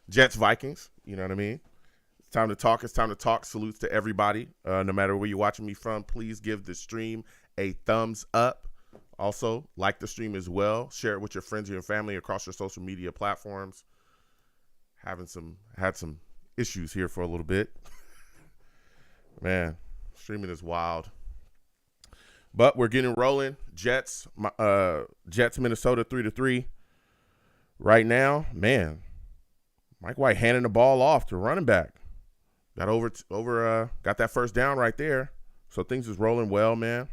Jets, Vikings. You know what I mean? It's time to talk. It's time to talk. Salutes to everybody. No matter where you're watching me from, please give the stream a thumbs up. Also, like the stream as well. Share it with your friends and your family across your social media platforms. Had some issues here for a little bit. Man, streaming is wild. But we're getting rolling. Jets, Minnesota 3-3. Right now, man, Mike White handing the ball off to running back. Got that first down right there. So things is rolling well, man.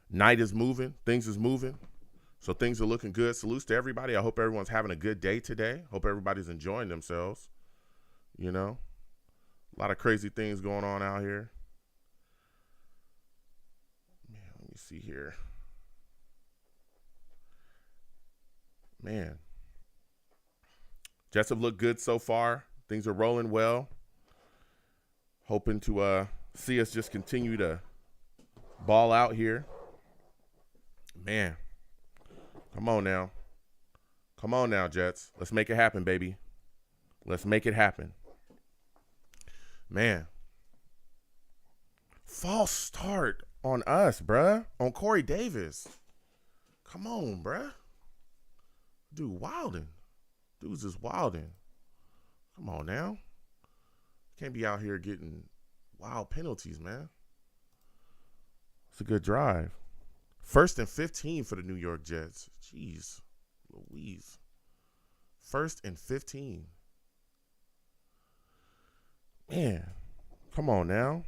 Night is moving. Things is moving. So things are looking good. Salutes to everybody. I hope everyone's having a good day today. Hope everybody's enjoying themselves. You know, a lot of crazy things going on out here. Man, let me see here. Man, Jets have looked good so far. Things are rolling well. Hoping to see us just continue to ball out here. Man, come on now. Come on now, Jets. Let's make it happen, baby. Let's make it happen. Man. False start on us, bruh. On Corey Davis. Come on, bruh. Dude, wildin'. Dude's just wildin'. Come on now. Can't be out here getting wild penalties, man. It's a good drive. 1st and 15 for the New York Jets. Jeez Louise. 1st and 15. Man, come on now.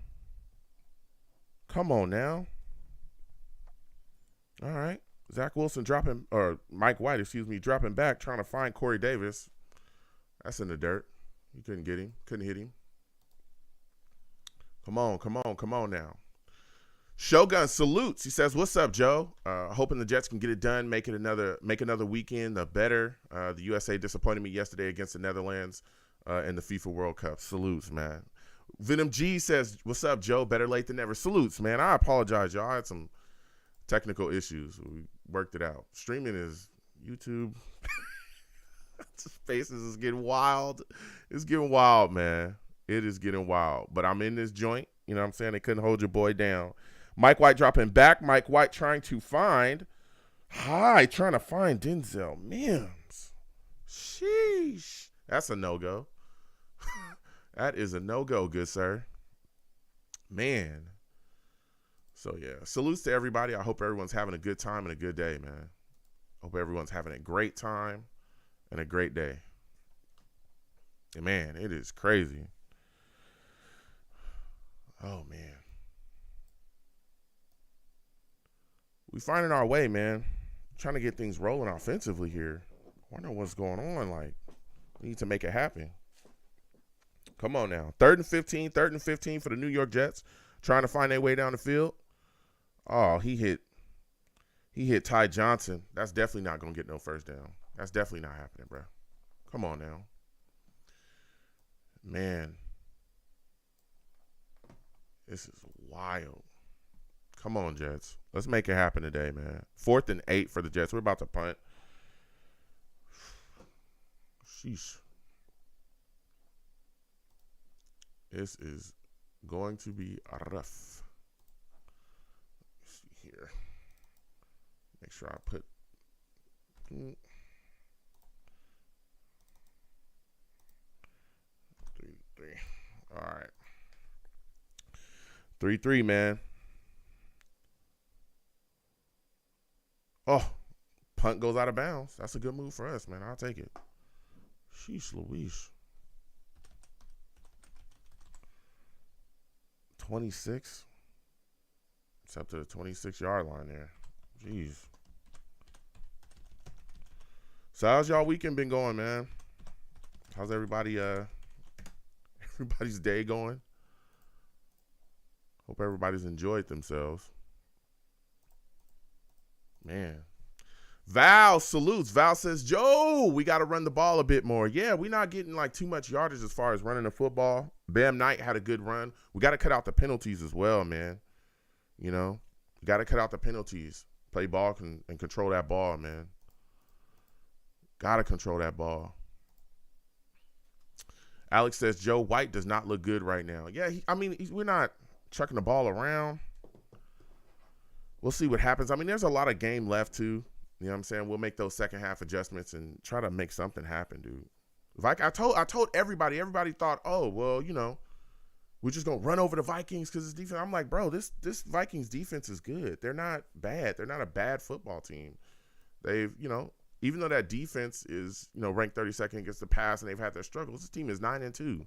Come on now. All right. Zach Wilson Mike White, dropping back, trying to find Corey Davis. That's in the dirt. You couldn't get him. Couldn't hit him. Come on now. Shogun salutes. He says, "What's up, Joe? Hoping the Jets can get it done, make another weekend better. The USA disappointed me yesterday against the Netherlands in the FIFA World Cup. Salutes, man." Venom G says, "What's up, Joe? Better late than never." Salutes, man. I apologize, y'all. I had some technical issues. We worked it out. Streaming is YouTube. Spaces is getting wild. It's getting wild, man. It is getting wild. But I'm in this joint. You know what I'm saying? They couldn't hold your boy down. Mike White dropping back. Mike White trying to find Denzel Mims. Sheesh. That's a no-go. That is a no-go, good sir. Man. So, yeah. Salutes to everybody. I hope everyone's having a good time and a good day, man. Hope everyone's having a great time and a great day. And, man, it is crazy. Oh, man. We finding our way, man. Trying to get things rolling offensively here. I wonder what's going on. Like, we need to make it happen. Come on now. 3rd and 15 for the New York Jets. Trying to find their way down the field. Oh, he hit Ty Johnson. That's definitely not going to get no first down. That's definitely not happening, bro. Come on now. Man. This is wild. Come on, Jets. Let's make it happen today, man. 4th and 8 for the Jets. We're about to punt. Sheesh. This is going to be rough. Let's see here. Make sure I put... 3-3. All right. 3-3, man. Oh, punt goes out of bounds. That's a good move for us, man. I'll take it. Sheesh Louise. 26. It's up to the 26-yard line there. Jeez. So how's y'all weekend been going, man? How's everybody's day going? Hope everybody's enjoyed themselves. Man. Val salutes. Val says, "Joe, we got to run the ball a bit more." Yeah, we're not getting like too much yardage as far as running the football. Bam Knight had a good run. We got to cut out the penalties as well, man. You know, we got to cut out the penalties. Play ball and control that ball, man. Got to control that ball. Alex says Joe White does not look good right now. Yeah, we're not chucking the ball around. We'll see what happens. I mean, there's a lot of game left, too. You know what I'm saying? We'll make those second half adjustments and try to make something happen, dude. Like I told everybody thought, oh, well, we're just going to run over the Vikings because it's defense. I'm like, bro, this Vikings defense is good. They're not bad. They're not a bad football team. They've, even though that defense is, ranked 32nd against the pass and they've had their struggles, this team is 9-2.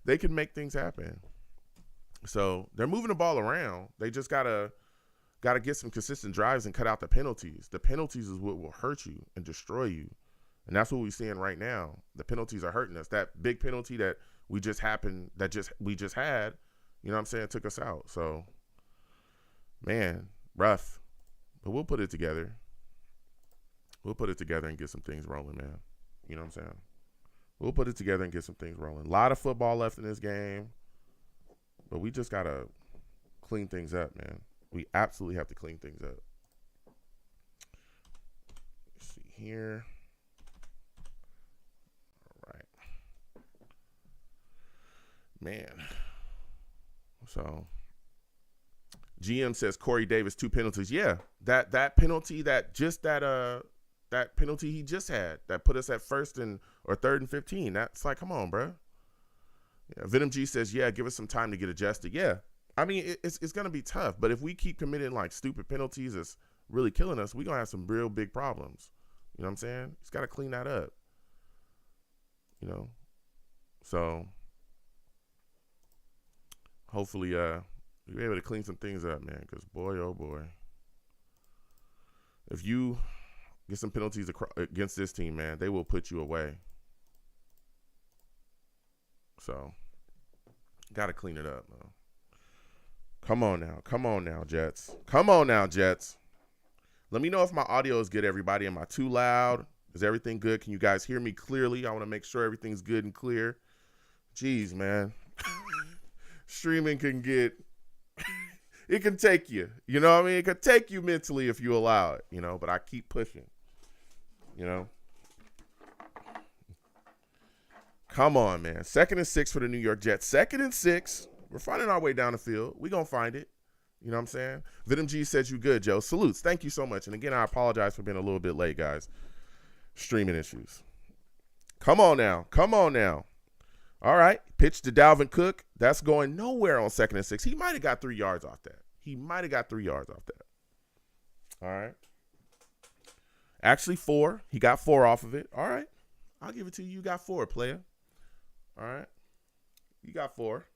They can make things happen. So they're moving the ball around. They just gotta get some consistent drives and cut out the penalties. The penalties is what will hurt you and destroy you. And that's what we're seeing right now. The penalties are hurting us. That big penalty that we just had, took us out. So, man, rough. But we'll put it together. We'll put it together and get some things rolling, man. You know what I'm saying? We'll put it together and get some things rolling. A lot of football left in this game. But we just got to clean things up, man. We absolutely have to clean things up. Let's see here. All right. Man. So, GM says Corey Davis, 2 penalties. Yeah, that penalty, that penalty he just had, that put us at 3rd and 15. That's like, come on, bro. Yeah, Venom G says, yeah, give us some time to get adjusted. Yeah. I mean, it's going to be tough, but if we keep committing like stupid penalties that's really killing us, we're going to have some real big problems. You know what I'm saying? He's got to clean that up. So hopefully you're able to clean some things up, man, because boy, oh boy. If you get some penalties against this team, man, they will put you away. So, got to clean it up, man. Come on now, Jets. Come on now, Jets. Let me know if my audio is good, everybody. Am I too loud? Is everything good? Can you guys hear me clearly? I want to make sure everything's good and clear. Jeez, man. Streaming can it can take you. You know what I mean? It can take you mentally if you allow it, but I keep pushing, Come on, man. 2nd and 6 for the New York Jets. 2nd and 6. We're finding our way down the field. We're going to find it. You know what I'm saying? Venom G says you good, Joe. Salutes. Thank you so much. And again, I apologize for being a little bit late, guys. Streaming issues. Come on now. All right. Pitch to Dalvin Cook. That's going nowhere on 2nd and 6. He might have got 3 yards off that. All right. Actually, 4. He got 4 off of it. All right. I'll give it to you. You got 4, player. All right. You got 4.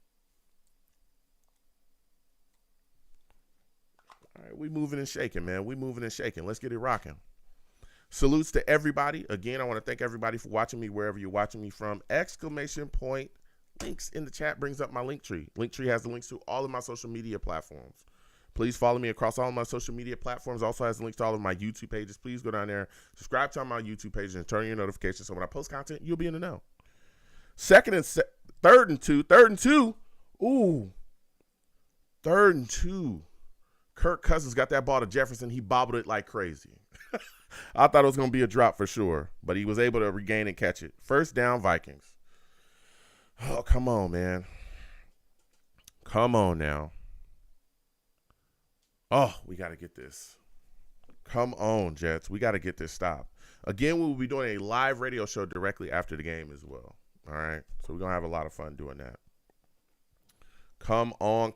All right. We moving and shaking, man. Let's get it rocking. Salutes to everybody. Again, I want to thank everybody for watching me wherever you're watching me from. ! Links in the chat brings up my Linktree. Linktree has the links to all of my social media platforms. Please follow me across all of my social media platforms. Also has links to all of my YouTube pages. Please go down there, subscribe to my YouTube pages, and turn on your notifications so when I post content, you'll be in the know. 3rd and 2. Ooh. 3rd and 2. Kirk Cousins got that ball to Jefferson. He bobbled it like crazy. I thought it was going to be a drop for sure, but he was able to regain and catch it. 1st down, Vikings. Oh, come on, man. Come on now. Oh, we got to get this. Come on, Jets. We got to get this stopped. Again, we will be doing a live radio show directly after the game as well. All right? So we're going to have a lot of fun doing that. Come on.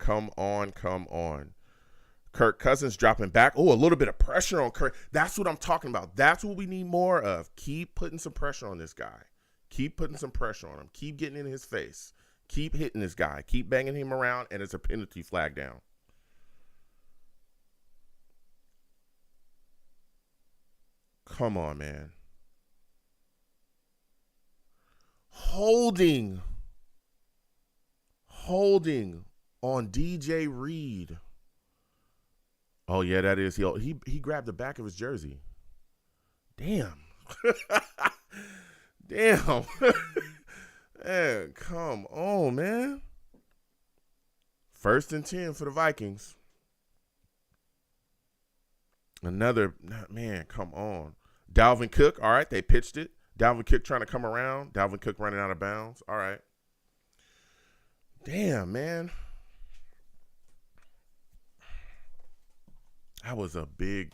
Kirk Cousins dropping back. Oh, a little bit of pressure on Kirk. That's what I'm talking about. That's what we need more of. Keep putting some pressure on this guy. Keep putting some pressure on him. Keep getting in his face. Keep hitting this guy. Keep banging him around, and it's a penalty flag down. Come on, man. Holding on DJ Reed. Oh, yeah, that is. He grabbed the back of his jersey. Damn. Damn. Man, come on, man. 1st and 10 for the Vikings. Another, man, come on. Dalvin Cook, all right, they pitched it. Dalvin Cook trying to come around. Dalvin Cook running out of bounds. All right. Damn, man. That was a big,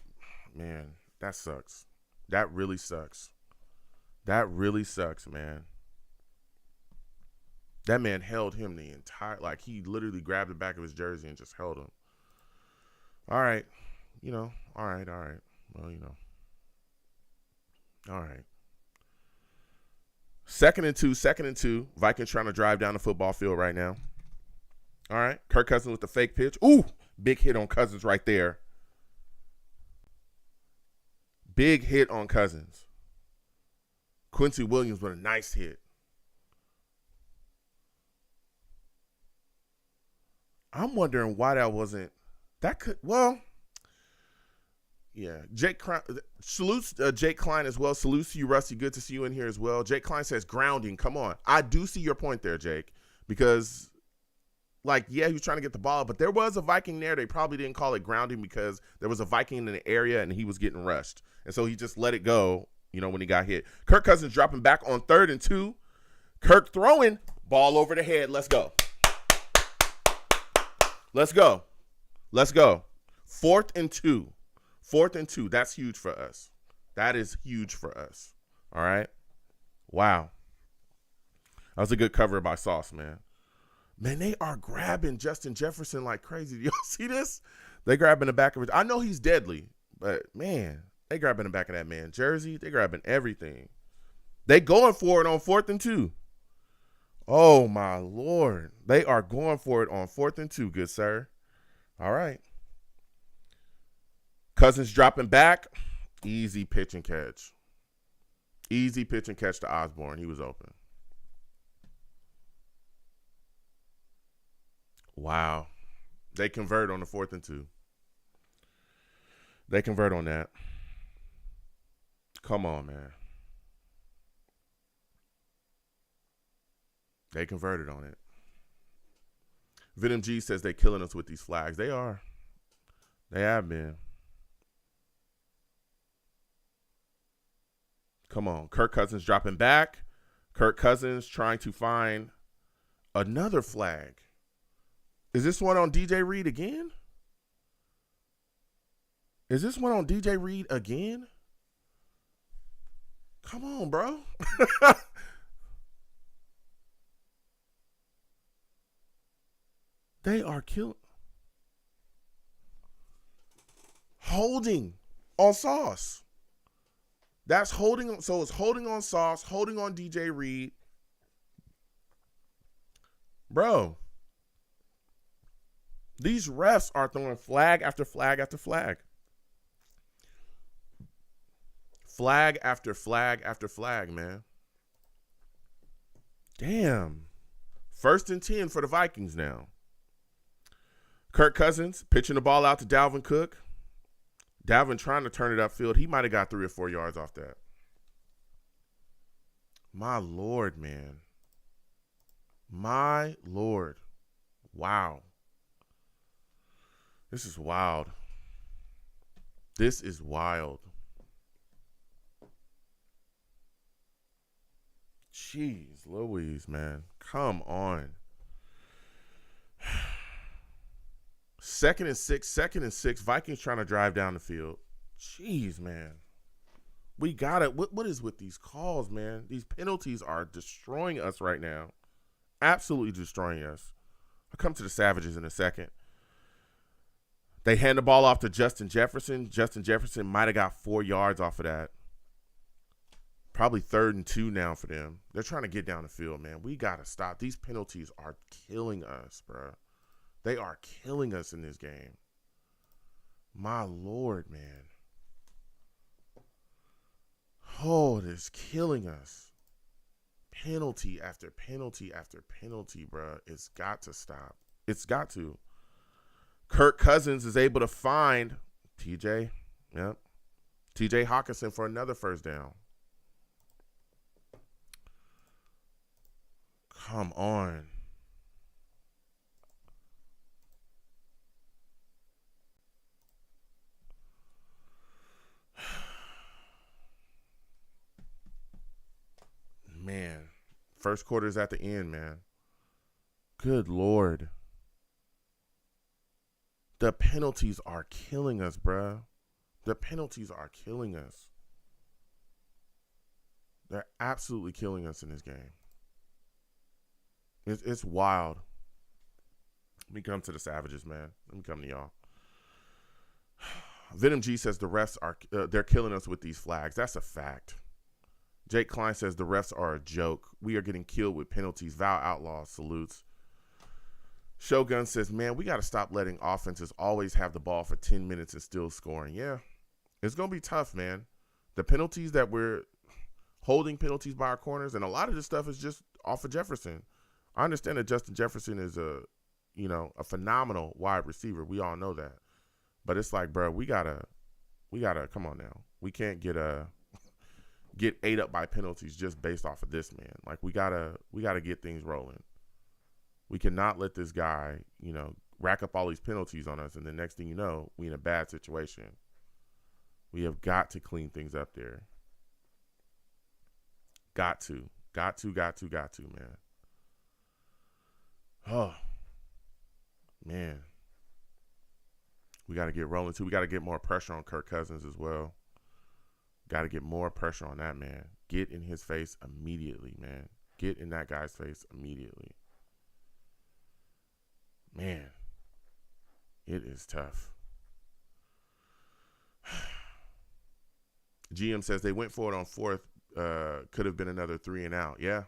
man, that sucks. That really sucks. That really sucks, man. That man held him the entire, like he literally grabbed the back of his jersey and just held him. All right. All right. Well, all right. Second and two. Vikings trying to drive down the football field right now. All right. Kirk Cousins with the fake pitch. Ooh, big hit on Cousins right there. Big hit on Cousins. Quincy Williams with a nice hit. I'm wondering why that wasn't. That could, well, yeah. Salutes Jake Klein as well. Salutes to you, Rusty. Good to see you in here as well. Jake Klein says grounding. Come on. I do see your point there, Jake, because, like, yeah, he was trying to get the ball, but there was a Viking there. They probably didn't call it grounding because there was a Viking in the area and he was getting rushed. And so he just let it go, when he got hit. Kirk Cousins dropping back on 3rd and 2. Kirk throwing, ball over the head. Let's go. Let's go. 4th and 2. 4th and 2. That's huge for us. That is huge for us. All right. Wow. That was a good cover by Sauce, man. Man, they are grabbing Justin Jefferson like crazy. Do y'all see this? They grabbing the back of it. I know he's deadly, but man, they grabbing the back of that man's jersey. They grabbing everything. They going for it on 4th and 2. Oh, my Lord. They are going for it on 4th and 2, good sir. All right. Cousins dropping back. Easy pitch and catch. Easy pitch and catch to Osborne. He was open. Wow. They convert on the 4th and 2. They convert on that. Come on, man. They converted on it. Venom G says they're killing us with these flags. They are. They have been. Come on. Kirk Cousins dropping back. Kirk Cousins trying to find another flag. Is this one on DJ Reed again? Is this one on DJ Reed again? Come on, bro. They are killing. Holding on Sauce. That's holding. So it's holding on Sauce, holding on DJ Reed. Bro, these refs are throwing flag after flag after flag. Flag after flag after flag, man. Damn. 1st and 10 for the Vikings now. Kirk Cousins pitching the ball out to Dalvin Cook. Dalvin trying to turn it upfield. He might have got 3 or 4 yards off that. My Lord, man. My Lord. Wow. This is wild. This is wild. Jeez Louise, man. Come on. 2nd and 6. Vikings trying to drive down the field. Jeez, man. We got it. What is with these calls, man? These penalties are destroying us right now. Absolutely destroying us. I'll come to the Savages in a second. They hand the ball off to Justin Jefferson. Justin Jefferson might have got 4 yards off of that. Probably 3rd and 2 now for them. They're trying to get down the field, man. We got to stop. These penalties are killing us, bro. They are killing us in this game. My Lord, man. Oh, it's killing us. Penalty after penalty after penalty, bro. It's got to stop. It's got to. Kirk Cousins is able to find TJ. Yep. TJ Hawkinson for another 1st down. Come on. First quarter is at the end, man. Good Lord. The penalties are killing us, bruh. The penalties are killing us. They're absolutely killing us in this game. It's wild. Let me come to the Savages, man. Let me come to y'all. Venom G says the refs are they're killing us with these flags. That's a fact. Jake Klein says the refs are a joke. We are getting killed with penalties. Val Outlaw salutes. Shogun says, man, we got to stop letting offenses always have the ball for 10 minutes and still scoring. Yeah, it's going to be tough, man. The penalties that we're holding penalties by our corners, and a lot of this stuff is just off of Jefferson. I understand that Justin Jefferson is a phenomenal wide receiver. We all know that. But it's like, bro, we gotta come on now. We can't get ate up by penalties just based off of this, man. Like we gotta get things rolling. We cannot let this guy, rack up all these penalties on us, and the next thing you know, we in a bad situation. We have got to clean things up there. Got to, man. Oh, man. We got to get rolling, too. We got to get more pressure on Kirk Cousins as well. Got to get more pressure on that, man. Get in his face immediately, man. Get in that guy's face immediately. Man, it is tough. GM says they went for it on fourth. Could have been another 3 and out. Yeah.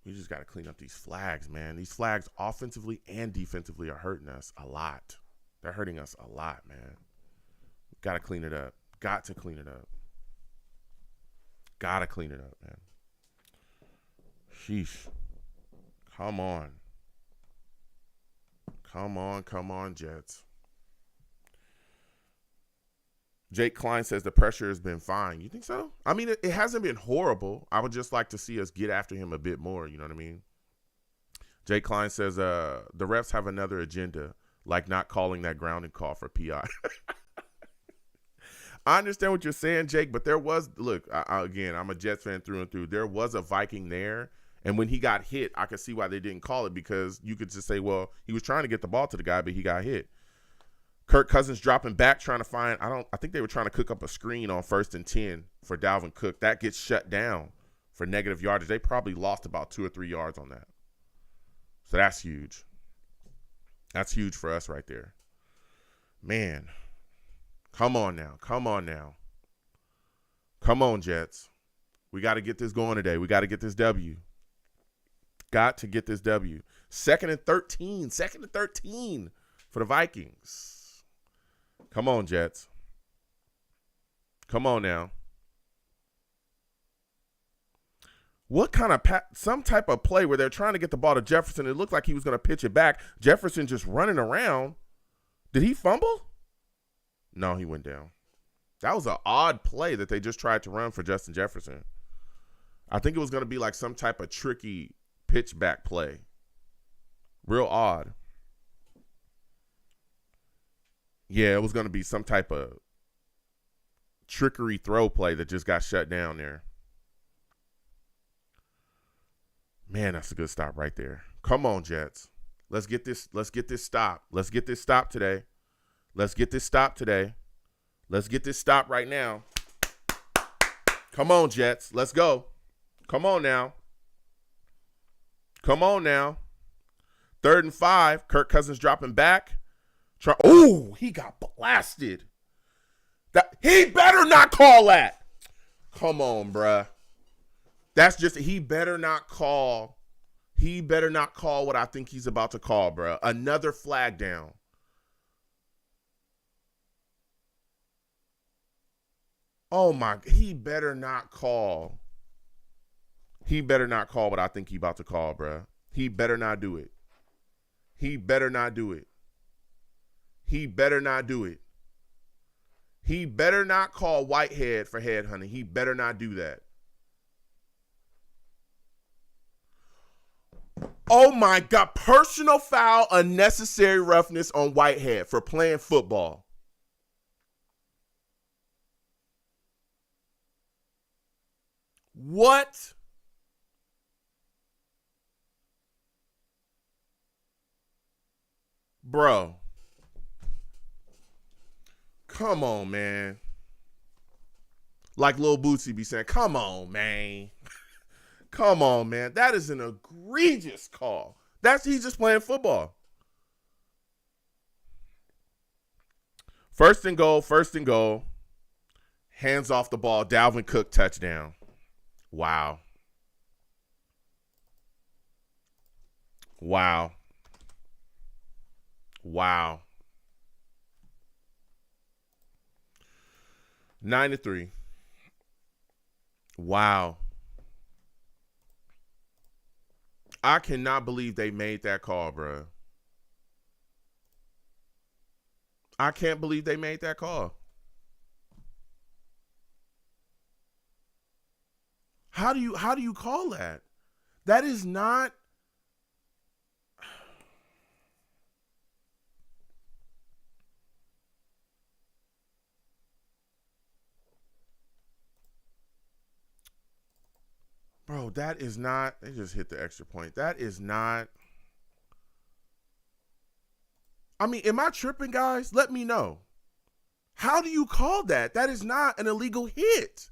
We just got to clean up these flags, man. These flags offensively and defensively are hurting us a lot. They're hurting us a lot, man. Got to clean it up. Got to clean it up. Got to clean it up, man. Sheesh. Come on. Come on, Jets. Jake Klein says the pressure has been fine. You think so? I mean, it hasn't been horrible. I would just like to see us get after him a bit more. You know what I mean? Jake Klein says the refs have another agenda, like not calling that grounding call for PI. I understand what you're saying, Jake, but there was, look, again, I'm a Jets fan through and through. There was a Viking there, and when he got hit, I could see why they didn't call it, because you could just say, well, he was trying to get the ball to the guy, but he got hit. Kirk Cousins dropping back, trying to find, I think they were trying to cook up a screen on 1st and 10 for Dalvin Cook. That gets shut down for negative yardage. They probably lost about 2 or 3 yards on that. So that's huge. That's huge for us right there. Man, come on now. Come on, Jets. We got to get this going today. We got to get this W. Got to get this W. 2nd and 13 for the Vikings. Come on, Jets. Come on now. What kind of some type of play where they're trying to get the ball to Jefferson? It looked like he was going to pitch it back. Jefferson just running around. Did he fumble? No, he went down. That was an odd play that they just tried to run for Justin Jefferson. I think it was going to be like some type of tricky pitch back play. Real odd. Yeah, it was going to be some type of trickery throw play that just got shut down there. Man, that's a good stop right there. Come on, Jets. Let's get this stop. Let's get this stop today. Let's get this stop right now. Come on, Jets. Let's go. Come on now. 3rd and 5. Kirk Cousins dropping back. He got blasted. He better not call that. Come on, bruh. That's just, he better not call what I think he's about to call, bruh. Another flag down. Oh my, he better not call what I think he's about to call, bruh. He better not do it. He better not call Whitehead for headhunting. He better not do that. Oh my God. Personal foul, unnecessary roughness on Whitehead for playing football. What? Bro. Come on, man. Like Lil Bootsy be saying, come on, man. Come on, man. That is an egregious call. He's just playing football. First and goal. Hands off the ball. Dalvin Cook touchdown. Wow. 9-3. Wow. I cannot believe they made that call, bro. I can't believe they made that call. How do you call that? That is not. Bro, that is not. They just hit the extra point. That is not. I mean, am I tripping, guys? Let me know. How do you call that? That is not an illegal hit.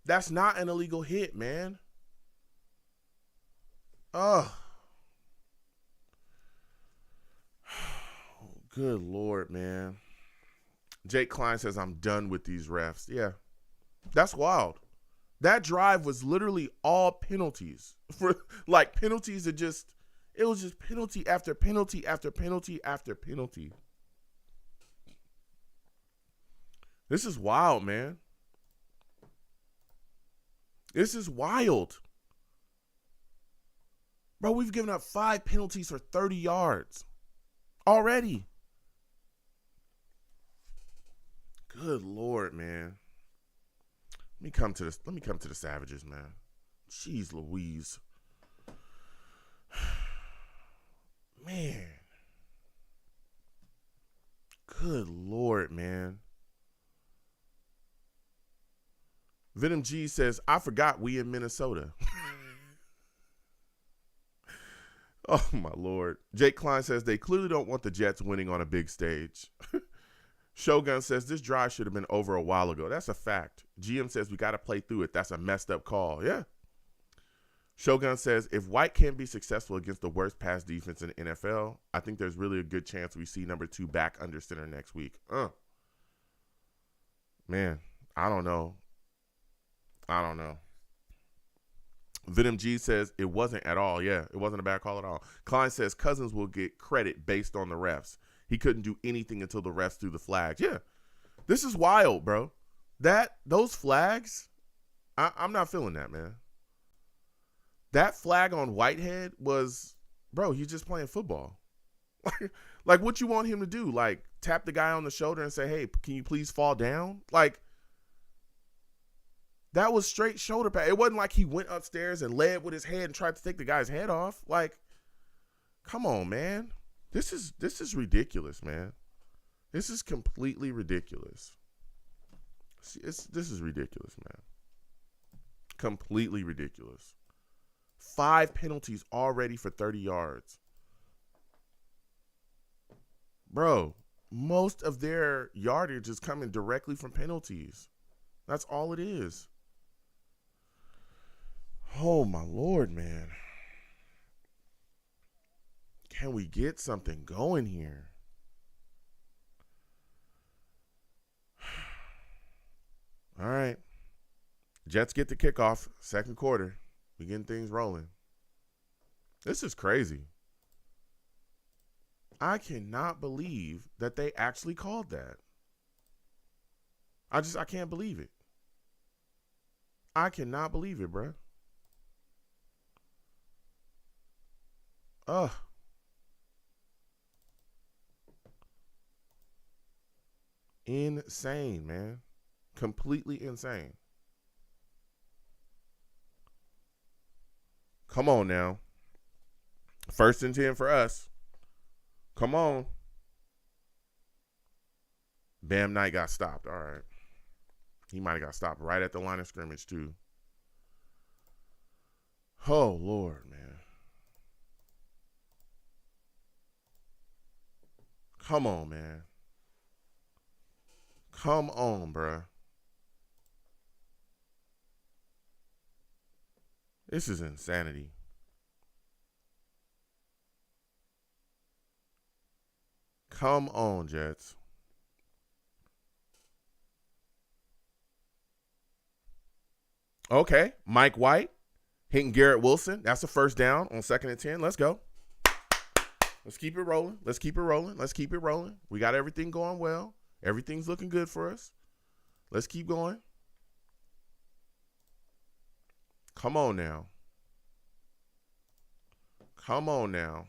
That's not an illegal hit, man. Ugh. Good Lord, man. Jake Klein says, I'm done with these refs. Yeah, that's wild. That drive was literally all penalties. Like penalties it was just penalty after penalty after penalty after penalty. This is wild, man. This is wild. Bro, we've given up 5 penalties for 30 yards already. Good Lord, man. Let me come to the Savages, man. Jeez Louise. Man. Good Lord, man. Venom G says, I forgot we in Minnesota. Oh, my Lord. Jake Klein says, they clearly don't want the Jets winning on a big stage. Shogun says, this drive should have been over a while ago. That's a fact. GM says, we got to play through it. That's a messed up call. Yeah. Shogun says, if White can't be successful against the worst pass defense in the NFL, I think there's really a good chance we see number 2 back under center next week. Man, I don't know. Venom G says, it wasn't at all. Yeah, it wasn't a bad call at all. Klein says, Cousins will get credit based on the refs. He couldn't do anything until the refs threw the flags. Yeah, this is wild, bro. Those flags, I'm not feeling that, man. That flag on Whitehead was, bro, he's just playing football. Like, what you want him to do? Like, tap the guy on the shoulder and say, hey, can you please fall down? Like, that was straight shoulder pad. It wasn't like he went upstairs and led with his head and tried to take the guy's head off. Like, come on, man. This is ridiculous, man. This is completely ridiculous. This is ridiculous, man. Completely ridiculous. 5 penalties already for 30 yards. Bro, most of their yardage is coming directly from penalties. That's all it is. Oh, my Lord, man. Can we get something going here? All right. Jets get the kickoff, second quarter. We getting things rolling. This is crazy. I cannot believe that they actually called that. I can't believe it. I cannot believe it, bro. Ugh. Insane, man. Completely insane. Come on now. 1st and 10 for us. Come on. Bam Knight got stopped. All right. He might have got stopped right at the line of scrimmage, too. Oh, Lord, man. Come on, man. Come on, bruh. This is insanity. Come on, Jets. Okay, Mike White hitting Garrett Wilson. That's a first down on 2nd and 10. Let's go. Let's keep it rolling. Let's keep it rolling. Let's keep it rolling. We got everything going well. Everything's looking good for us. Let's keep going. Come on now. Come on now.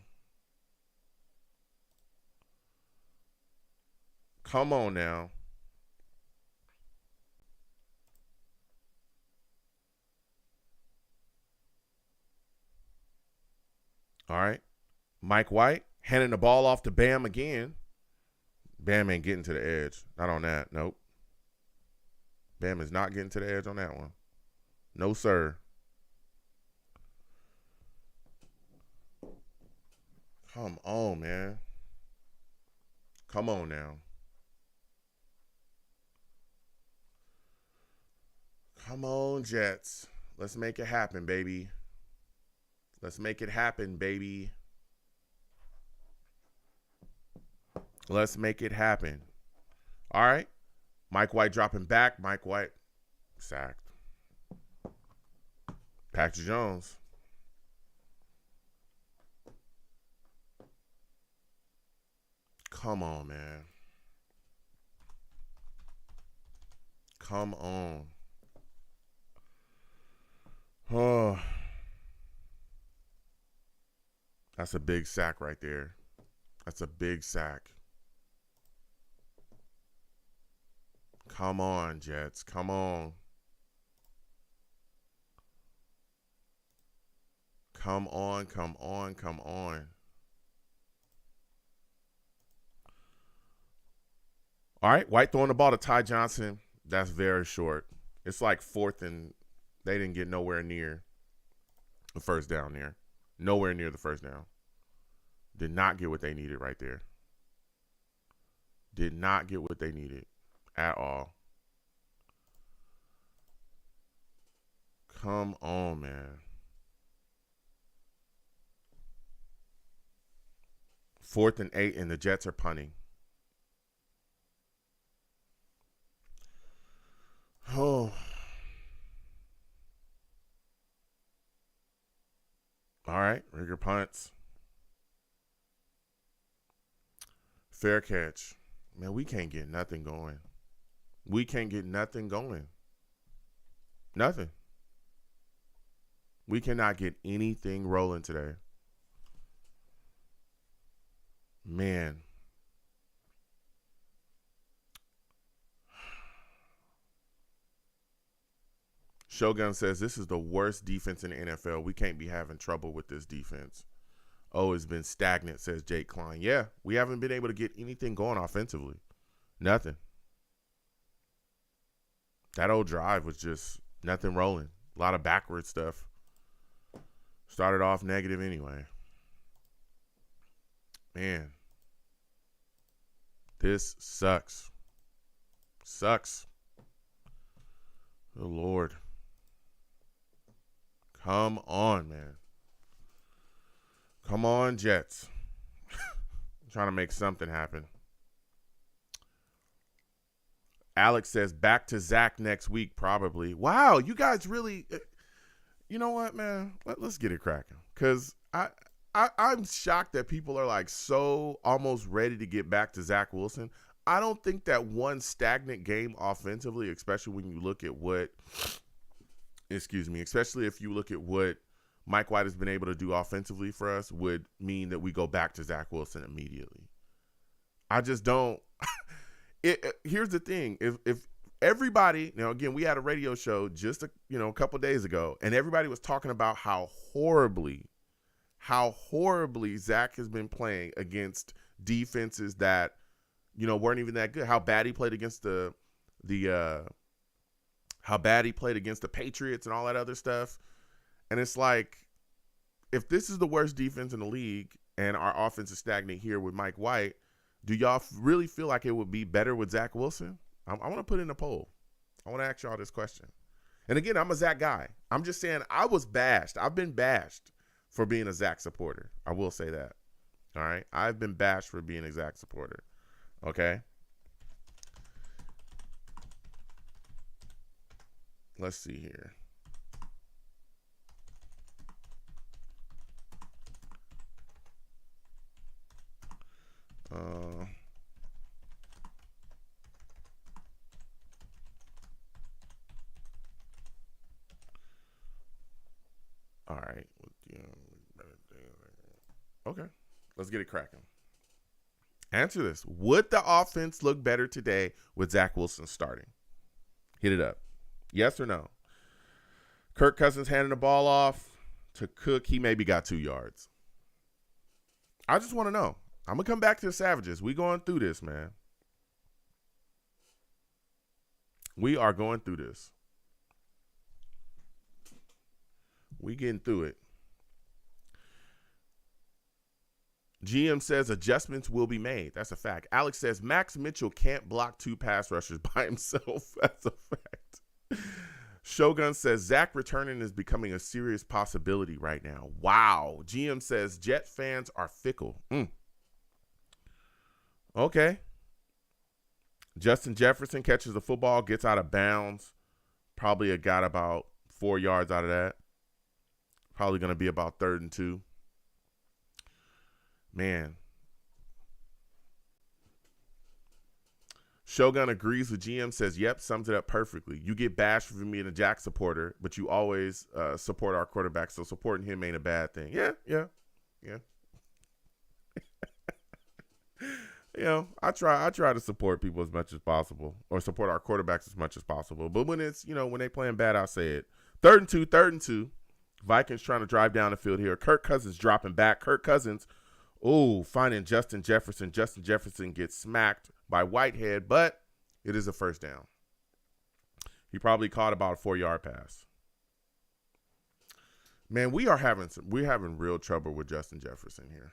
Come on now. All right. Mike White handing the ball off to Bam again. Bam ain't getting to the edge. Not on that. Nope. Bam is not getting to the edge on that one. No, sir. Come on, man. Come on now. Come on, Jets. Let's make it happen, baby. Let's make it happen, baby. Let's make it happen. All right. Mike White dropping back. Mike White sacked. Patrick Jones. Come on, man. Come on. Oh. That's a big sack right there. That's a big sack. Come on, Jets. Come on. Come on, come on, come on. All right, White throwing the ball to Ty Johnson. That's very short. It's like 4th and they didn't get nowhere near the first down there. Nowhere near the first down. Did not get what they needed right there. Did not get what they needed at all. Come on, man. 4th and 8, and the Jets are punting. Oh. All right, Rigger punts. Fair catch. Man, we can't get nothing going. We can't get nothing going. Nothing. We cannot get anything rolling today. Man. Shogun says, this is the worst defense in the NFL. We can't be having trouble with this defense. Oh, it's been stagnant, says Jake Klein. Yeah, we haven't been able to get anything going offensively. Nothing. That old drive was just nothing rolling. A lot of backward stuff. Started off negative anyway. Man. This sucks. Sucks. Oh, Lord. Come on, man. Come on, Jets. I'm trying to make something happen. Alex says back to Zach next week, probably. Wow, you guys really, you know what, man? Let's get it cracking. Because I'm shocked that people are like so almost ready to get back to Zach Wilson. I don't think that one stagnant game offensively, especially when you look at what, especially if you look at what Mike White has been able to do offensively for us, would mean that we go back to Zach Wilson immediately. I just don't. Here's the thing. If everybody, now again, we had a radio show just a couple days ago, and everybody was talking about how horribly Zach has been playing against defenses that, weren't even that good. How bad he played against the how bad he played against the Patriots and all that other stuff. And it's like, if this is the worst defense in the league and our offense is stagnant here with Mike White, do y'all really feel like it would be better with Zach Wilson? I want to put in a poll. I want to ask y'all this question. And again, I'm a Zach guy. I'm just saying I was bashed. I've been bashed for being a Zach supporter. I will say that. All right? I've been bashed for being a Zach supporter. Okay? Let's see here. All right. Okay. Let's get it cracking. Answer this. Would the offense look better today with Zach Wilson starting? Hit it up. Yes or no? Kirk Cousins handing the ball off to Cook. He maybe got 2 yards. I just want to know. I'm going to come back to the Savages. We going through this, man. We are going through this. We getting through it. GM says adjustments will be made. That's a fact. Alex says Max Mitchell can't block 2 pass rushers by himself. That's a fact. Shogun says Zach returning is becoming a serious possibility right now. Wow. GM says Jet fans are fickle. Okay. Justin Jefferson catches the football, gets out of bounds. Probably got about 4 yards out of that. Probably going to be about 3rd and 2. Man. Shogun agrees with GM, says, yep, sums it up perfectly. You get bashed for being a Jack supporter, but you always support our quarterback, so supporting him ain't a bad thing. Yeah. You know, I try to support people as much as possible, or support our quarterbacks as much as possible. But when it's, when they playing bad, I'll say it. 3rd and 2. Vikings trying to drive down the field here. Kirk Cousins dropping back. Kirk Cousins, finding Justin Jefferson. Justin Jefferson gets smacked by Whitehead, but it is a first down. He probably caught about a 4-yard pass. Man, we're having real trouble with Justin Jefferson here.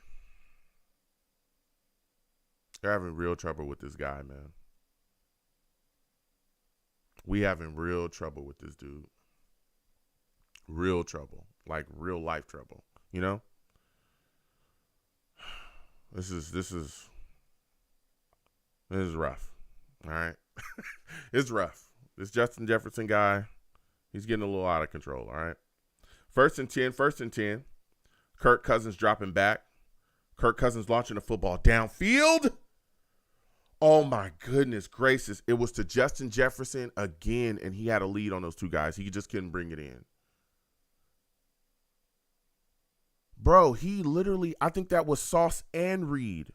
They're having real trouble with this guy, man. We having real trouble with this dude. Real trouble. Like real life trouble. This is rough. All right. It's rough. This Justin Jefferson guy, he's getting a little out of control. All right. 1st and 10. Kirk Cousins dropping back. Kirk Cousins launching the football downfield. Oh, my goodness gracious. It was to Justin Jefferson again, and he had a lead on those 2 guys. He just couldn't bring it in. Bro, he literally, I think that was Sauce and Reed.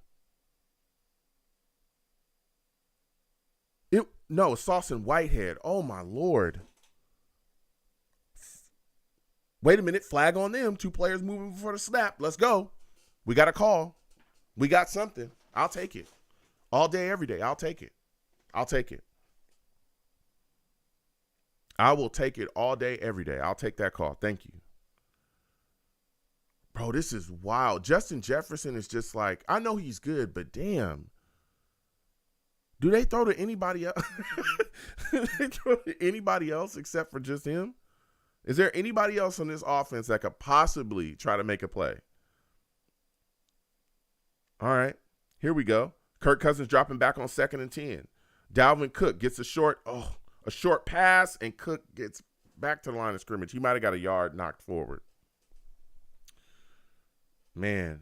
Sauce and Whitehead. Oh, my Lord. Wait a minute. Flag on them. 2 players moving before the snap. Let's go. We got a call. We got something. I'll take it. All day, every day. I'll take it. I will take it all day, every day. I'll take that call. Thank you. Bro, this is wild. Justin Jefferson is just like, I know he's good, but damn. Do they throw to anybody else? They throw to anybody else except for just him? Is there anybody else on this offense that could possibly try to make a play? All right, here we go. Kirk Cousins dropping back on 2nd and 10. Dalvin Cook gets a short pass, and Cook gets back to the line of scrimmage. He might have got a yard knocked forward. Man.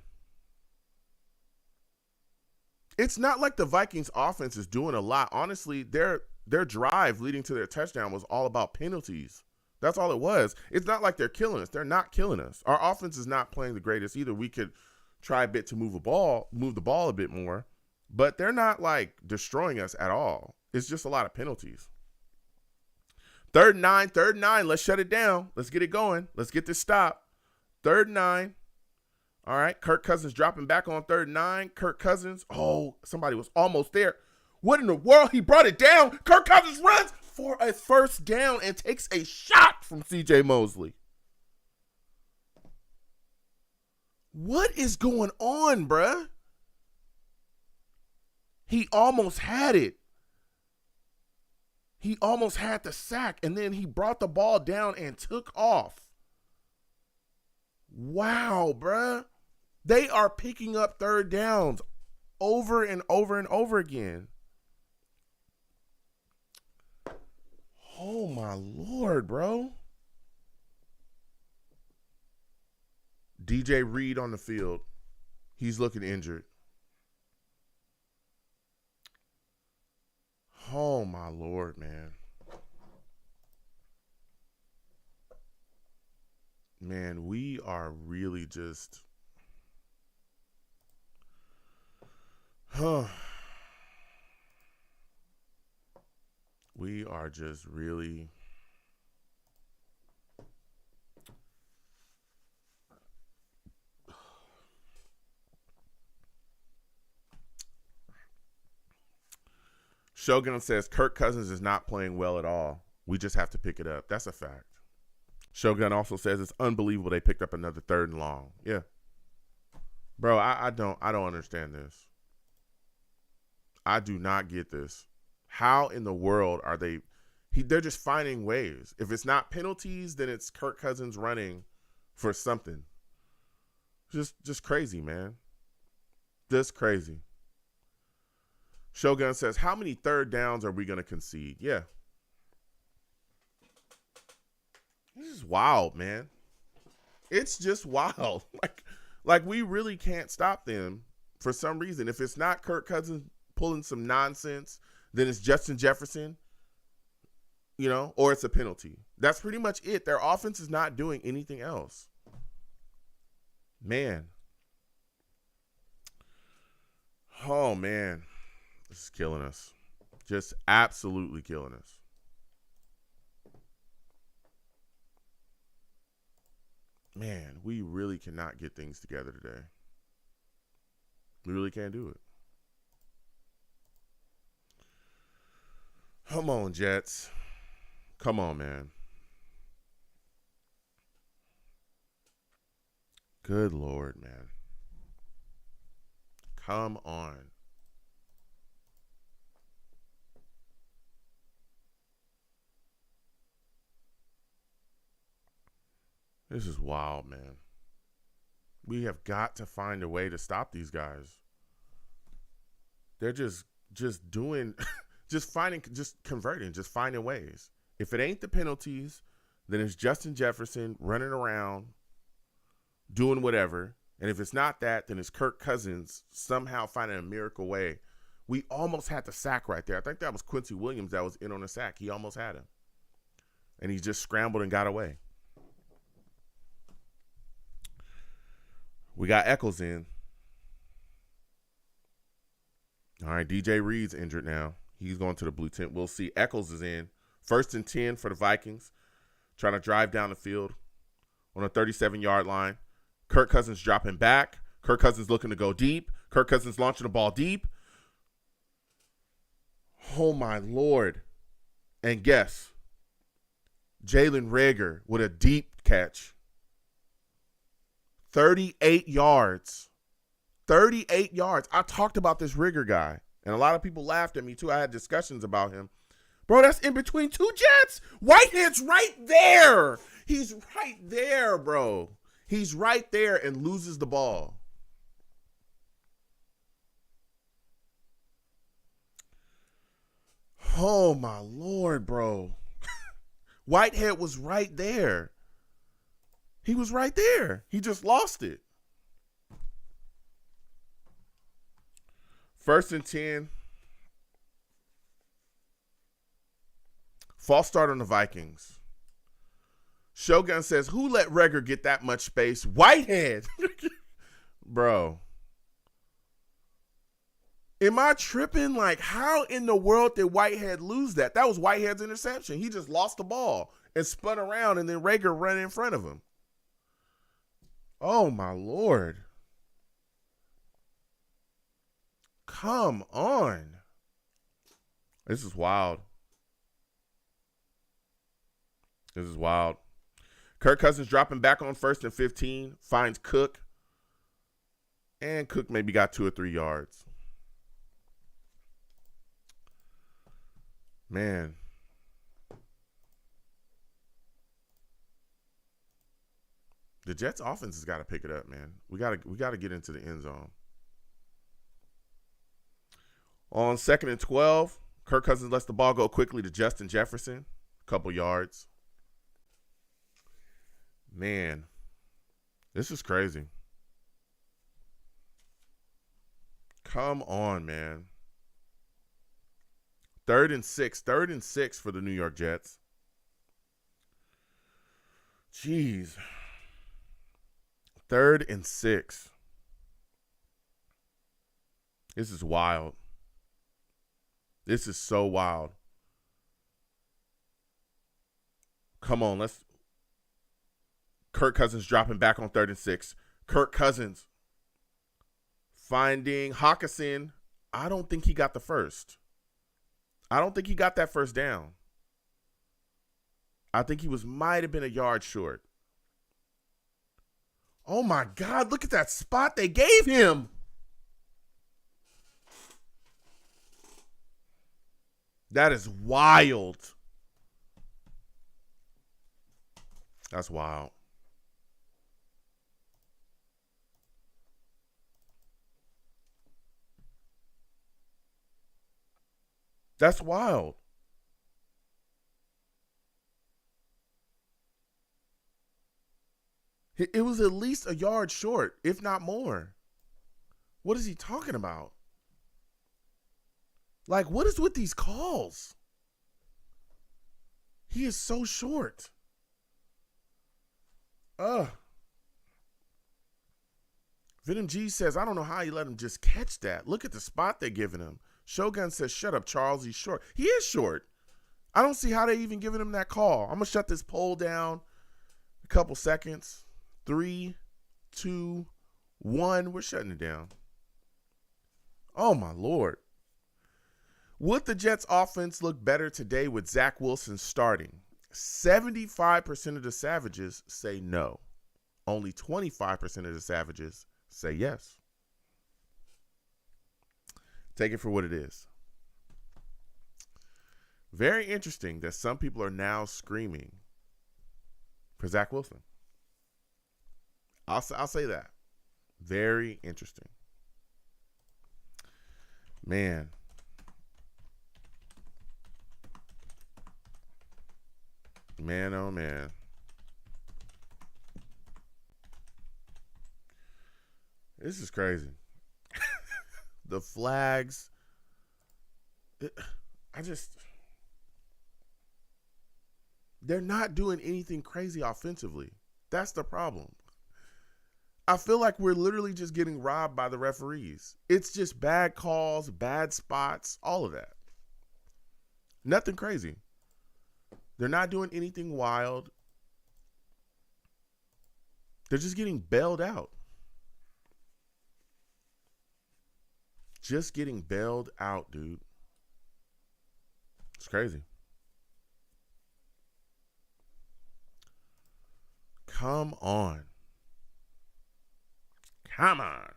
It's not like the Vikings offense is doing a lot. Honestly, their drive leading to their touchdown was all about penalties. That's all it was. It's not like they're killing us. They're not killing us. Our offense is not playing the greatest either. We could try a bit to move the ball a bit more, but they're not like destroying us at all. It's just a lot of penalties. 3rd and 9. Let's shut it down. Let's get it going. Let's get this stop. 3rd and 9. All right. Kirk Cousins dropping back on 3rd and 9. Kirk Cousins. Oh, somebody was almost there. What in the world? He brought it down. Kirk Cousins runs for a first down and takes a shot from CJ Mosley. What is going on, bruh? He almost had it. He almost had the sack, and then he brought the ball down and took off. Wow, bruh. They are picking up third downs over and over and over again. Oh, my Lord, bro. DJ Reed on the field. He's looking injured. Oh, my Lord, man. Man, we are really just... We are just really... Shogun says Kirk Cousins is not playing well at all. We just have to pick it up. That's a fact. Shogun also says it's unbelievable they picked up another third and long. Yeah. Bro, I don't understand this. I do not get this. How in the world are they're just finding ways. If it's not penalties, then it's Kirk Cousins running for something. Just crazy, man. Just crazy. Shogun says, how many third downs are we going to concede? Yeah. This is wild, man. It's just wild. Like we really can't stop them for some reason. If it's not Kirk Cousins pulling some nonsense, then it's Justin Jefferson, or it's a penalty. That's pretty much it. Their offense is not doing anything else. Man. Oh, man. This is killing us. Just absolutely killing us. Man, we really cannot get things together today. We really can't do it. Come on, Jets. Come on, man. Good Lord, man. Come on. This is wild, man. We have got to find a way to stop these guys. They're just doing, just converting, just finding ways. If it ain't the penalties, then it's Justin Jefferson running around, doing whatever. And if it's not that, then it's Kirk Cousins somehow finding a miracle way. We almost had the sack right there. I think that was Quincy Williams that was in on the sack. He almost had him. And he just scrambled and got away. We got Eccles in. All right, DJ Reed's injured now. He's going to the blue tent. We'll see. Eccles is in. 1st and 10 for the Vikings. Trying to drive down the field on a 37-yard line. Kirk Cousins dropping back. Kirk Cousins looking to go deep. Kirk Cousins launching the ball deep. Oh, my Lord. And guess. Jalen Reagor with a deep catch. 38 yards. 38 yards. I talked about this Reagor guy, and a lot of people laughed at me, too. I had discussions about him. Bro, that's in between two Jets. Whitehead's right there. He's right there, bro. He's right there and loses the ball. Oh, my Lord, bro. Whitehead was right there. He was right there. He just lost it. 1st and 10. False start on the Vikings. Shogun says, who let Reagor get that much space? Whitehead. Bro. Am I tripping? Like, how in the world did Whitehead lose that? That was Whitehead's interception. He just lost the ball and spun around, and then Reagor ran in front of him. Oh, my Lord. Come on. This is wild. This is wild. Kirk Cousins dropping back on 1st and 15. Finds Cook. And Cook maybe got 2 or 3 yards. Man. The Jets offense has got to pick it up, man. We got to get into the end zone. On 2nd and 12, Kirk Cousins lets the ball go quickly to Justin Jefferson. A couple yards. Man, this is crazy. Come on, man. 3rd and 6. 3rd and 6 for the New York Jets. Jeez. 3rd and 6. This is wild. This is so wild. Come on, let's. Kirk Cousins dropping back on 3rd and 6. Kirk Cousins finding Hawkinson. I don't think he got the first. I don't think he got that first down. I think he might have been a yard short. Oh my God, look at that spot they gave him. That is wild. That's wild. That's wild. It was at least a yard short, if not more. What is he talking about? Like, what is with these calls? He is so short. Venom G says, I don't know how he let him just catch that. Look at the spot they're giving him. Shogun says, shut up, Charles. He's short. He is short. I don't see how they even giving him that call. I'm going to shut this poll down a couple seconds. 3, 2, 1. We're shutting it down. Oh, my Lord. Would the Jets offense look better today with Zach Wilson starting? 75% of the Savages say no. Only 25% of the Savages say yes. Take it for what it is. Very interesting that some people are now screaming for Zach Wilson. I'll say that. Very interesting. Man. Man, oh man. This is crazy. The flags. They're not doing anything crazy offensively. That's the problem. I feel like we're literally just getting robbed by the referees. It's just bad calls, bad spots, all of that. Nothing crazy. They're not doing anything wild. They're just getting bailed out. Just getting bailed out, dude. It's crazy. Come on. Come on.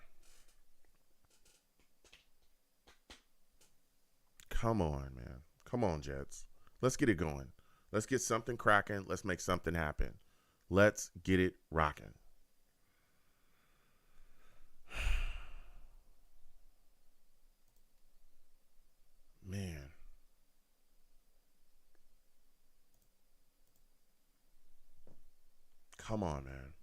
Come on, man. Come on, Jets. Let's get it going. Let's get something cracking. Let's make something happen. Let's get it rocking. Man. Come on, man.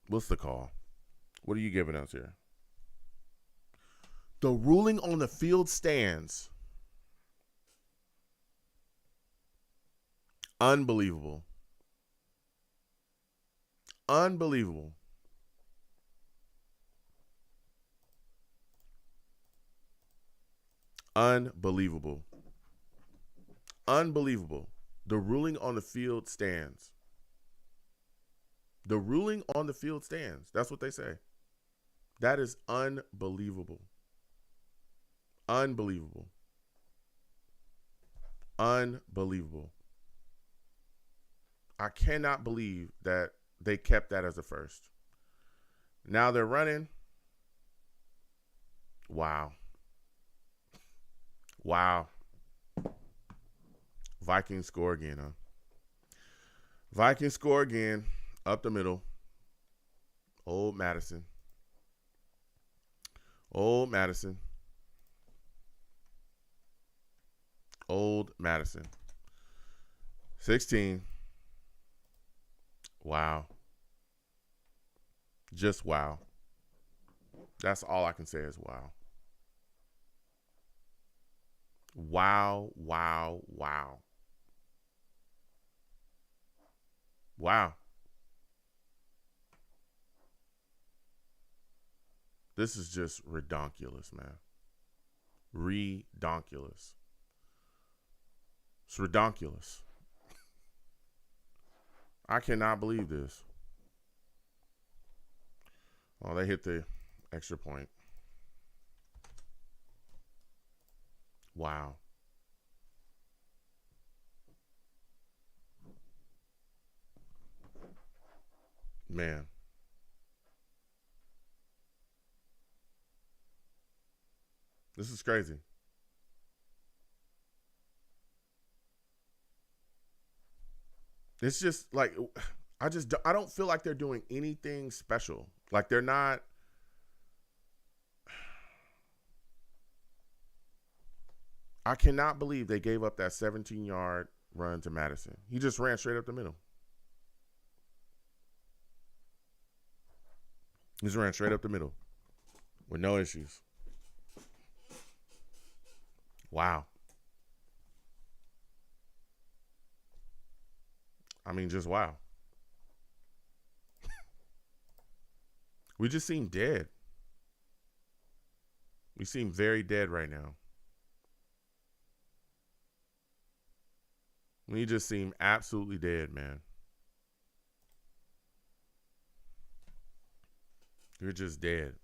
What's the call? What are you giving us here? The ruling on the field stands. Unbelievable. Unbelievable. Unbelievable. Unbelievable. The ruling on the field stands. The ruling on the field stands. That's what they say. That is unbelievable. Unbelievable. Unbelievable. I cannot believe that they kept that as a first. Now they're running. Wow. Wow. Vikings score again, huh? Vikings score again. Up the middle. Old Madison. Old Madison. Old Madison. 16. Wow. Just wow. That's all I can say is wow. Wow, wow, wow. Wow. This is just redonkulous, man. Redonkulous. It's redonkulous. I cannot believe this. Oh, they hit the extra point. Wow. Man. This is crazy. It's just like I don't feel like they're doing anything special. Like they're not. I cannot believe they gave up that 17-yard run to Madison. He just ran straight up the middle. He just ran straight up the middle with no issues. Wow. I mean, just wow. We just seem dead. We seem very dead right now. We just seem absolutely dead, man. You're just dead.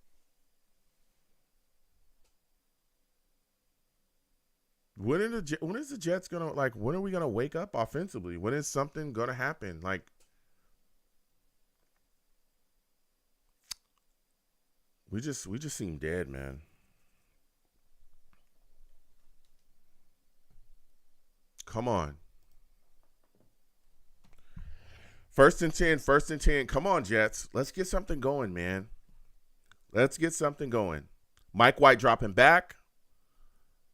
When is the Jets gonna when are we gonna wake up offensively? When is something gonna happen? Like we just seem dead, man. Come on. 1st and 10, 1st and 10. Come on, Jets. Let's get something going, man. Let's get something going. Mike White dropping back.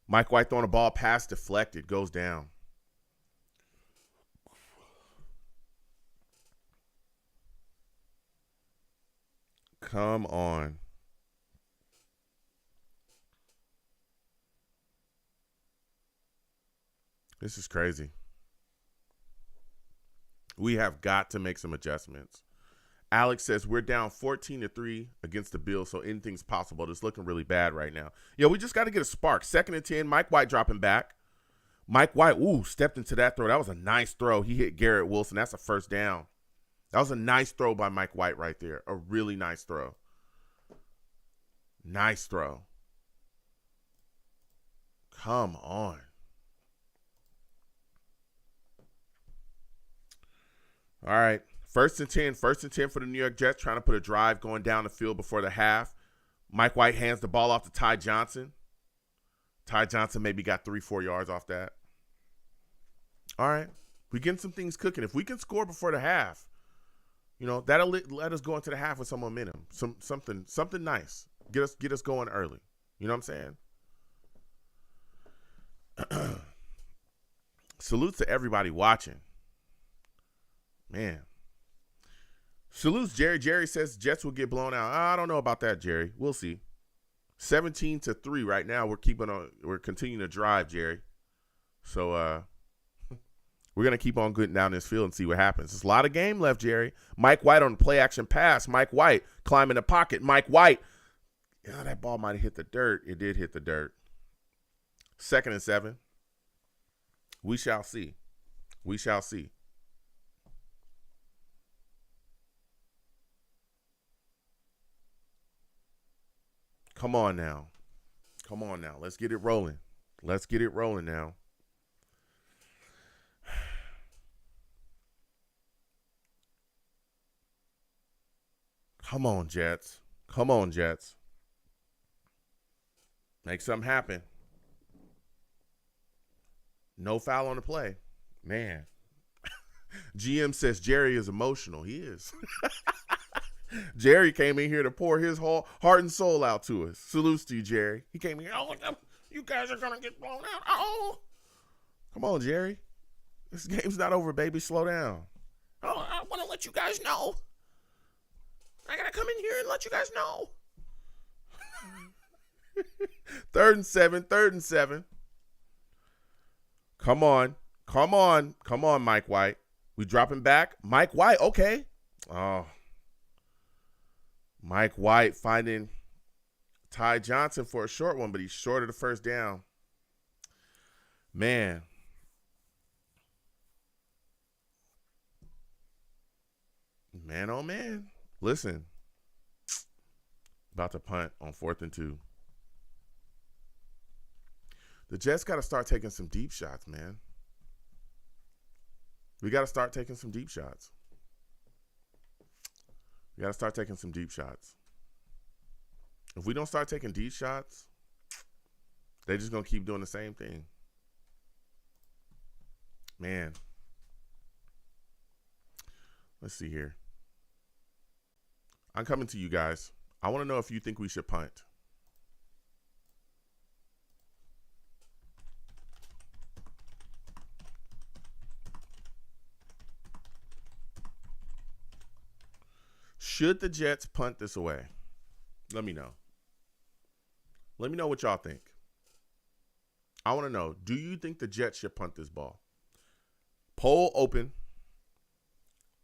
Mike White throwing a ball pass deflected. Goes down. Come on. This is crazy. We have got to make some adjustments. Alex says we're down 14-3 against the Bills, so anything's possible. It's looking really bad right now. Yeah, we just got to get a spark. 2nd and 10, Mike White dropping back. Mike White, stepped into that throw. That was a nice throw. He hit Garrett Wilson. That's a first down. That was a nice throw by Mike White right there. A really nice throw. Nice throw. Come on. All right. 1st and 10. 1st and 10 for the New York Jets, trying to put a drive going down the field before the half. Mike White hands the ball off to Ty Johnson. Ty Johnson maybe got 3-4 yards off that. All right. We're getting some things cooking. If we can score before the half, that'll let us go into the half with some momentum. Something nice. Get us going early. You know what I'm saying? Salutes to everybody watching. Man. Salutes Jerry. Jerry says Jets will get blown out. I don't know about that, Jerry. We'll see. 17-3 right now. We're continuing to drive, Jerry. So we're gonna keep on going down this field and see what happens. There's a lot of game left, Jerry. Mike White on the play action pass. Mike White climbing the pocket. Mike White. Yeah, that ball might have hit the dirt. It did hit the dirt. 2nd and 7. We shall see. We shall see. Come on now. Let's get it rolling. Let's get it rolling now. Come on, Jets. Come on, Jets. Make something happen. No foul on the play. Man. GM says Jerry is emotional. He is. Jerry came in here to pour his whole heart and soul out to us. Salutes to you, Jerry. He came in here, oh, you guys are going to get blown out. Oh. Come on, Jerry. This game's not over, baby. Slow down. Oh, I want to let you guys know. I got to come in here and let you guys know. 3rd and 7. 3rd and 7. Come on. Come on. Come on, Mike White. We dropping back. Mike White. Okay. Oh. Mike White finding Ty Johnson for a short one, but he's short of the first down. Man. Man, oh, man. Listen. About to punt on 4th and 2. The Jets got to start taking some deep shots, man. We got to start taking some deep shots. We got to start taking some deep shots. If we don't start taking deep shots, they're just going to keep doing the same thing. Man. Let's see here. I'm coming to you guys. I want to know if you think we should punt. Should the Jets punt this away? Let me know. Let me know what y'all think. I want to know, do you think the Jets should punt this ball? Poll open.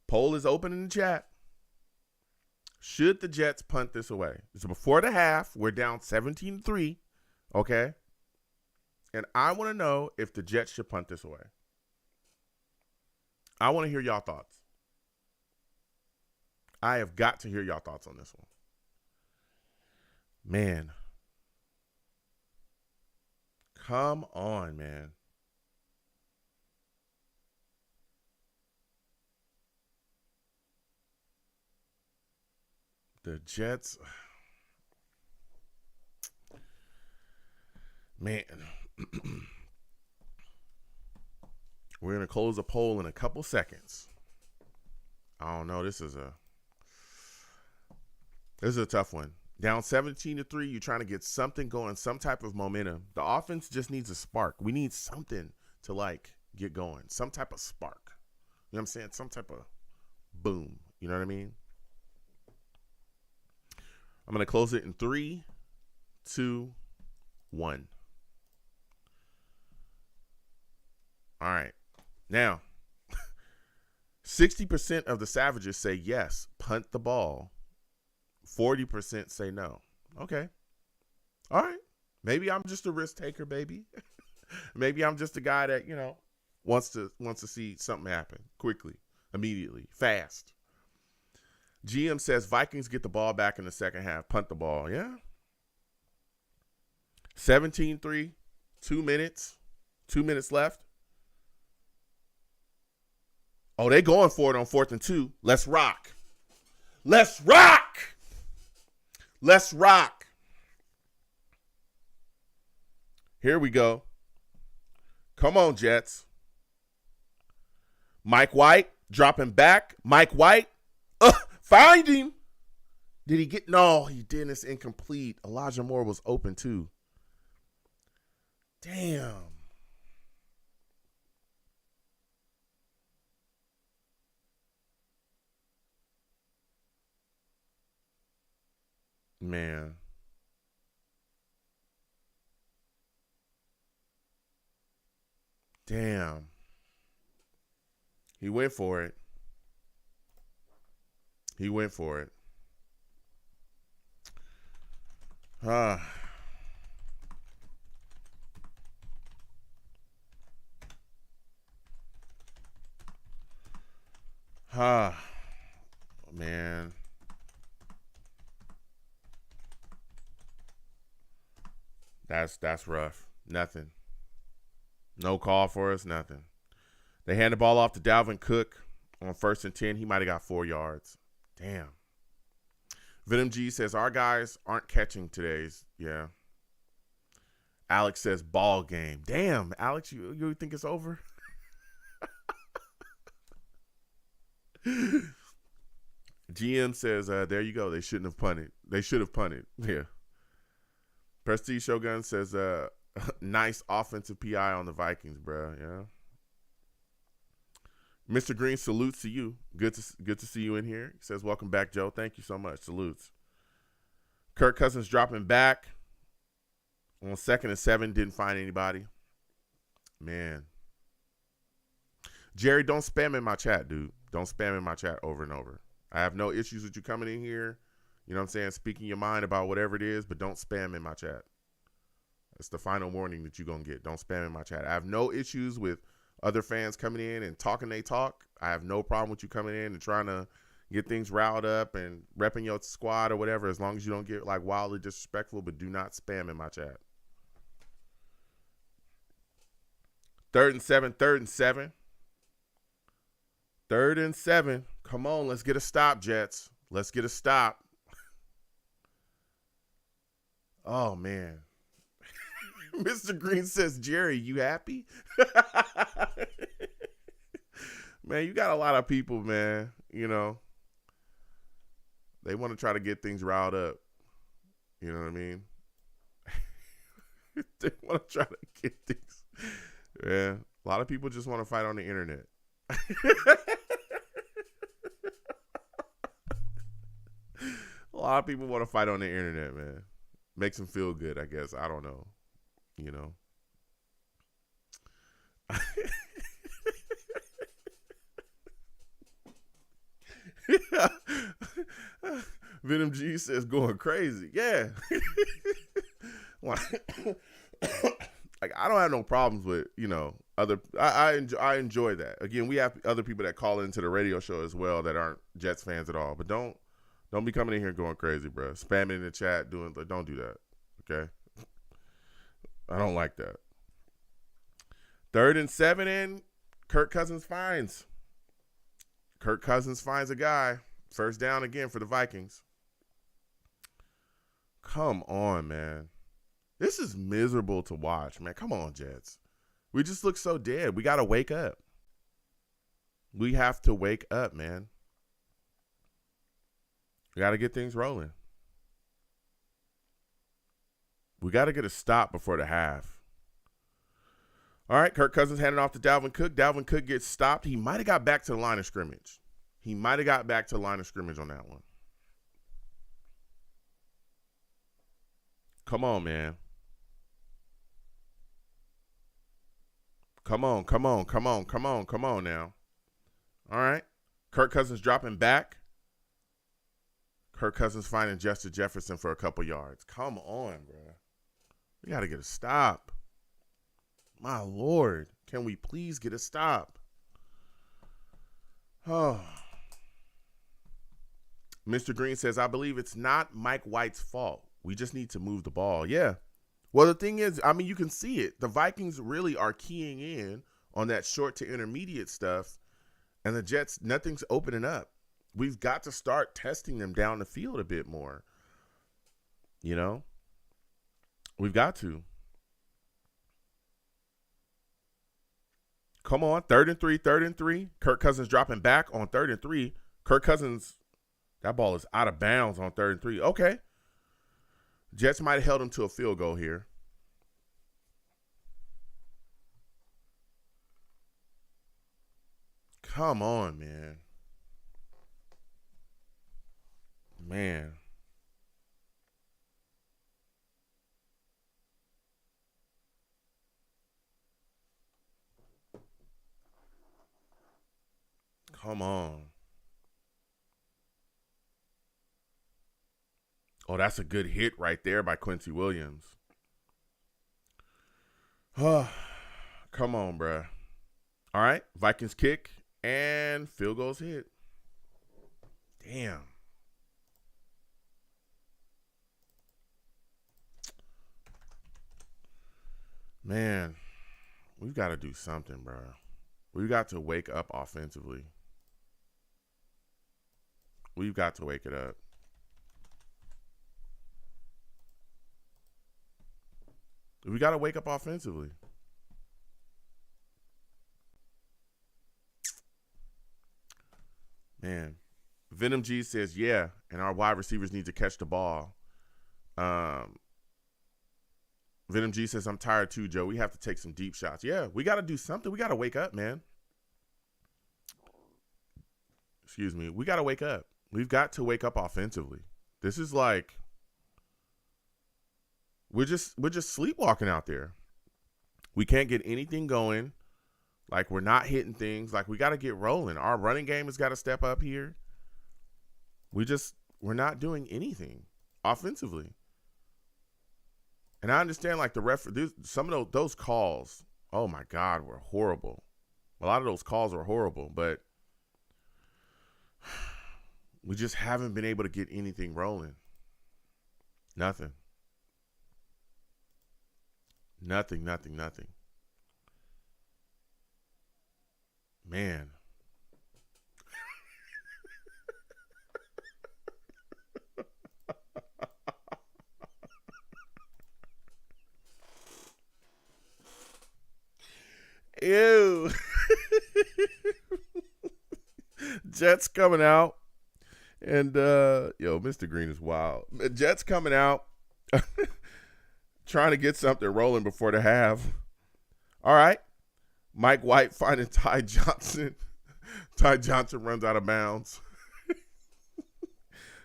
Poll is open in the chat. Should the Jets punt this away? So before the half, we're down 17-3, okay? And I want to know if the Jets should punt this away. I want to hear y'all thoughts. I have got to hear y'all thoughts on this one. Man. Come on, man. The Jets. Man. We're going to close a poll in a couple seconds. I don't know. This is a tough one. Down 17-3, you're trying to get something going, some type of momentum. The offense just needs a spark. We need something to, get going. Some type of spark. You know what I'm saying? Some type of boom. You know what I mean? I'm going to close it in 3, 2, 1. All right. Now, 60% of the Savages say yes, punt the ball. 40% say no. Okay. All right. Maybe I'm just a risk taker, baby. Maybe I'm just a guy that, wants to see something happen quickly, immediately, fast. GM says Vikings get the ball back in the second half. Punt the ball. Yeah. 17-3, 2 minutes. 2 minutes left. Oh, they going for it on 4th and 2. Let's rock. Let's rock. Let's rock. Here we go. Come on, Jets. Mike White dropping back. Mike White. Find him. Did he get? No, he didn't. It's incomplete. Elijah Moore was open too. Damn. Man. Damn. He went for it. He went for it. Man. That's rough. Nothing. No call for us, nothing. They hand the ball off to Dalvin Cook on 1st and 10. He might have got 4 yards. Damn. Venom G says, our guys aren't catching today's. Yeah. Alex says, ball game. Damn, Alex, you think it's over? GM says, there you go. They shouldn't have punted. They should have punted. Yeah. Prestige Shogun says, nice offensive PI on the Vikings, bro. Yeah. Mr. Green salutes to you. Good to see you in here. He says, welcome back, Joe. Thank you so much. Salutes. Kirk Cousins dropping back on 2nd and 7. Didn't find anybody. Man. Jerry, don't spam in my chat, dude. Don't spam in my chat over and over. I have no issues with you coming in here. You know what I'm saying? Speaking your mind about whatever it is, but don't spam in my chat. That's the final warning that you're going to get. Don't spam in my chat. I have no issues with other fans coming in and talking they talk. I have no problem with you coming in and trying to get things riled up and repping your squad or whatever, as long as you don't get like wildly disrespectful, but do not spam in my chat. 3rd and 7, 3rd and 7. 3rd and 7. Come on, let's get a stop, Jets. Let's get a stop. Oh, man. Mr. Green says, Jerry, you happy? Man, you got a lot of people, man. You know, they want to try to get things riled up. You know what I mean? They want to try to get things. Yeah, a lot of people just want to fight on the internet. A lot of people want to fight on the internet, man. Makes them feel good, I guess. I don't know. You know. Venom G says going crazy. Yeah. Like I don't have no problems with, you know, I enjoy that. Again, we have other people that call into the radio show as well that aren't Jets fans at all. But don't be coming in here going crazy, bro. Spamming in the chat, don't do that. Okay? I don't like that. 3rd and 7 and Kirk Cousins finds. Kirk Cousins finds a guy. First down again for the Vikings. Come on, man. This is miserable to watch, man. Come on, Jets. We just look so dead. We got to wake up. We have to wake up, man. We got to get things rolling. We got to get a stop before the half. All right, Kirk Cousins handing off to Dalvin Cook. Dalvin Cook gets stopped. He might have got back to the line of scrimmage. On that one. Come on, man. Come on now. All right. Kirk Cousins dropping back. Kirk Cousins finding Justin Jefferson for a couple yards. Come on, bro. We got to get a stop. My Lord. Can we please get a stop? Oh. Mr. Green says, I believe it's not Mike White's fault. We just need to move the ball. Yeah. Well, the thing is, I mean, you can see it. The Vikings really are keying in on that short to intermediate stuff, and the Jets, nothing's opening up. We've got to start testing them down the field a bit more. You know? We've got to. Come on, 3rd and 3. Kirk Cousins dropping back on 3rd and 3. Kirk Cousins, that ball is out of bounds on 3rd and 3. Okay. Jets might have held him to a field goal here. Come on, man. Man. Come on. Oh, that's a good hit right there by Quincy Williams. Oh, come on, bruh. All right, Vikings kick and field goes hit. Damn. Man, we've got to do something, bro. We've got to wake up offensively. We've got to wake it up. We got to wake up offensively. Man, Venom G says, yeah, and our wide receivers need to catch the ball. Um, Venom G says, I'm tired too, Joe. We have to take some deep shots. Yeah, we got to do something. We got to wake up, man. Excuse me. We got to wake up. We've got to wake up offensively. This is like we're just sleepwalking out there. We can't get anything going. Like, we're not hitting things. Like, we got to get rolling. Our running game has got to step up here. We're not doing anything offensively. And I understand, like, some of those calls, oh my God, were horrible. A lot of those calls were horrible, but we just haven't been able to get anything rolling. Nothing. Nothing. Man. Ew. Jets coming out. And, Mr. Green is wild. Jets coming out. Trying to get something rolling before the half. All right. Mike White finding Ty Johnson. Ty Johnson runs out of bounds.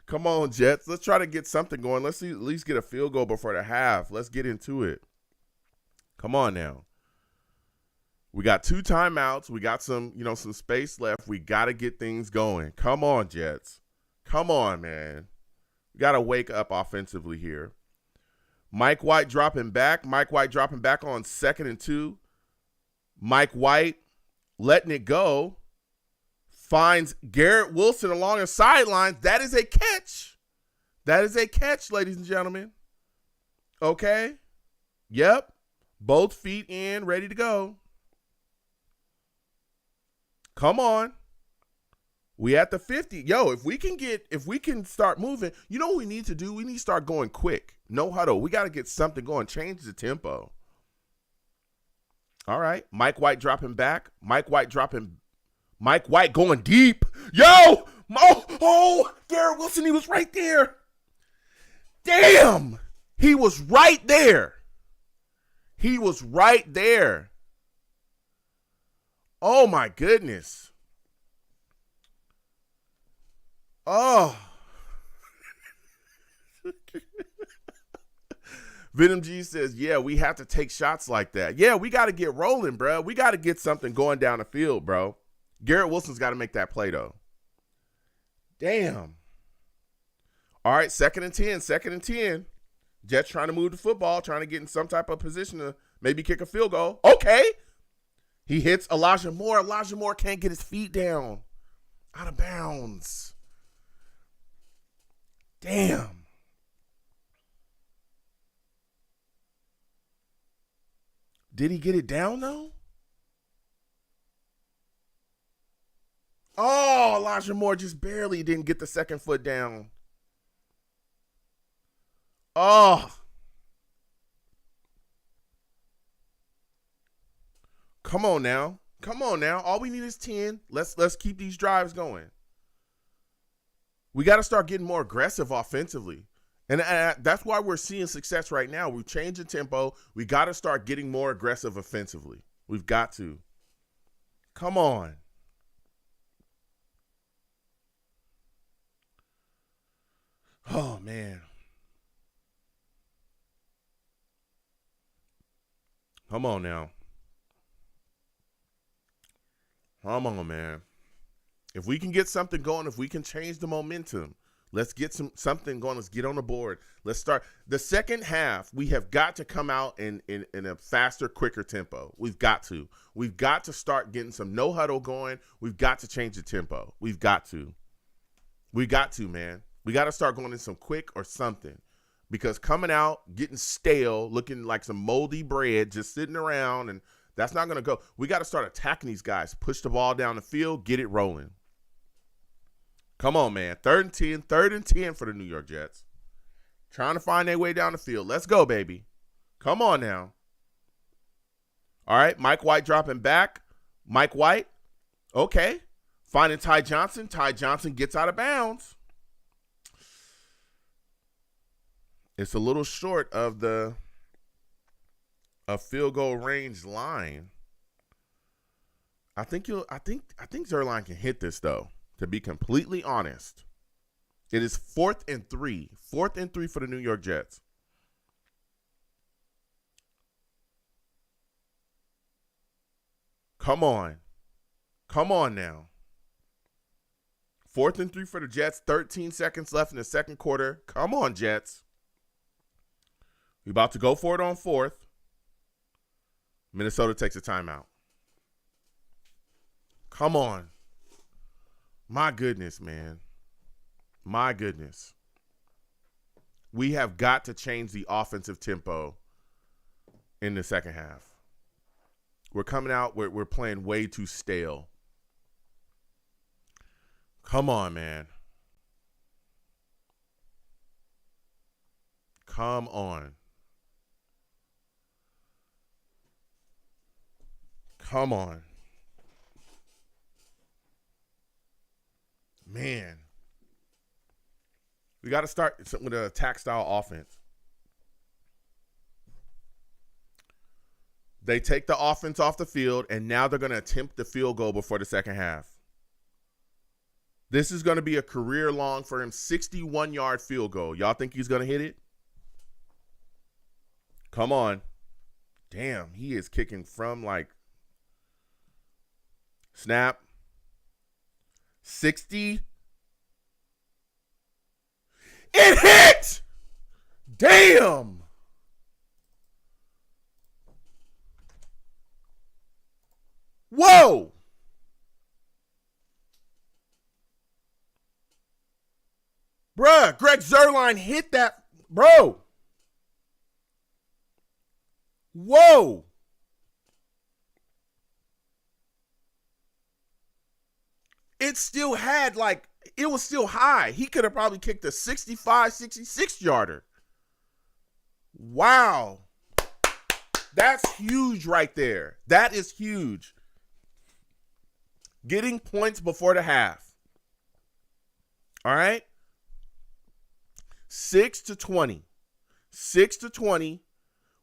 Come on, Jets. Let's try to get something going. Let's at least get a field goal before the half. Let's get into it. Come on now. We got 2 timeouts. We got some space left. We got to get things going. Come on, Jets. Come on, man. We got to wake up offensively here. Mike White dropping back. Mike White dropping back on 2nd and 2. Mike White letting it go. Finds Garrett Wilson along the sidelines. That is a catch. That is a catch, ladies and gentlemen. Okay. Yep. Both feet in, ready to go. Come on. We at the 50. Yo, if we can start moving, you know what we need to do? We need to start going quick. No huddle. We got to get something going. Change the tempo. All right. Mike White dropping back. Mike White going deep. Yo! Garrett Wilson, he was right there. Damn! He was right there. He was right there. Oh, my goodness. Oh. Venom G says, yeah, we have to take shots like that. Yeah, we got to get rolling, bro. We got to get something going down the field, bro. Garrett Wilson's got to make that play, though. Damn. All right, 2nd and 10. Jets trying to move the football, trying to get in some type of position to maybe kick a field goal. Okay. He hits Elijah Moore. Elijah Moore can't get his feet down. Out of bounds. Damn. Did he get it down, though? Oh, Elijah Moore just barely didn't get the 2nd foot down. Oh. Come on now. All we need is 10. Let's keep these drives going. We got to start getting more aggressive offensively. And that's why we're seeing success right now. We've changed the tempo. We got to start getting more aggressive offensively. We've got to. Come on. Oh, man. Come on now. Come on, man. If we can get something going, if we can change the momentum, let's get something going. Let's get on the board. Let's start. The second half, we have got to come out in a faster, quicker tempo. We've got to. We've got to start getting some no huddle going. We've got to change the tempo. We've got to. We got to, man. We got to start going in some quick or something. Because coming out, getting stale, looking like some moldy bread, just sitting around, and that's not going to go. We got to start attacking these guys. Push the ball down the field. Get it rolling. Come on, man. 3rd and 10 for the New York Jets. Trying to find their way down the field. Let's go, baby. Come on now. All right, Mike White dropping back. Mike White, okay. Finding Ty Johnson. Ty Johnson gets out of bounds. It's a little short of the field goal range line. I think Zerline can hit this though, to be completely honest. It is 4th and 3. 4th and 3 for the New York Jets. Come on. Come on now. 4th and 3 for the Jets. 13 seconds left in the second quarter. Come on, Jets. We about to go for it on 4th. Minnesota takes a timeout. Come on. My goodness, man. My goodness. We have got to change the offensive tempo in the second half. We're coming out, we're playing way too stale. Come on, man. Come on. Come on. Man. We got to start with an attack style offense. They take the offense off the field, and now they're going to attempt the field goal before the second half. This is going to be a career-long for him 61-yard field goal. Y'all think he's going to hit it? Come on. Damn, he is kicking from like snap. 60. It hit! Damn! Whoa! Bruh, Greg Zerline hit that. Bro. Whoa. It still had it was still high. He could have probably kicked a 65, 66-yarder. Wow. That's huge right there. That is huge. Getting points before the half. All right? 6-20. 6-20.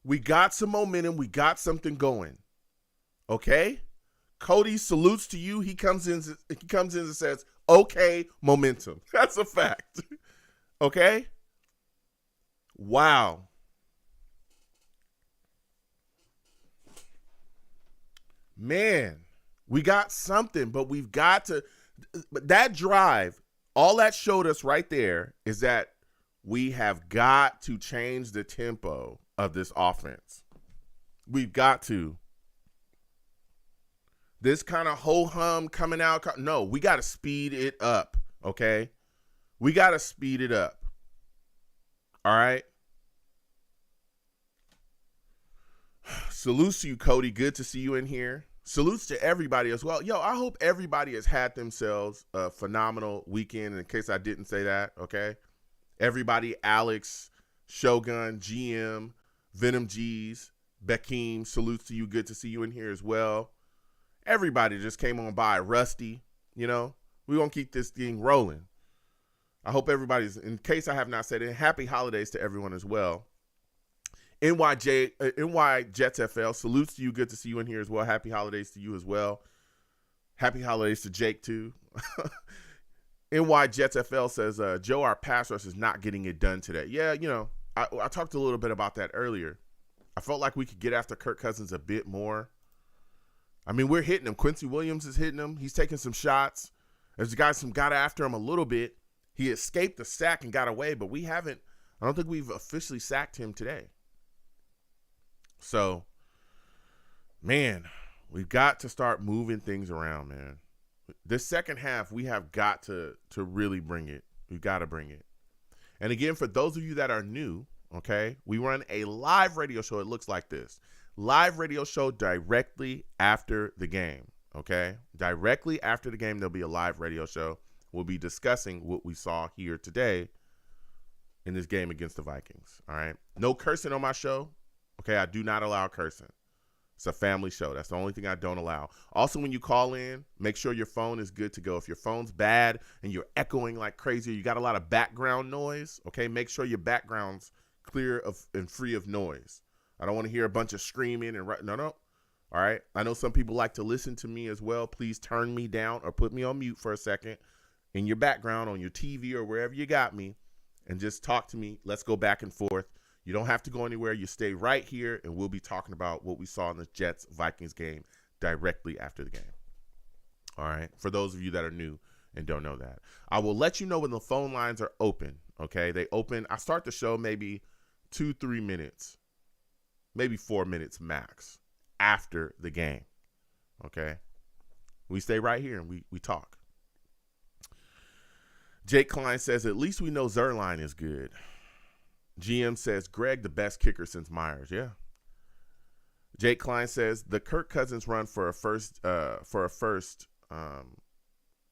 We got some momentum. We got something going. Okay? Cody salutes to you. He comes in and says, okay, momentum. That's a fact. Okay? Wow. Man, we got something, but we've got to. But that drive, all that showed us right there is that we have got to change the tempo of this offense. We've got to. This kind of ho-hum coming out. No, we got to speed it up, okay? We got to speed it up. All right? Salutes to you, Cody. Good to see you in here. Salutes to everybody as well. Yo, I hope everybody has had themselves a phenomenal weekend, in case I didn't say that, okay? Everybody, Alex, Shogun, GM, Venom G's, Bekeem, salutes to you. Good to see you in here as well. Everybody just came on by. Rusty, we're going to keep this thing rolling. I hope everybody's, in case I have not said it, happy holidays to everyone as well. NY Jets FL, salutes to you. Good to see you in here as well. Happy holidays to you as well. Happy holidays to Jake too. NY Jets FL says, Joe, our pass rush is not getting it done today. Yeah, I talked a little bit about that earlier. I felt like we could get after Kirk Cousins a bit more. I mean, we're hitting him. Quincy Williams is hitting him. He's taking some shots. There's guys who got after him a little bit. He escaped the sack and got away, but I don't think we've officially sacked him today. So, man, we've got to start moving things around, man. This second half, we have got to really bring it. We've got to bring it. And again, for those of you that are new, okay, we run a live radio show. It looks like this. Live radio show directly after the game, okay? Directly after the game, there'll be a live radio show. We'll be discussing what we saw here today in this game against the Vikings, all right? No cursing on my show. Okay, I do not allow cursing. It's a family show. That's the only thing I don't allow. Also, when you call in, make sure your phone is good to go. If your phone's bad and you're echoing like crazy, or you got a lot of background noise, okay, make sure your background's clear and free of noise. I don't want to hear a bunch of screaming and no. All right. I know some people like to listen to me as well. Please turn me down or put me on mute for a second in your background on your TV or wherever you got me, and just talk to me. Let's go back and forth. You don't have to go anywhere. You stay right here, and we'll be talking about what we saw in the Jets-Vikings game directly after the game. All right? For those of you that are new and don't know that. I will let you know when the phone lines are open, okay? They open. I start the show maybe 2-3 minutes, maybe 4 minutes max after the game, okay? We stay right here, and we talk. Jake Klein says, at least we know Zerline is good. GM says, Greg, the best kicker since Myers. Yeah. Jake Klein says, the Kirk Cousins run for a first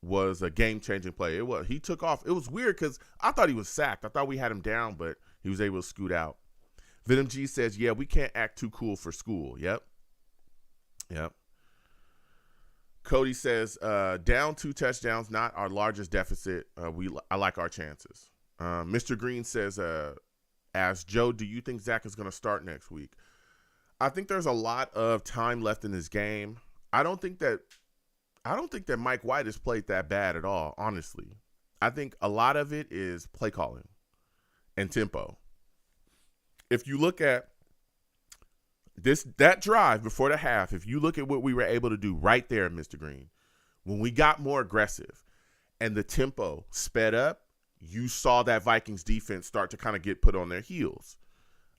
was a game-changing play. It was. He took off. It was weird because I thought he was sacked. I thought we had him down, but he was able to scoot out. Venom G says, yeah, we can't act too cool for school. Yep. Cody says, down 2 touchdowns, not our largest deficit. I like our chances. Mr. Green says, ask Joe, do you think Zach is going to start next week? I think there's a lot of time left in this game. I don't think that Mike White has played that bad at all, honestly. I think a lot of it is play calling and tempo. If you look at that drive before the half, if you look at what we were able to do right there, Mr. Green, when we got more aggressive and the tempo sped up, you saw that Vikings defense start to kind of get put on their heels.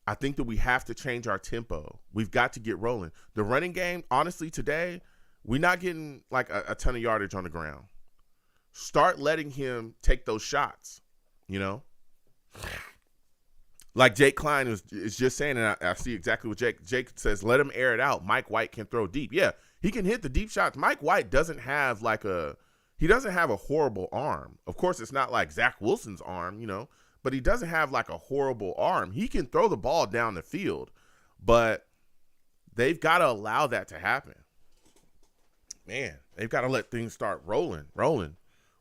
I think that we have to change our tempo. We've got to get rolling. The running game, honestly, today, we're not getting like a ton of yardage on the ground. Start letting him take those shots, you know? Like Jake Klein is just saying, and I see exactly what Jake says, let him air it out. Mike White can throw deep. Yeah, he can hit the deep shots. Mike White doesn't have he doesn't have a horrible arm. Of course, it's not like Zach Wilson's arm, you know, but he doesn't have like a horrible arm. He can throw the ball down the field, but they've got to allow that to happen. Man, they've got to let things start rolling.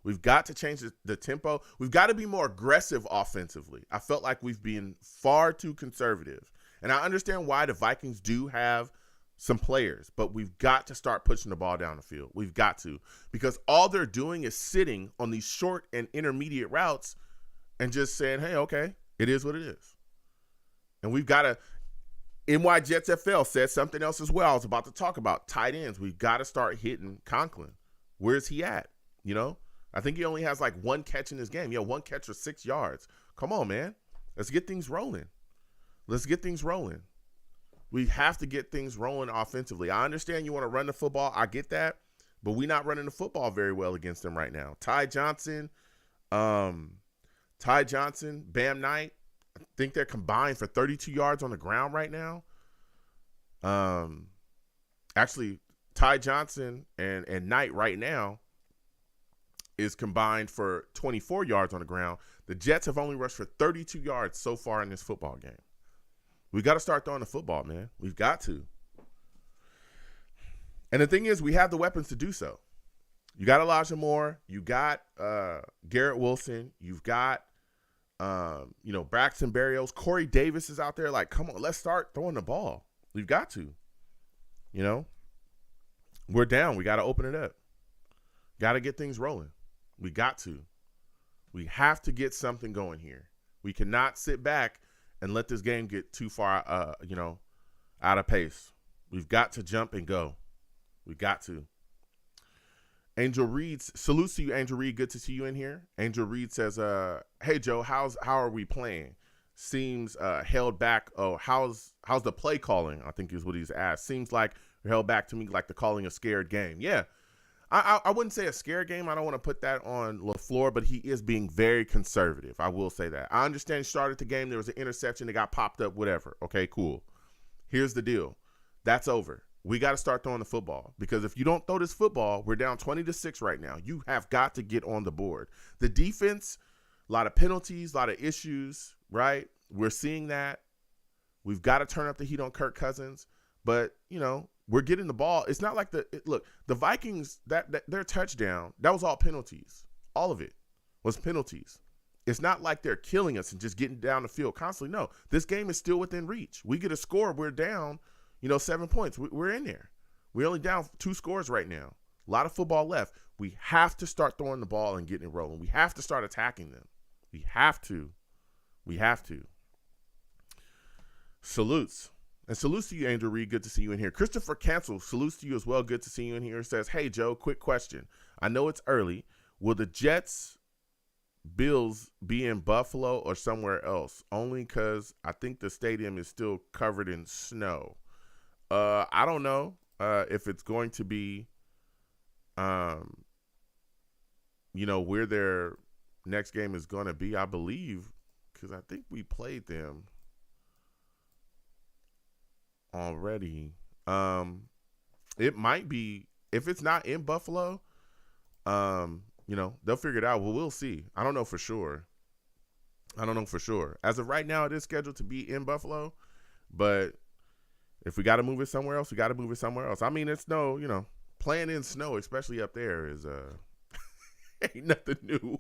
We've got to change the tempo. We've got to be more aggressive offensively. I felt like we've been far too conservative. And I understand why the Vikings do have some players, but we've got to start pushing the ball down the field. We've got to, because all they're doing is sitting on these short and intermediate routes and just saying, hey, okay, it is what it is. And we've got to, NY Jets FL said something else as well. I was about to talk about tight ends. We've got to start hitting Conklin. Where's he at? You know, I think he only has like 1 catch in his game. Yeah, 1 catch for 6 yards. Come on, man. Let's get things rolling. We have to get things rolling offensively. I understand you want to run the football. I get that. But we're not running the football very well against them right now. Ty Johnson, Bam Knight, I think they're combined for 32 yards on the ground right now. Actually, Ty Johnson and Knight right now is combined for 24 yards on the ground. The Jets have only rushed for 32 yards so far in this football game. We got to start throwing the football, man. We've got to. And the thing is, we have the weapons to do so. You got Elijah Moore. You got Garrett Wilson. You've got, Braxton Berrios. Corey Davis is out there. Like, come on, let's start throwing the ball. We've got to. You know, we're down. We got to open it up. Got to get things rolling. We got to. We have to get something going here. We cannot sit back and let this game get too far, out of pace. We've got to jump and go. We got to. Angel Reed, salutes to you, Angel Reed. Good to see you in here. Angel Reed says, hey, Joe, how are we playing? Seems held back. Oh, how's the play calling? I think is what he's asked. Seems like we're held back to me like the calling a scared game. Yeah. I wouldn't say a scare game. I don't want to put that on LaFleur, but he is being very conservative. I will say that. I understand he started the game. There was an interception that got popped up, whatever. Okay, cool. Here's the deal. That's over. We got to start throwing the football, because if you don't throw this football, we're down 20-6 right now. You have got to get on the board. The defense, a lot of penalties, a lot of issues, right? We're seeing that. We've got to turn up the heat on Kirk Cousins. But, we're getting the ball. It's not like the Vikings, that their touchdown, that was all penalties. All of it was penalties. It's not like they're killing us and just getting down the field constantly. No, this game is still within reach. We get a score, we're down, 7 points. We're in there. We're only down 2 scores right now. A lot of football left. We have to start throwing the ball and getting it rolling. We have to start attacking them. We have to. Salutes. And salutes to you, Andrew Reed. Good to see you in here. Christopher Cancel, salutes to you as well. Good to see you in here. Says, hey, Joe, quick question. I know it's early. Will the Jets Bills be in Buffalo or somewhere else? Only because I think the stadium is still covered in snow. I don't know if it's going to be, where their next game is going to be, I believe, because I think we played them already. It might be, if it's not in Buffalo, they'll figure it out. Well, we'll see. I don't know for sure. As of right now, it is scheduled to be in Buffalo, but if we got to move it somewhere else, we got to move it somewhere else. I mean, it's snow, playing in snow, especially up there, is ain't nothing new.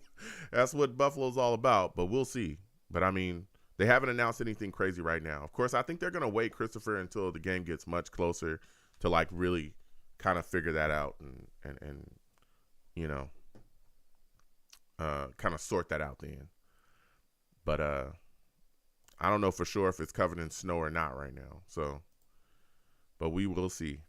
That's what Buffalo's all about, but we'll see. But I mean, they haven't announced anything crazy right now. Of course, I think they're going to wait, Christopher, until the game gets much closer to like really kind of figure that out and kind of sort that out then. But I don't know for sure if it's covered in snow or not right now. So, but we will see.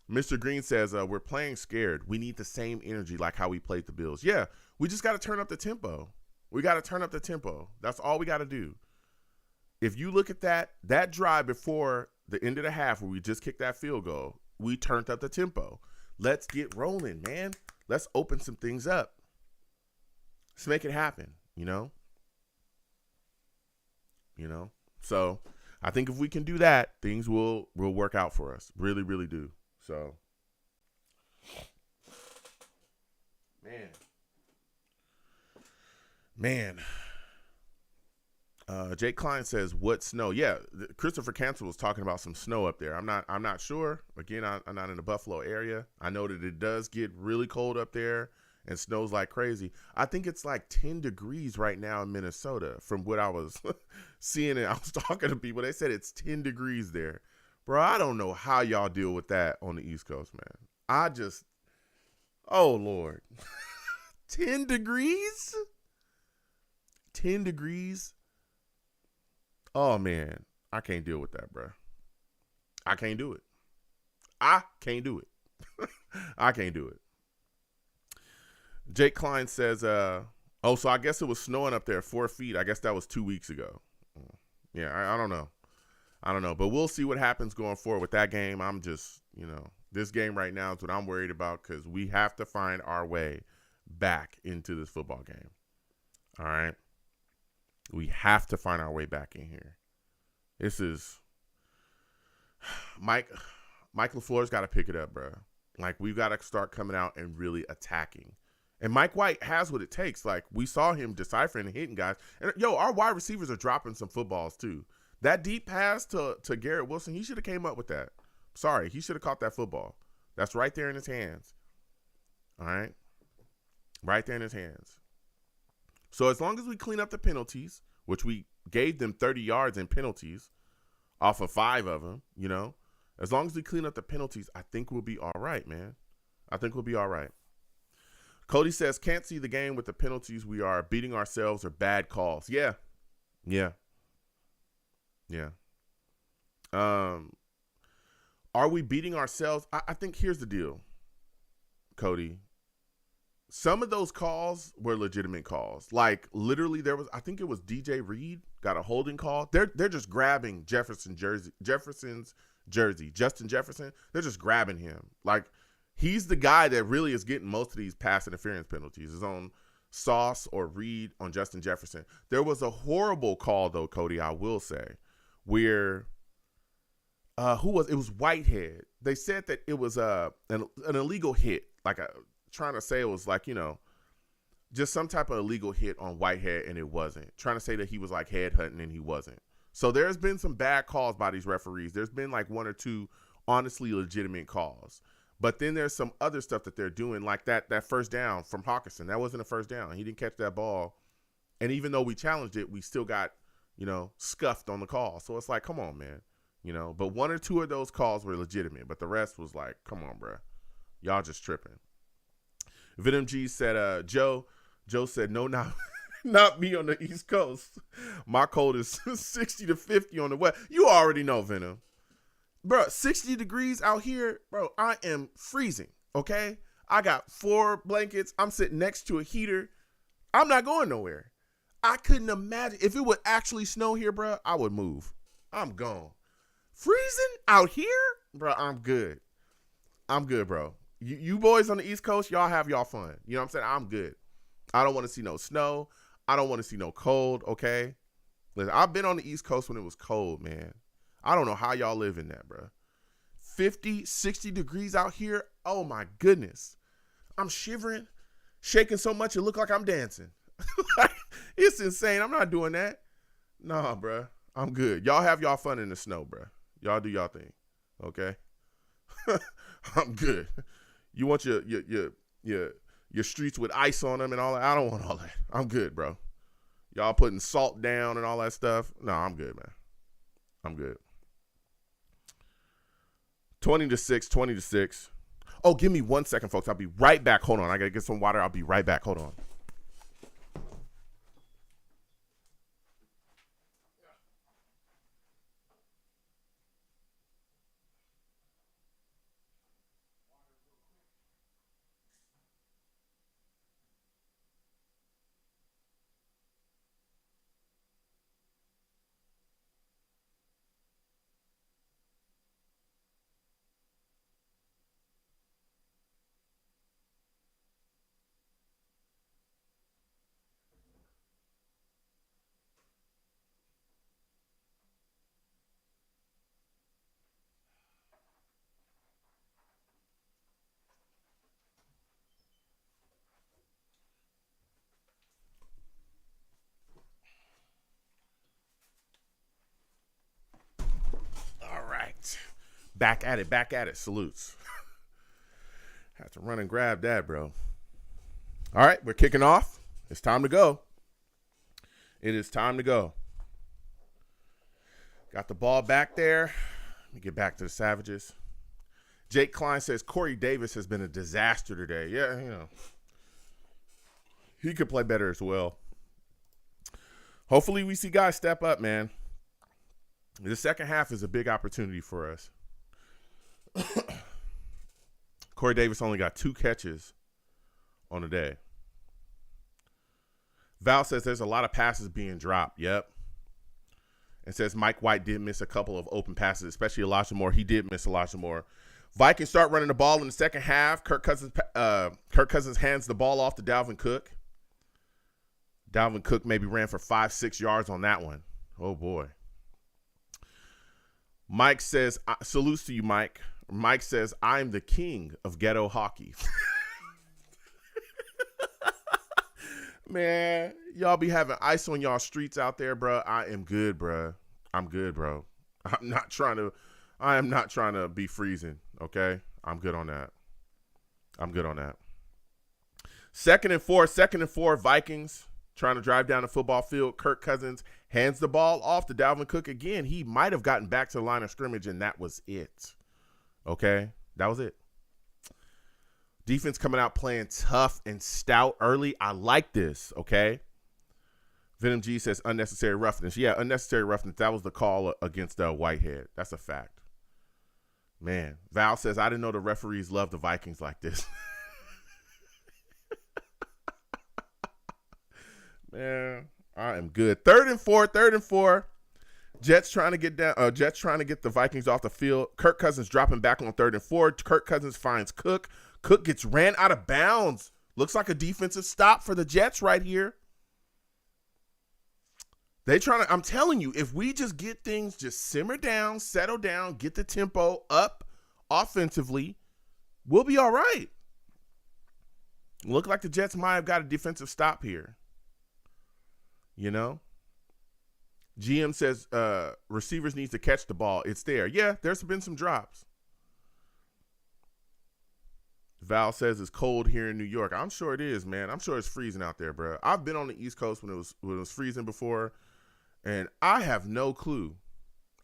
Mr. Green says, we're playing scared. We need the same energy like how we played the Bills. Yeah, we just got to turn up the tempo. That's all we got to do. If you look at that drive before the end of the half where we just kicked that field goal, we turned up the tempo. Let's get rolling, man. Let's open some things up. Let's make it happen, So I think if we can do that, things will work out for us. Really, really do. So, man. Jake Klein says, "What snow?" Yeah, Christopher Cancel was talking about some snow up there. I'm not sure. Again, I'm not in the Buffalo area. I know that it does get really cold up there and snows like crazy. I think it's like 10 degrees right now in Minnesota from what I was seeing. And I was talking to people. They said it's 10 degrees there. Bro, I don't know how y'all deal with that on the East Coast, man. Oh, Lord. 10 degrees? 10 degrees? Oh, man. I can't deal with that, bro. I can't do it. I can't do it. Jake Klein says, so I guess it was snowing up there 4 feet. I guess that was 2 weeks ago. Yeah, I don't know. But we'll see what happens going forward with that game. I'm just, this game right now is what I'm worried about because we have to find our way back into this football game. All right? We have to find our way back in here. This is Mike LaFleur's got to pick it up, bro. Like, we've got to start coming out and really attacking. And Mike White has what it takes. Like, we saw him deciphering and hitting guys. And, our wide receivers are dropping some footballs, too. That deep pass to Garrett Wilson, he should have came up with that. Sorry, he should have caught that football. That's right there in his hands. All right? Right there in his hands. So as long as we clean up the penalties, which we gave them 30 yards in penalties off of 5 of them, as long as we clean up the penalties, I think we'll be all right, man. I think we'll be all right. Cody says, can't see the game with the penalties. We are beating ourselves or bad calls. Yeah. Are we beating ourselves? I think here's the deal, Cody. Some of those calls were legitimate calls. Like, literally, I think it was DJ Reed got a holding call. They're just grabbing Jefferson's jersey, Justin Jefferson. They're just grabbing him. Like, he's the guy that really is getting most of these pass interference penalties. Is on Sauce or Reed on Justin Jefferson. There was a horrible call, though, Cody, I will say, where it was Whitehead. They said that it was an illegal hit, trying to say it was like, just some type of illegal hit on Whitehead, and it wasn't. Trying to say that he was like head hunting, and he wasn't. So there's been some bad calls by these referees. There's been like one or two honestly legitimate calls. But then there's some other stuff that they're doing, like that first down from Hawkinson. That wasn't a first down. He didn't catch that ball. And even though we challenged it, we still got, scuffed on the call. So it's like, come on, man. But one or two of those calls were legitimate. But the rest was like, come on, bro. Y'all just tripping. Venom G said, Joe said, no, not me on the East Coast. My cold is 60 to 50 on the West. You already know, Venom. Bro, 60 degrees out here, bro, I am freezing, okay? I got 4 blankets. I'm sitting next to a heater. I'm not going nowhere. I couldn't imagine. If it would actually snow here, bro, I would move. I'm gone. Freezing out here? Bro, I'm good. I'm good, bro. You boys on the East Coast, y'all have y'all fun. You know what I'm saying? I'm good. I don't want to see no snow. I don't want to see no cold, okay? Listen, I've been on the East Coast when it was cold, man. I don't know how y'all live in that, bro. 50, 60 degrees out here. Oh, my goodness. I'm shivering, shaking so much it look like I'm dancing. It's insane. I'm not doing that. Nah, bro. I'm good. Y'all have y'all fun in the snow, bro. Y'all do y'all thing, okay? I'm good. You want your streets with ice on them and all that? I don't want all that. I'm good, bro. Y'all putting salt down and all that stuff? No, I'm good, man. I'm good. 20-6. Oh, give me 1 second, folks. I'll be right back. Hold on. I got to get some water. I'll be right back. Hold on. All right. Back at it. Salutes. Have to run and grab that, bro. All right, we're kicking off. It's time to go. It is time to go. Got the ball back there. Let me get back to the Savages. Jake Klein says Corey Davis has been a disaster today. Yeah, he could play better as well. Hopefully we see guys step up, man. The second half is a big opportunity for us. Corey Davis only got 2 catches on the day. Val says there's a lot of passes being dropped. Yep. And says Mike White did miss a couple of open passes, especially Elijah Moore. He did miss Elijah Moore. Vikings start running the ball in the second half. Kirk Cousins hands the ball off to Dalvin Cook. Dalvin Cook maybe ran for 5-6 yards on that one. Oh, boy. Mike says, salutes to you, Mike. Mike says, I'm the king of ghetto hockey. Man, y'all be having ice on y'all streets out there, bro. I am good, bro. I'm good, bro. I am not trying to be freezing, okay? I'm good on that. Second and four, Vikings trying to drive down the football field. Kirk Cousins hands the ball off to Dalvin Cook again. He might have gotten back to the line of scrimmage, and that was it. Okay? That was it. Defense coming out playing tough and stout early. I like this, okay? Venom G says unnecessary roughness. Yeah, unnecessary roughness. That was the call against Whitehead. That's a fact. Man, Val says, I didn't know the referees love the Vikings like this. Man, I am good. Third and four. Jets trying to get down. Jets trying to get the Vikings off the field. Kirk Cousins dropping back on 3rd and 4. Kirk Cousins finds Cook. Cook gets ran out of bounds. Looks like a defensive stop for the Jets right here. They trying to. I'm telling you, if we just get things just simmer down, settle down, get the tempo up offensively, we'll be all right. Look like the Jets might have got a defensive stop here. You know? GM says receivers needs to catch the ball. It's there. Yeah, there's been some drops. Val says it's cold here in New York. I'm sure it is, man. I'm sure it's freezing out there, bro. I've been on the East Coast when it was freezing before, and I have no clue.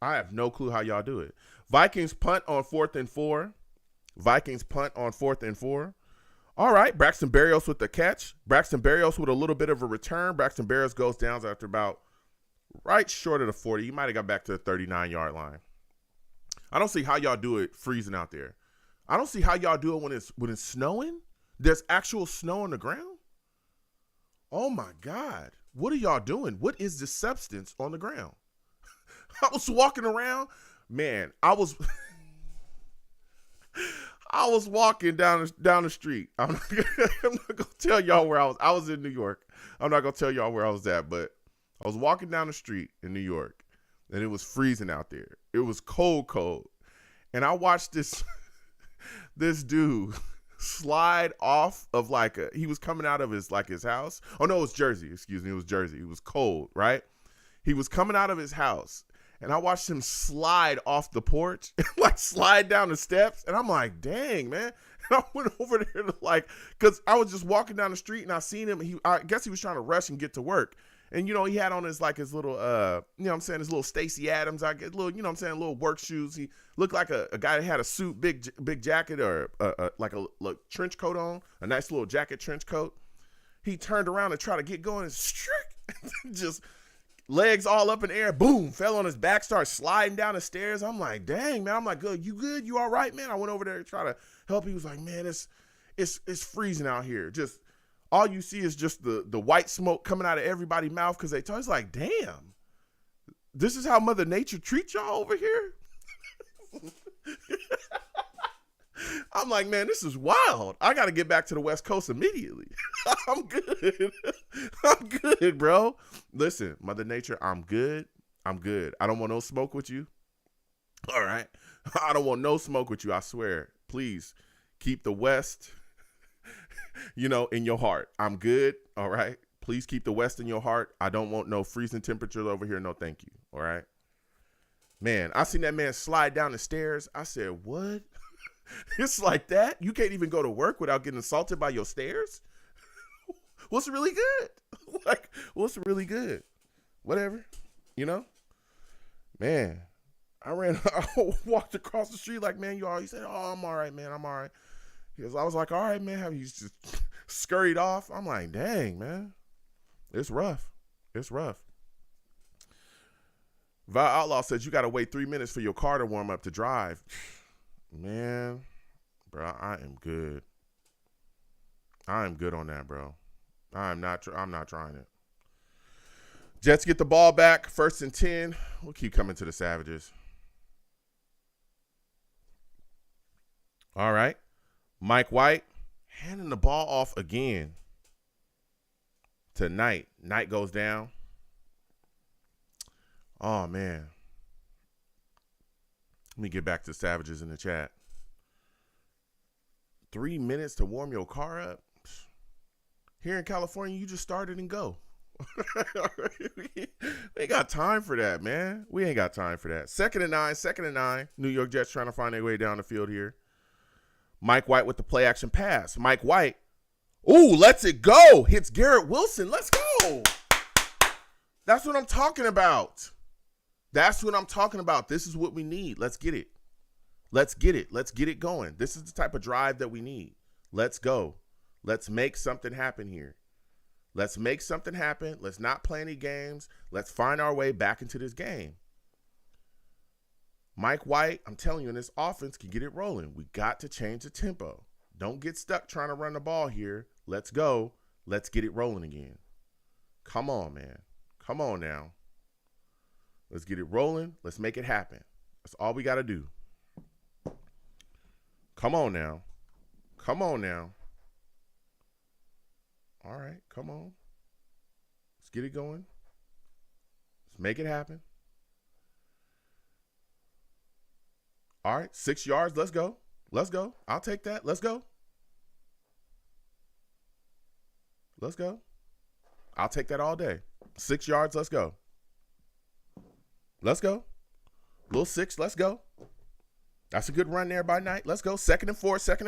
I have no clue how y'all do it. Vikings punt on 4th and 4. Vikings punt on 4th and 4. All right, Braxton Berrios with the catch. Braxton Berrios with a little bit of a return. Braxton Berrios goes down after about right short of the 40. You might have got back to the 39-yard line. I don't see how y'all do it freezing out there. I don't see how y'all do it when it's snowing. There's actual snow on the ground. Oh my God. What are y'all doing? What is the substance on the ground? I was walking around, man. I was walking down the street. I'm not gonna tell y'all where I was. I was in New York. I'm not gonna tell y'all where I was at, but I was walking down the street in New York, and it was freezing out there. It was cold, and I watched this dude slide off of he was coming out of his house. Oh no, it was Jersey. Excuse me, it was Jersey. It was cold, right? He was coming out of his house. And I watched him slide off the porch, slide down the steps. And I'm like, dang, man. And I went over there because I was just walking down the street and I seen him. I guess he was trying to rush and get to work. And, he had on his little, his little Stacey Adams, little work shoes. He looked like a guy that had a suit, big jacket or a trench coat on, a nice little jacket trench coat. He turned around and tried to get going and just legs all up in the air, boom, fell on his back, started sliding down the stairs. I'm like, dang, man. I'm like, good, you good? You all right, man? I went over there to try to help. He was like, man, it's freezing out here. Just all you see is just the white smoke coming out of everybody's mouth because it's like, damn, this is how Mother Nature treats y'all over here? I'm like, man, this is wild. I got to get back to the West Coast immediately. I'm good. I'm good, bro. Listen, Mother Nature, I'm good. I'm good. I don't want no smoke with you. All right. I don't want no smoke with you. I swear. Please keep the West, in your heart. I'm good. All right. Please keep the West in your heart. I don't want no freezing temperatures over here. No, thank you. All right. Man, I seen that man slide down the stairs. I said, what? It's like that? You can't even go to work without getting assaulted by your stairs? What's really good? What's really good? Whatever, Man, I walked across the street like, man, you all? He said, oh, I'm all right, man. I'm all right. I was like, all right, man. Have you just scurried off? I'm like, dang, man. It's rough. It's rough. Val Outlaw says you got to wait 3 minutes for your car to warm up to drive. Man, bro, I am good. I am good on that, bro. I'm not trying it. Jets get the ball back, 1st and 10. We'll keep coming to the Savages. All right. Mike White handing the ball off again to Knight. Knight goes down. Oh, man. Let me get back to Savages in the chat. 3 minutes to warm your car up? Here in California, you just start it and go. We ain't got time for that, man. We ain't got time for that. 2nd and 9. New York Jets trying to find their way down the field here. Mike White with the play action pass. Mike White. Ooh, lets it go. Hits Garrett Wilson. Let's go. That's what I'm talking about. That's what I'm talking about. This is what we need. Let's get it. Let's get it. Let's get it going. This is the type of drive that we need. Let's go. Let's make something happen here. Let's make something happen. Let's not play any games. Let's find our way back into this game. Mike White, I'm telling you, in this offense can get it rolling. We got to change the tempo. Don't get stuck trying to run the ball here. Let's go. Let's get it rolling again. Come on, man. Come on now. Let's get it rolling. Let's make it happen. That's all we got to do. Come on now. Come on now. All right, come on. Let's get it going. Let's make it happen. All right, 6 yards. Let's go. Let's go. I'll take that. Let's go. Let's go. I'll take that all day. 6 yards. Let's go. Let's go. Little 6, let's go. That's a good run there by Knight. Let's go. 2nd and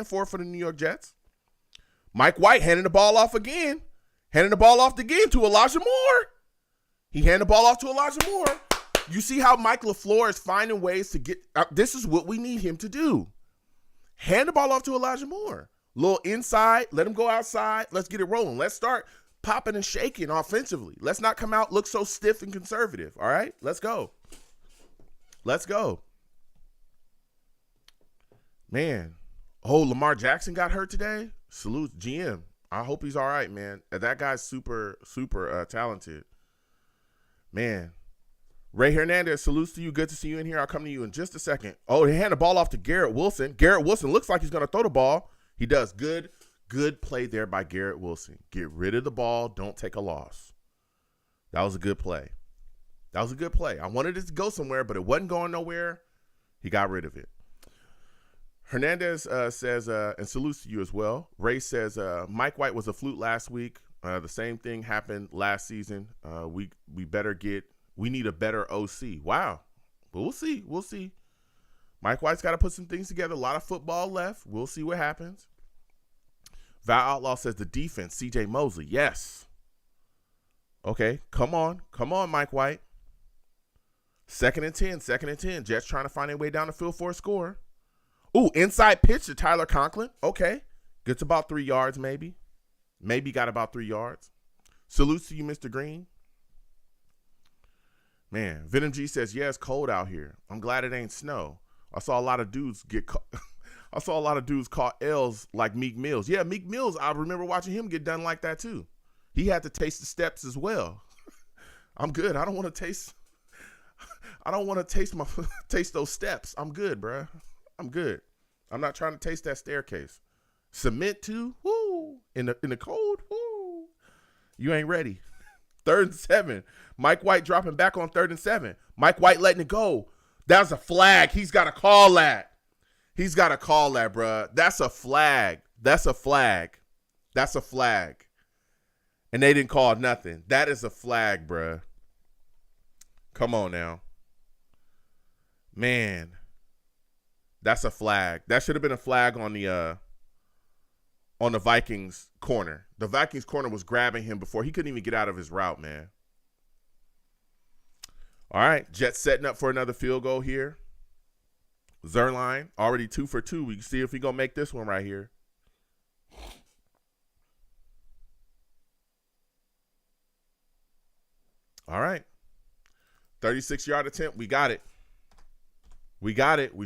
4 for the New York Jets. Mike White handing the ball off again. Handing the ball off again to Elijah Moore. He handed the ball off to Elijah Moore. You see how Mike LaFleur is finding ways to get this is what we need him to do. Hand the ball off to Elijah Moore. Little inside. Let him go outside. Let's get it rolling. Let's start popping and shaking offensively. Let's not come out look so stiff and conservative. All right? Let's go. Let's go. Man. Oh, Lamar Jackson got hurt today? Salute GM. I hope he's all right, man. That guy's super talented. Man. Ray Hernandez, salutes to you. Good to see you in here. I'll come to you in just a second. Oh, he handed the ball off to Garrett Wilson. Garrett Wilson looks like he's going to throw the ball. He does. Good play there by Garrett Wilson. Get rid of the ball. Don't take a loss. That was a good play. I wanted it to go somewhere, but it wasn't going nowhere. He got rid of it. Hernandez says, and salutes to you as well. Ray says, Mike White was a fluke last week. The same thing happened last season. We need a better OC. Wow. But we'll see. Mike White's got to put some things together. A lot of football left. We'll see what happens. Val Outlaw says the defense, CJ Mosley. Yes. Okay, come on, Mike White. 2nd and 10. Jets trying to find their way down the field for a score. Ooh, inside pitch to Tyler Conklin. Okay. Gets about 3 yards maybe. Maybe got about 3 yards. Salutes to you, Mr. Green. Man, Venom G says, yeah, it's cold out here. I'm glad it ain't snow. I saw a lot of dudes caught L's like Meek Mills. Yeah, Meek Mills, I remember watching him get done like that too. He had to taste the steps as well. I'm good. I don't want to taste those steps. I'm good, bro. I'm good. I'm not trying to taste that staircase. Cement too? Woo. In the cold? Woo. You ain't ready. 3rd and 7. Mike White dropping back on 3rd and 7. Mike White letting it go. That's a flag. He's got to call that. Bro. That's a flag. And they didn't call nothing. That is a flag, bro. Come on now. Man. That's a flag. That should have been a flag on the Vikings corner. The Vikings corner was grabbing him before he couldn't even get out of his route, man. All right, Jets setting up for another field goal here. Zerline already 2 for 2. We can see if he gonna make this one right here. All right, 36-yard attempt. We got it. We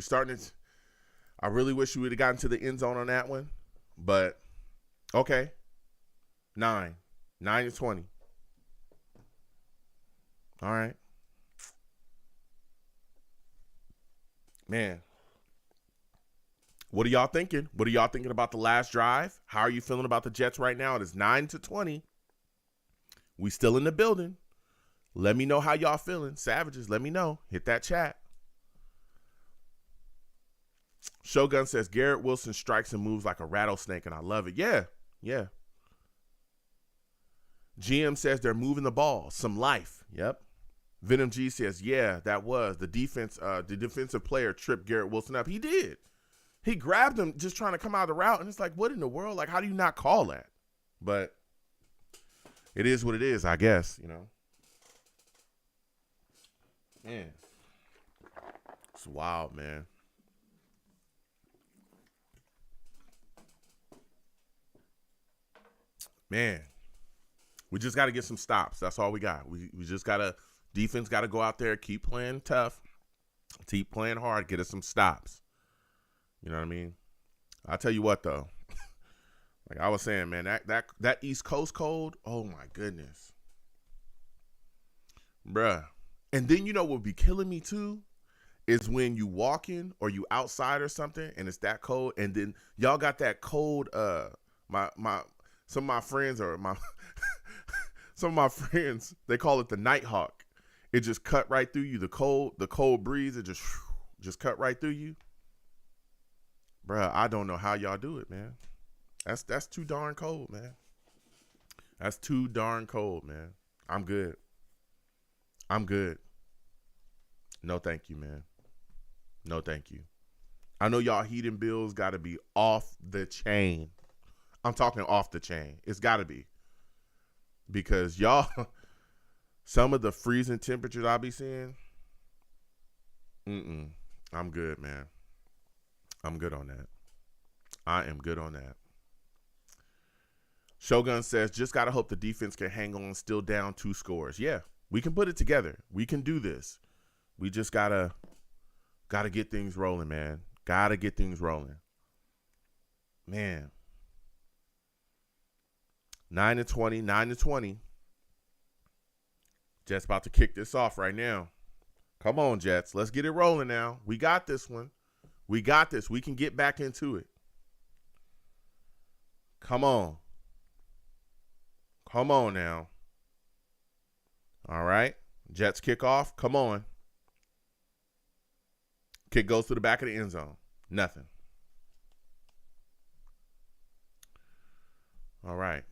starting to. I really wish we would have gotten to the end zone on that one, but okay. 9 to 20. All right. Man. What are y'all thinking? What are y'all thinking about the last drive? How are you feeling about the Jets right now? It is 9 to 20. We still in the building. Let me know how y'all feeling. Savages, let me know. Hit that chat. Shogun says, Garrett Wilson strikes and moves like a rattlesnake, and I love it. Yeah. GM says they're moving the ball. Some life. Yep. Venom G says, yeah, that was. The defensive player tripped Garrett Wilson up. He did. He grabbed him just trying to come out of the route, and it's like, what in the world? Like, how do you not call that? But it is what it is, I guess, Man. It's wild, man. Man, we just got to get some stops. That's all we got. We just got to, defense got to go out there, keep playing tough, keep playing hard, get us some stops. You know what I mean? I'll tell you what, though. Like I was saying, man, that East Coast cold, oh, my goodness. Bruh. And then, what would be killing me, too, is when you walking or you outside or something, and it's that cold, and then y'all got that cold, some of my friends they call it the Nighthawk. It just cut right through you. The cold breeze, it just cut right through you. Bruh, I don't know how y'all do it, man. That's too darn cold, man. That's too darn cold, man. I'm good. No, thank you, man. No, thank you. I know y'all heating bills got to be off the chain. I'm talking off the chain. It's got to be. Because y'all, some of the freezing temperatures I be seeing, I'm good, man. I'm good on that. I am good on that. Shogun says, just got to hope the defense can hang on, still down 2 scores. Yeah, we can put it together. We can do this. We just got to get things rolling, man. Got to get things rolling. Man. 9-20. Jets about to kick this off right now. Come on, Jets. Let's get it rolling now. We got this one. We got this. We can get back into it. Come on. Come on now. All right. Jets kick off. Come on. Kick goes to the back of the end zone. Nothing. All right.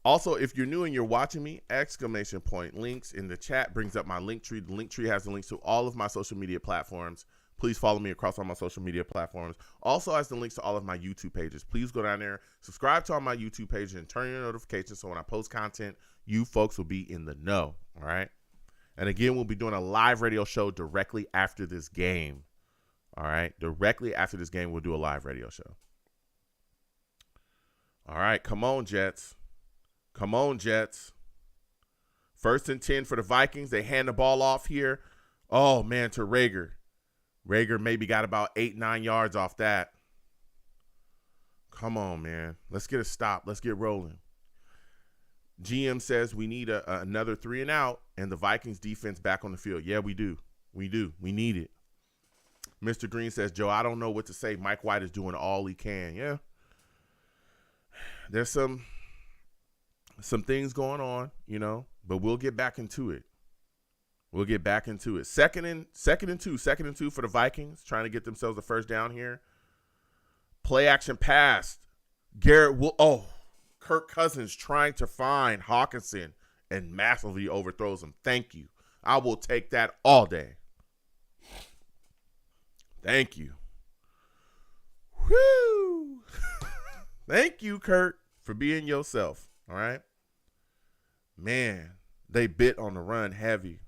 Also, if you're new and you're watching me, ! Links in the chat brings up my link tree. The link tree has the links to all of my social media platforms. Please follow me across all my social media platforms. Also has the links to all of my YouTube pages. Please go down there, subscribe to all my YouTube pages, and turn your notifications so when I post content, you folks will be in the know. All right. And again, we'll be doing a live radio show directly after this game. All right. Directly after this game, we'll do a live radio show. All right. Come on, Jets. Come on, Jets. 1st and 10 for the Vikings. They hand the ball off here. Oh, man, to Rager. Rager maybe got about 8-9 yards off that. Come on, man. Let's get a stop. Let's get rolling. GM says we need another 3 and out and the Vikings defense back on the field. Yeah, we do. We do. We need it. Mr. Green says, Joe, I don't know what to say. Mike White is doing all he can. Yeah. There's some things going on, but we'll get back into it. We'll get back into it. Second and two for the Vikings, trying to get themselves a first down here. Play action pass. Kirk Cousins trying to find Hawkinson and massively overthrows him. Thank you. I will take that all day. Thank you. Woo! Thank you, Kirk, for being yourself. All right. Man, they bit on the run heavy.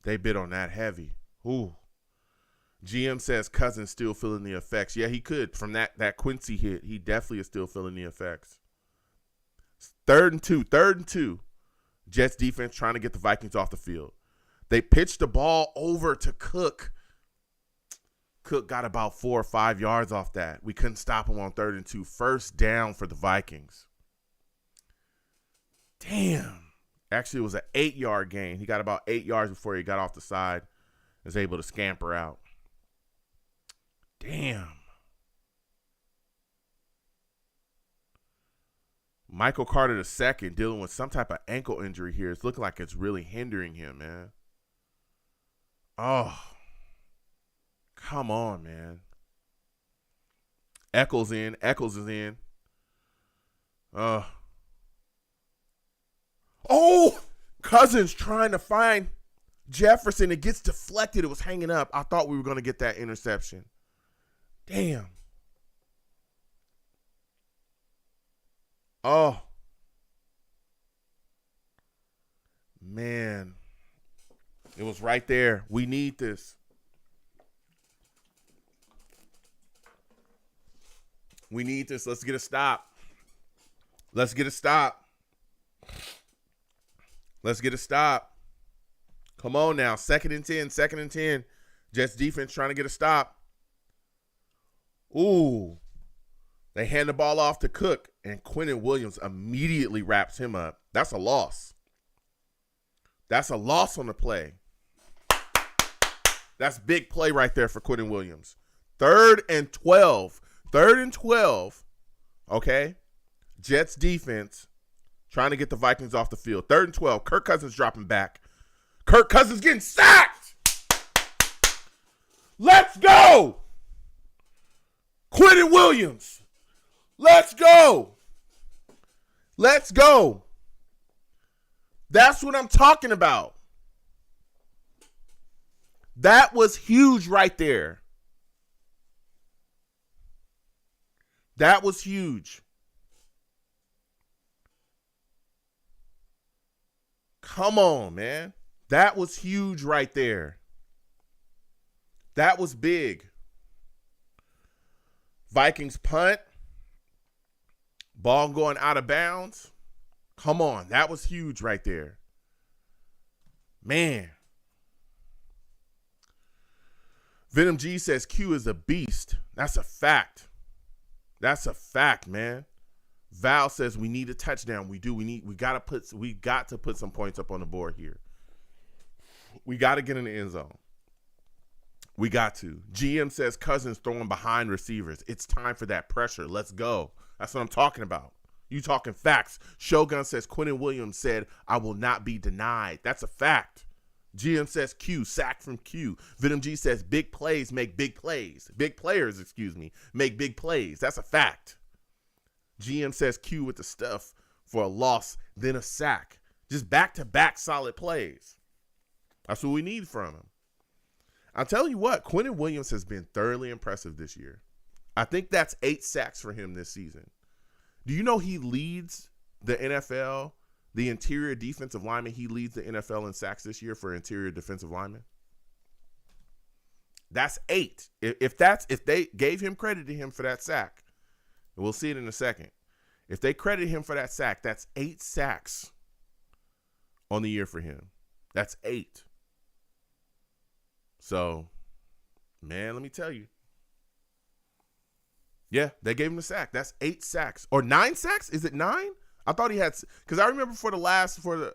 They bit on that heavy. Ooh. GM says Cousins still feeling the effects. Yeah, he could. From that Quincy hit, he definitely is still feeling the effects. 3rd and 2. Jets defense trying to get the Vikings off the field. They pitched the ball over to Cook. Cook got about 4 or 5 yards off that. We couldn't stop him on 3rd and 2. First down for the Vikings. Damn. Actually, it was an 8-yard gain. He got about 8 yards before he got off the side. Was able to scamper out. Damn. Michael Carter II dealing with some type of ankle injury here. It's looking like it's really hindering him, man. Oh. Come on, man. Eccles is in. Oh, Cousins trying to find Jefferson. It gets deflected. It was hanging up. I thought we were going to get that interception. Damn. Oh. Man. It was right there. We need this. We need this. Let's get a stop. Let's get a stop. Let's get a stop. Come on now. 2nd and 10. Jets defense trying to get a stop. Ooh. They hand the ball off to Cook, and Quinnen Williams immediately wraps him up. That's a loss. That's a loss on the play. That's big play right there for Quinnen Williams. 3rd and 12. 3rd and 12. Okay. Jets defense trying to get the Vikings off the field. 3rd and 12. Kirk Cousins dropping back. Kirk Cousins getting sacked. Let's go. Quinnen Williams. Let's go. Let's go. That's what I'm talking about. That was huge right there. That was huge. Come on, man. That was huge right there. That was big. Vikings punt. Ball going out of bounds. Come on. That was huge right there. Man. Venom G says Q is a beast. That's a fact. That's a fact, man. Val says we need a touchdown. We do. We got to put some points up on the board here. We got to get in the end zone. We got to. GM says Cousins throwing behind receivers. It's time for that pressure. Let's go. That's what I'm talking about. You talking facts. Shogun says Quinnen Williams said, I will not be denied. That's a fact. GM says Q, sack from Q. Venom G says big plays make big plays. Big players, make big plays. That's a fact. GM says Q with the stuff for a loss, then a sack. Just back-to-back solid plays. That's what we need from him. I'll tell you what, Quinnen Williams has been thoroughly impressive this year. I think that's 8 sacks for him this season. Do you know he leads the NFL, the interior defensive lineman? He leads the NFL in sacks this year for interior defensive linemen. That's 8. If they gave him credit to him for that sack, we'll see it in a second. If they credit him for that sack, that's 8 sacks on the year for him. That's 8. So, man, let me tell you. Yeah, they gave him a sack. That's 8 sacks. Or 9 sacks? Is it 9? I thought he had, because I remember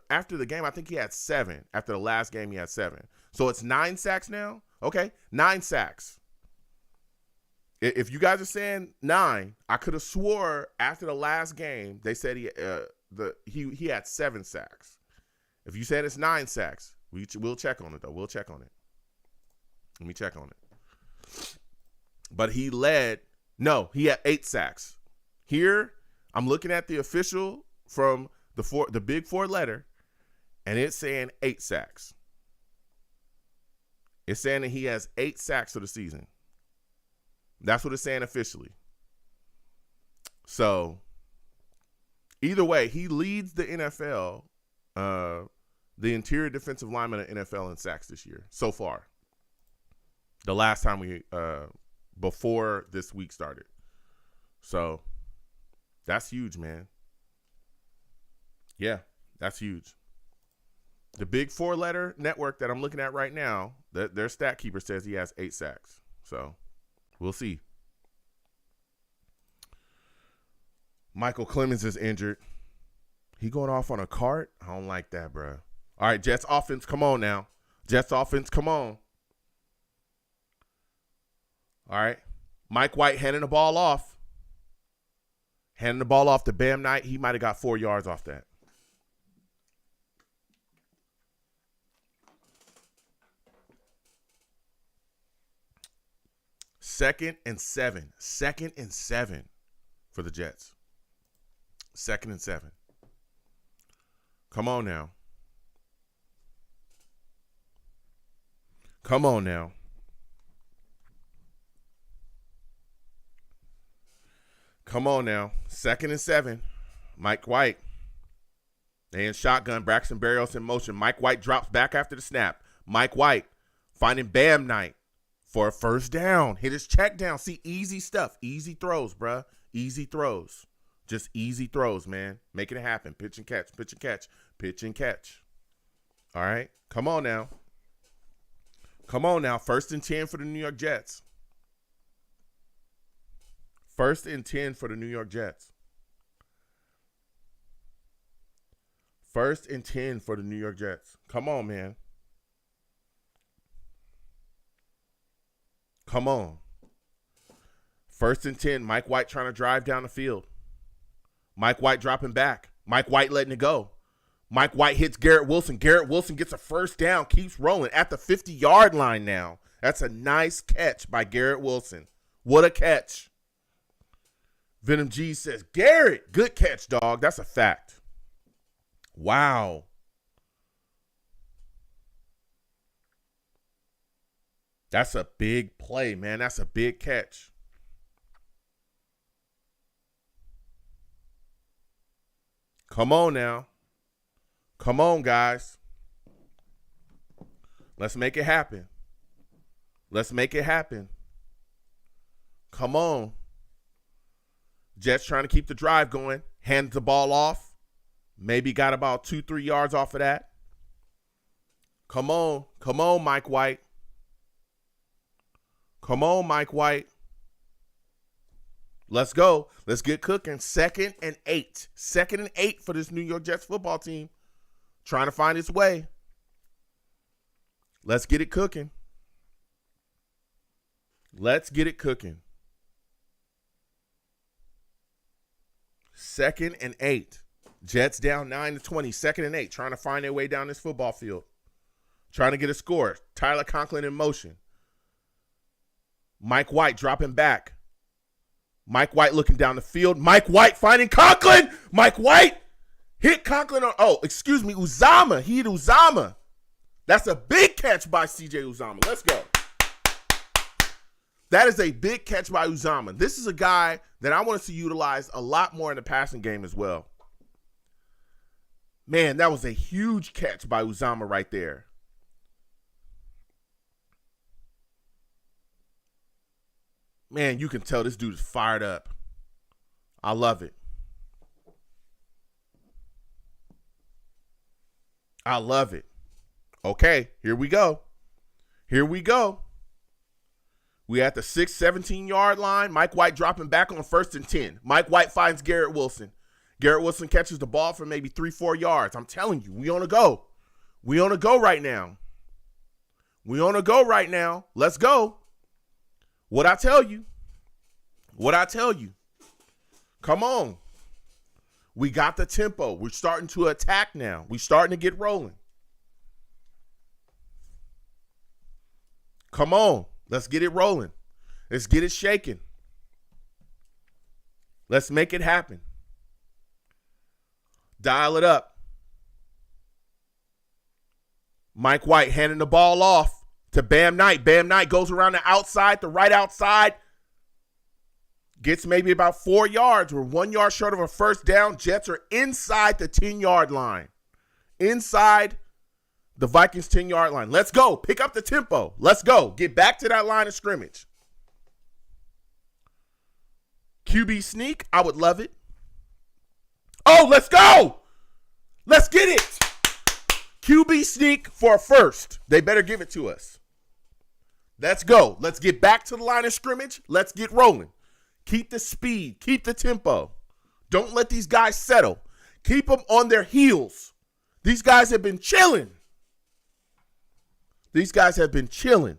after the game, I think he had 7. After the last game, he had 7. So it's 9 sacks now? Okay, 9 sacks. If you guys are saying 9, I could have swore after the last game they said he had 7 sacks. If you said it's 9 sacks, we'll check on it though. We'll check on it. Let me check on it. But he had 8 sacks. Here, I'm looking at the official from the big 4 letter, and it's saying 8 sacks. It's saying that he has 8 sacks for the season. That's what it's saying officially. So, either way, he leads the NFL, the interior defensive lineman of NFL in sacks this year, so far. The last time before this week started. So, that's huge, man. Yeah, that's huge. The big 4-letter network that I'm looking at right now, their stat keeper says he has 8 sacks. So, we'll see. Michael Clemens is injured. He going off on a cart? I don't like that, bro. All right, Jets offense, come on now. Jets offense, come on. All right. Mike White handing the ball off. Handing the ball off to Bam Knight. He might have got 4 yards off that. Second and 7. Second and 7 for the Jets. Second and 7. Come on now. Come on now. Come on now. Second and 7. Mike White. They in shotgun. Braxton Berrios in motion. Mike White drops back after the snap. Mike White finding Bam Knight for a first down. Hit his check down. See, easy stuff. Easy throws, bruh. Easy throws. Just easy throws, man. Making it happen. Pitch and catch. Pitch and catch. Pitch and catch. All right. Come on now. Come on now. 1st and 10 for the New York Jets. 1st and 10 for the New York Jets. 1st and 10 for the New York Jets. Come on, man. Come on. 1st and 10. Mike White trying to drive down the field. Mike White dropping back. Mike White letting it go. Mike White hits Garrett Wilson. Garrett Wilson gets a first down, keeps rolling at the 50-yard line now. That's a nice catch by Garrett Wilson. What a catch. Venom G says, Garrett, good catch, dog. That's a fact. Wow. That's a big play, man. That's a big catch. Come on now. Come on, guys. Let's make it happen. Let's make it happen. Come on. Jets trying to keep the drive going. Hands the ball off. Maybe got about 2-3 yards off of that. Come on. Come on, Mike White. Come on, Mike White. Let's go. Let's get cooking. 2nd and 8. 2nd and 8 for this New York Jets football team. Trying to find its way. Let's get it cooking. Let's get it cooking. 2nd and 8. Jets down 9-20. 2nd and 8. Trying to find their way down this football field. Trying to get a score. Tyler Conklin in motion. Mike White dropping back. Mike White looking down the field. Mike White finding Conklin. Mike White hit Conklin on, Uzama. He hit Uzama. That's a big catch by C.J. Uzama. Let's go. That is a big catch by Uzama. This is a guy that I want to see utilized a lot more in the passing game as well. Man, that was a huge catch by Uzama right there. Man, you can tell this dude is fired up. I love it. I love it. Okay, here we go. Here we go. We at the 17-yard line. Mike White dropping back on 1st and 10. Mike White finds Garrett Wilson. Garrett Wilson catches the ball for maybe 3-4 yards. I'm telling you, we on a go. We on a go right now. We on a go right now. Let's go. What I tell you. What I tell you. Come on. We got the tempo. We're starting to attack now. We're starting to get rolling. Come on. Let's get it rolling. Let's get it shaking. Let's make it happen. Dial it up. Mike White handing the ball off to Bam Knight. Bam Knight goes around the outside, the right outside. Gets maybe about 4 yards. We're 1 yard short of a first down. Jets are inside the 10-yard line. Inside the Vikings 10-yard line. Let's go. Pick up the tempo. Let's go. Get back to that line of scrimmage. QB sneak. I would love it. Oh, let's go. Let's get it. QB sneak for a first. They better give it to us. Let's go. Let's get back to the line of scrimmage. Let's get rolling. Keep the speed. Keep the tempo. Don't let these guys settle. Keep them on their heels. These guys have been chilling. These guys have been chilling.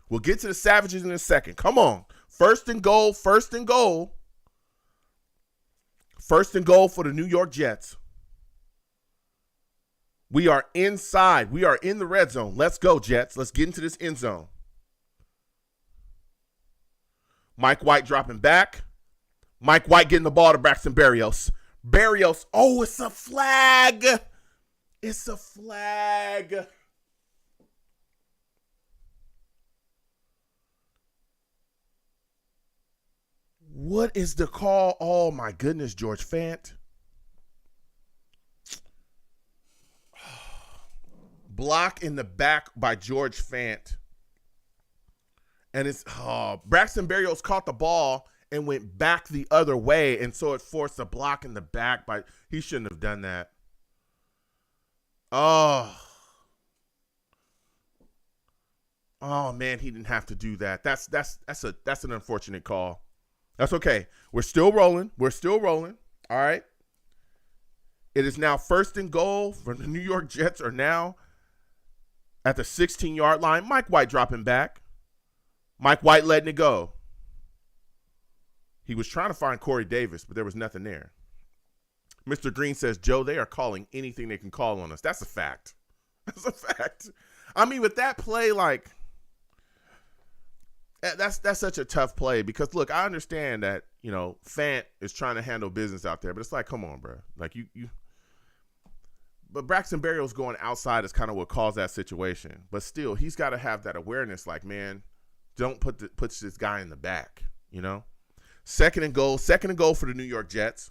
We'll get to the Savages in a second. Come on. 1st and goal. 1st and goal. 1st and goal for the New York Jets. We are inside. We are in the red zone. Let's go, Jets. Let's get into this end zone. Mike White dropping back. Mike White getting the ball to Braxton Berrios. Berrios. Oh, it's a flag. It's a flag. What is the call? Oh, my goodness, George Fant. Block in the back by George Fant. And it's Braxton Berrios caught the ball and went back the other way, and so it forced a block in the back. He shouldn't have done that. Oh man, he didn't have to do that. That's an unfortunate call. That's okay. We're still rolling. We're still rolling. All right. It is now 1st and goal for the New York Jets are now at the 16-yard line. Mike White dropping back. Mike White letting it go. He was trying to find Corey Davis, but there was nothing there. Mr. Green says, Joe, they are calling anything they can call on us. That's a fact. That's a fact. I mean, with that play, like, that's such a tough play because, look, I understand that, Fant is trying to handle business out there, but it's like, come on, bro. Like, But Braxton Berrios going outside is kind of what caused that situation. But still, he's got to have that awareness. Like, man, don't put this guy in the back. You know. Second and goal for the New York Jets.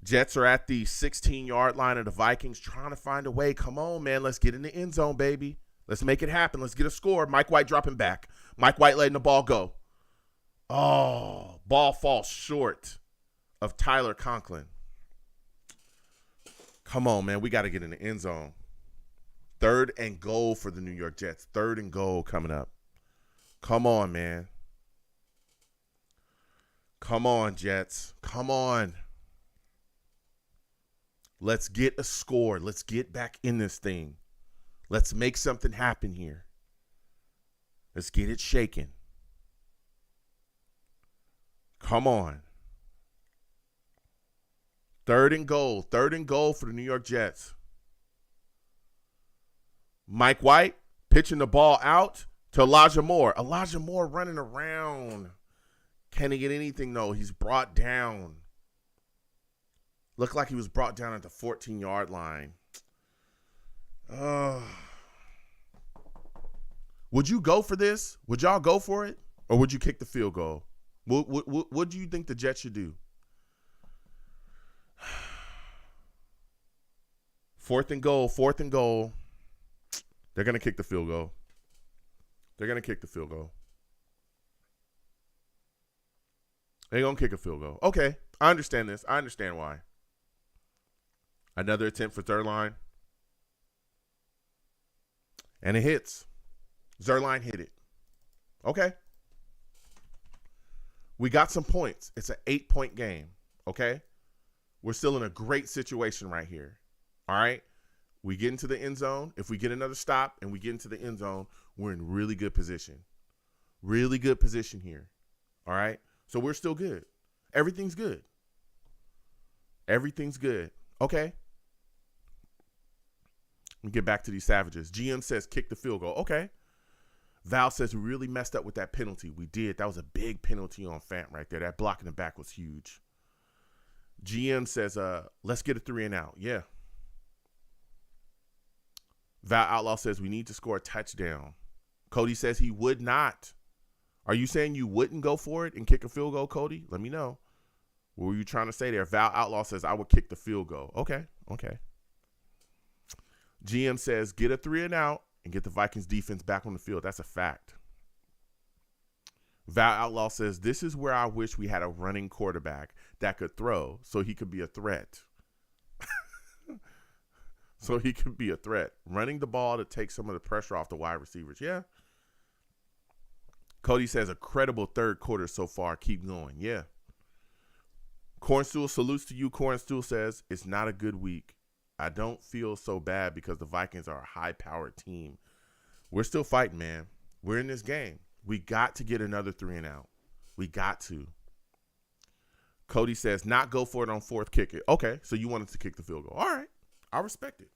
Jets are at the 16-yard line of the Vikings, trying to find a way. Come on, man, let's get in the end zone, baby. Let's make it happen. Let's get a score. Mike White dropping back. Mike White letting the ball go. Oh, ball falls short of Tyler Conklin. Come on, man. We got to get in the end zone. Third and goal for the New York Jets. Third and goal coming up. Come on, man. Come on, Jets. Come on. Let's get a score. Let's get back in this thing. Let's make something happen here. Let's get it shaken. Come on. Third and goal for the New York Jets. Mike White pitching the ball out to Elijah Moore. Elijah Moore running around. Can he get anything? No, he's brought down. Looked like he was brought down at the 14-yard line. Would you go for this? Would y'all go for it? Or would you kick the field goal? What do you think the Jets should do? Fourth and goal. They're going to kick the field goal. They're going to kick a field goal. Okay, I understand this. I understand why. Another attempt for Zerline. And it hits. Zerline hit it. Okay. We got some points. It's an 8-point game. Okay. We're still in a great situation right here. All right. We get into the end zone. If we get another stop and we get into the end zone, we're in really good position. Really good position here. All right. So we're still good. Everything's good. Okay. Let me get back to these savages. GM says kick the field goal. Okay. Val says we really messed up with that penalty. We did. That was a big penalty on Fant right there. That block in the back was huge. GM says, let's get a 3 and out. Yeah. Val Outlaw says we need to score a touchdown. Cody says he would not. Are you saying you wouldn't go for it and kick a field goal, Cody? Let me know. What were you trying to say there? Val Outlaw says I would kick the field goal. Okay. GM says get a 3 and out and get the Vikings defense back on the field. That's a fact. Val Outlaw says this is where I wish we had a running quarterback that could throw so he could be a threat. Running the ball to take some of the pressure off the wide receivers. Yeah. Cody says a credible third quarter so far. Keep going. Yeah. Cornstool salutes to you. Cornstool says it's not a good week. I don't feel so bad because the Vikings are a high-powered team. We're still fighting, man. We're in this game. We got to get another 3 and out. We got to. Cody says not go for it on fourth kick it. Okay, so you wanted to kick the field goal. All right. I respect it.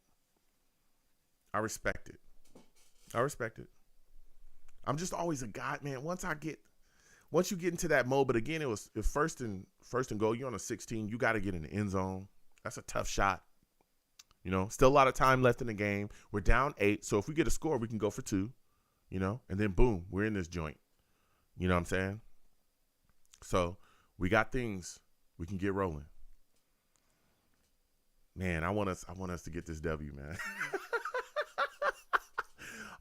I'm just always a guy, man. Once you get into that mode, but again, it was first and goal. You're on a 16. You got to get in the end zone. That's a tough shot. You know, still a lot of time left in the game. We're down 8. So if we get a score, we can go for 2, you know, and then boom, we're in this joint. You know what I'm saying? So we got things. We can get rolling. Man, I want us to get this W, man.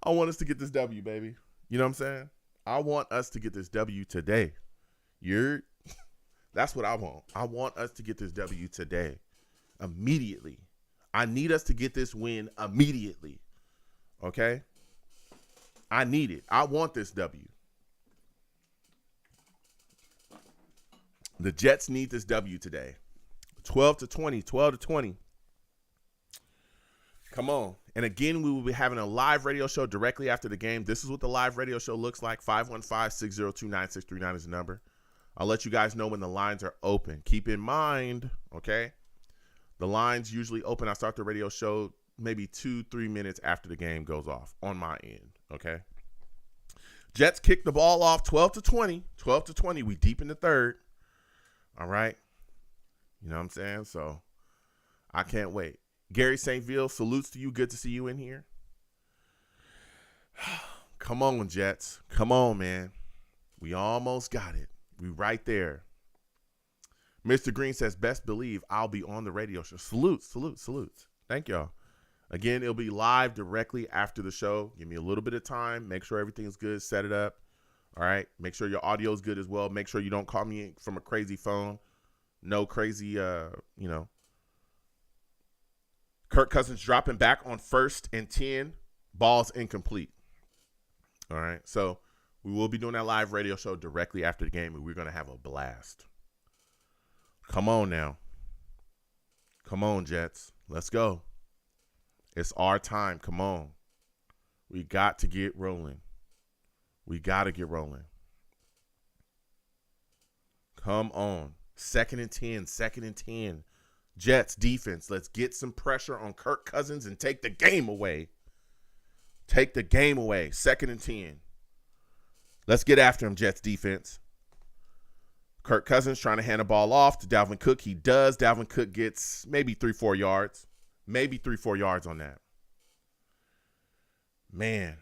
I want us to get this W, baby. You know what I'm saying? I want us to get this W today. That's what I want. I want us to get this W today. Immediately. I need us to get this win immediately. Okay? I need it. I want this W. The Jets need this W today. 12-20. Come on. And again, we will be having a live radio show directly after the game. This is what the live radio show looks like. 515-602-9639 is the number. I'll let you guys know when the lines are open. Keep in mind, okay, the lines usually open. I start the radio show maybe 2-3 minutes after the game goes off on my end, okay? Jets kick the ball off 12-20. 12-20. We deep in the third. All right. You know what I'm saying? So I can't wait. Gary St. Ville, salutes to you. Good to see you in here. Come on, Jets. Come on, man. We almost got it. We right there. Mr. Green says, best believe I'll be on the radio show. Salutes. Thank y'all. Again, it'll be live directly after the show. Give me a little bit of time. Make sure everything's good. Set it up. All right. Make sure your audio is good as well. Make sure you don't call me from a crazy phone. No crazy, Kirk Cousins dropping back on 1st and 10. Ball's incomplete. All right. So we will be doing that live radio show directly after the game, and we're going to have a blast. Come on now. Come on, Jets. Let's go. It's our time. Come on. We got to get rolling. We got to get rolling. Come on. 2nd and 10. 2nd and 10. Jets defense. Let's get some pressure on Kirk Cousins and take the game away. Take the game away. 2nd and 10. Let's get after him, Jets defense. Kirk Cousins trying to hand the ball off to Dalvin Cook. He does. Dalvin Cook gets maybe 3-4 yards. Maybe 3-4 yards on that. Man.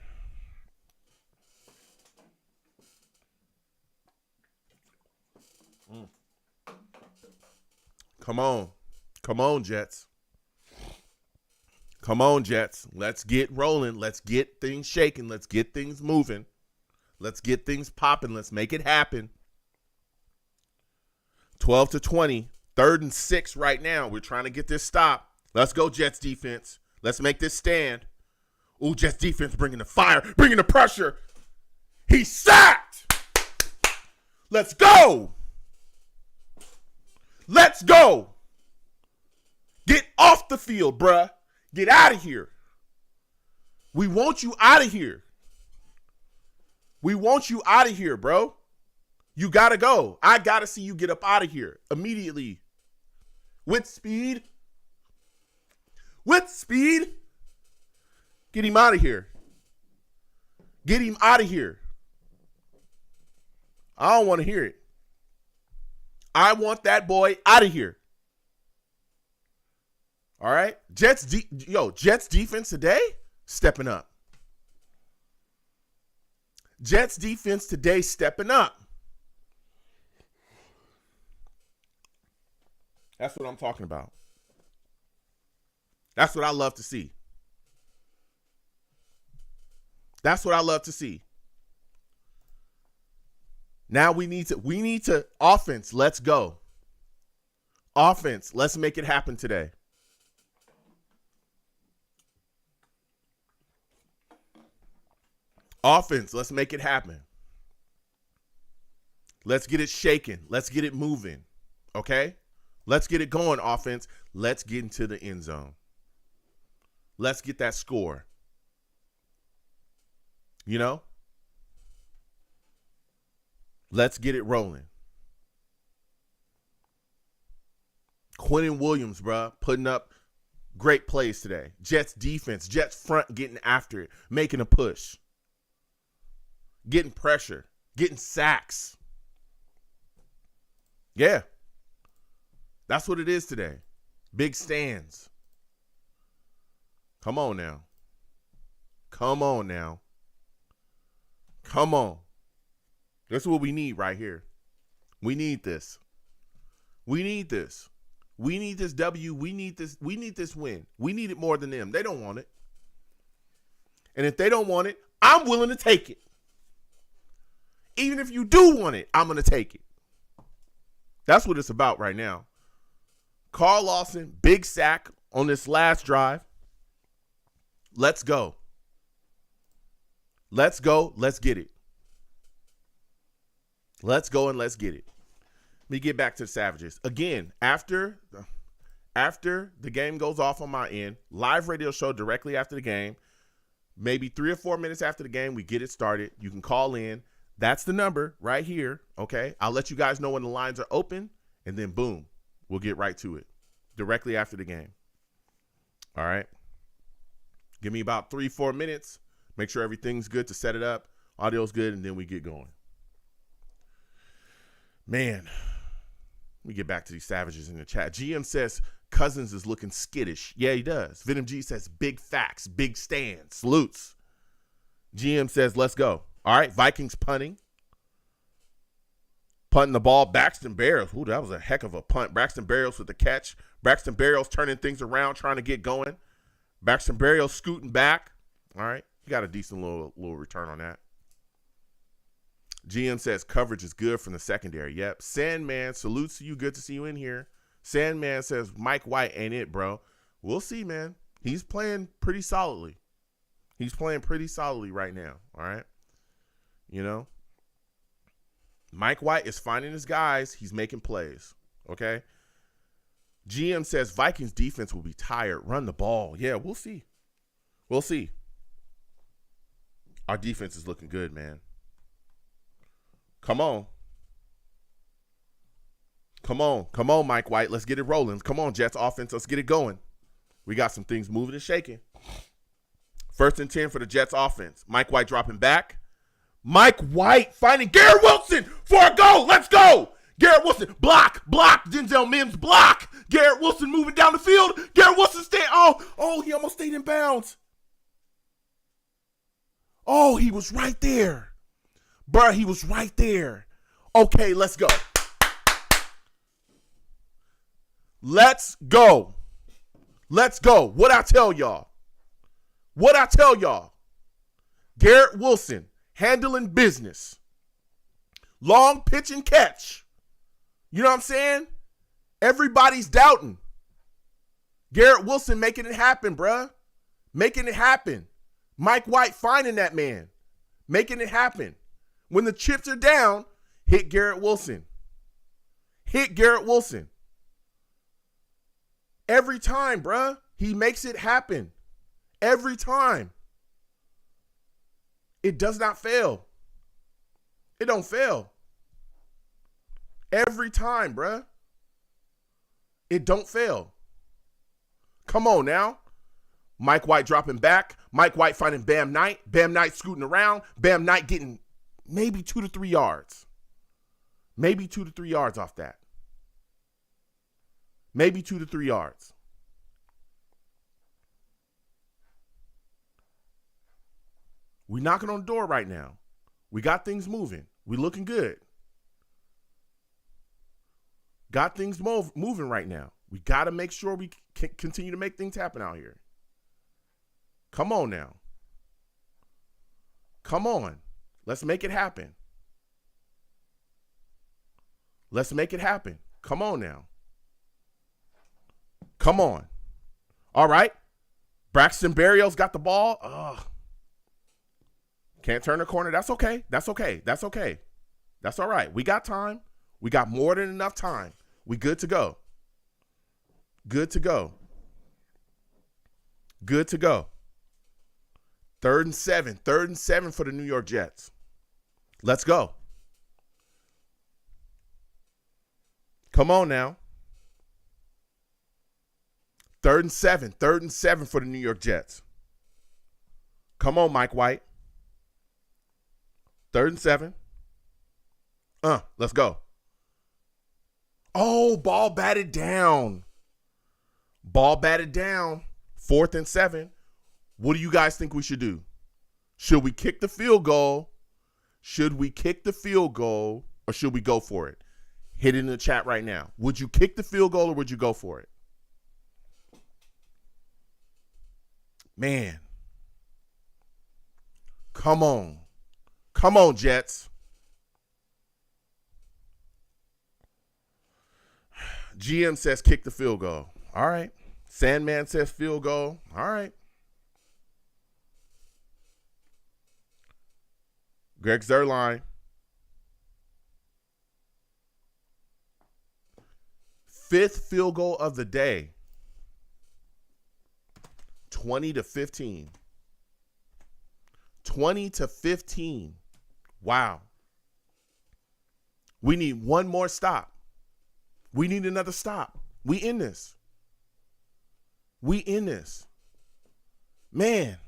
Come on. Come on, Jets. Come on, Jets. Let's get rolling. Let's get things shaking. Let's get things moving. Let's get things popping. Let's make it happen. 12-20. 3rd and 6 right now. We're trying to get this stop. Let's go, Jets defense. Let's make this stand. Ooh, Jets defense bringing the fire, bringing the pressure. He's sacked. Let's go. Let's go. Get off the field, bruh. Get out of here. We want you out of here. We want you out of here, bro. You got to go. I got to see you get up out of here immediately. With speed. With speed. Get him out of here. Get him out of here. I don't want to hear it. I want that boy out of here. All right? Jets defense today, stepping up. Jets defense today, stepping up. That's what I'm talking about. That's what I love to see. That's what I love to see. Now we need to offense. Let's go. Offense. Let's make it happen today. Offense. Let's make it happen. Let's get it shaking. Let's get it moving. Okay? Let's get it going, offense. Let's get into the end zone. Let's get that score. You know? Let's get it rolling. Quentin Williams, bro, putting up great plays today. Jets defense, Jets front getting after it, making a push. Getting pressure, getting sacks. Yeah. That's what it is today. Big stands. Come on now. Come on now. Come on. That's what we need right here. We need this. We need this. We need this W. We need this. We need this win. We need it more than them. They don't want it. And if they don't want it, I'm willing to take it. Even if you do want it, I'm going to take it. That's what it's about right now. Carl Lawson, big sack on this last drive. Let's go. Let's go. Let's get it. Let's go and let's get it. Let me get back to the Savages. Again, after the game goes off on my end, live radio show directly after the game, maybe 3 or 4 minutes after the game, we get it started. You can call in. That's the number right here, okay? I'll let you guys know when the lines are open, and then boom, we'll get right to it directly after the game. All right? Give me about 3-4 minutes. Make sure everything's good to set it up. Audio's good, and then we get going. Man, let me get back to these Savages in the chat. GM says, Cousins is looking skittish. Yeah, he does. Venom G says big facts, big stand, salutes. GM says let's go. All right, Vikings punting. Punting the ball. Braxton Berrios. Ooh, that was a heck of a punt. Braxton Berrios with the catch. Braxton Berrios turning things around, trying to get going. Braxton Berrios scooting back. All right, you got a decent little return on that. GM says coverage is good from the secondary. Yep. Sandman, salutes to you. Good to see you in here. Sandman says Mike White ain't it, bro. We'll see, man. He's playing pretty solidly. He's playing pretty solidly right now, all right? You know? Mike White is finding his guys. He's making plays, okay? GM says Vikings defense will be tired. Run the ball. Yeah, we'll see. We'll see. Our defense is looking good, man. Come on. Come on. Come on, Mike White. Let's get it rolling. Come on, Jets offense. Let's get it going. We got some things moving and shaking. 1st and 10 for the Jets offense. Mike White dropping back. Mike White finding Garrett Wilson for a goal. Let's go. Garrett Wilson. Block. Denzel Mims. Block. Garrett Wilson moving down the field. Garrett Wilson staying. Oh, he almost stayed in bounds. Oh, he was right there. Bruh, he was right there. Okay, let's go. Let's go. Let's go. What I tell y'all? Garrett Wilson handling business. Long pitch and catch. You know what I'm saying? Everybody's doubting. Garrett Wilson making it happen, bruh. Making it happen. Mike White finding that man. Making it happen. When the chips are down, hit Garrett Wilson. Hit Garrett Wilson. Every time, bruh. He makes it happen. Every time. It does not fail. It don't fail. Every time, bruh. It don't fail. Come on now. Mike White dropping back. Mike White finding Bam Knight. Bam Knight scooting around. Bam Knight getting maybe 2 to 3 yards. Maybe 2 to 3 yards off that. Maybe 2 to 3 yards. We knocking on the door right now. We got things moving. We looking good. Got things moving right now. We got to make sure we can continue to make things happen out here. Come on now. Come on. Let's make it happen. Let's make it happen. Come on now. Come on. All right. Braxton Berrios got the ball. Can't turn the corner. That's okay. That's okay. That's okay. That's all right. We got time. We got more than enough time. We good to go. Good to go. Good to go. 3rd and 7. 3rd and 7 for the New York Jets. Let's go. Come on now. 3rd and 7. 3rd and 7 for the New York Jets. Come on, Mike White. 3rd and 7. Let's go. Oh, ball batted down. Ball batted down. 4th and 7. What do you guys think we should do? Should we kick the field goal? Should we kick the field goal or should we go for it? Hit it in the chat right now. Would you kick the field goal or would you go for it? Man. Come on. Come on, Jets. GM says kick the field goal. All right. Sandman says field goal. All right. Greg Zerline. 5th field goal of the day. 20 to 15. 20 to 15. Wow. We need one more stop. We need another stop. We in this. We in this. Man.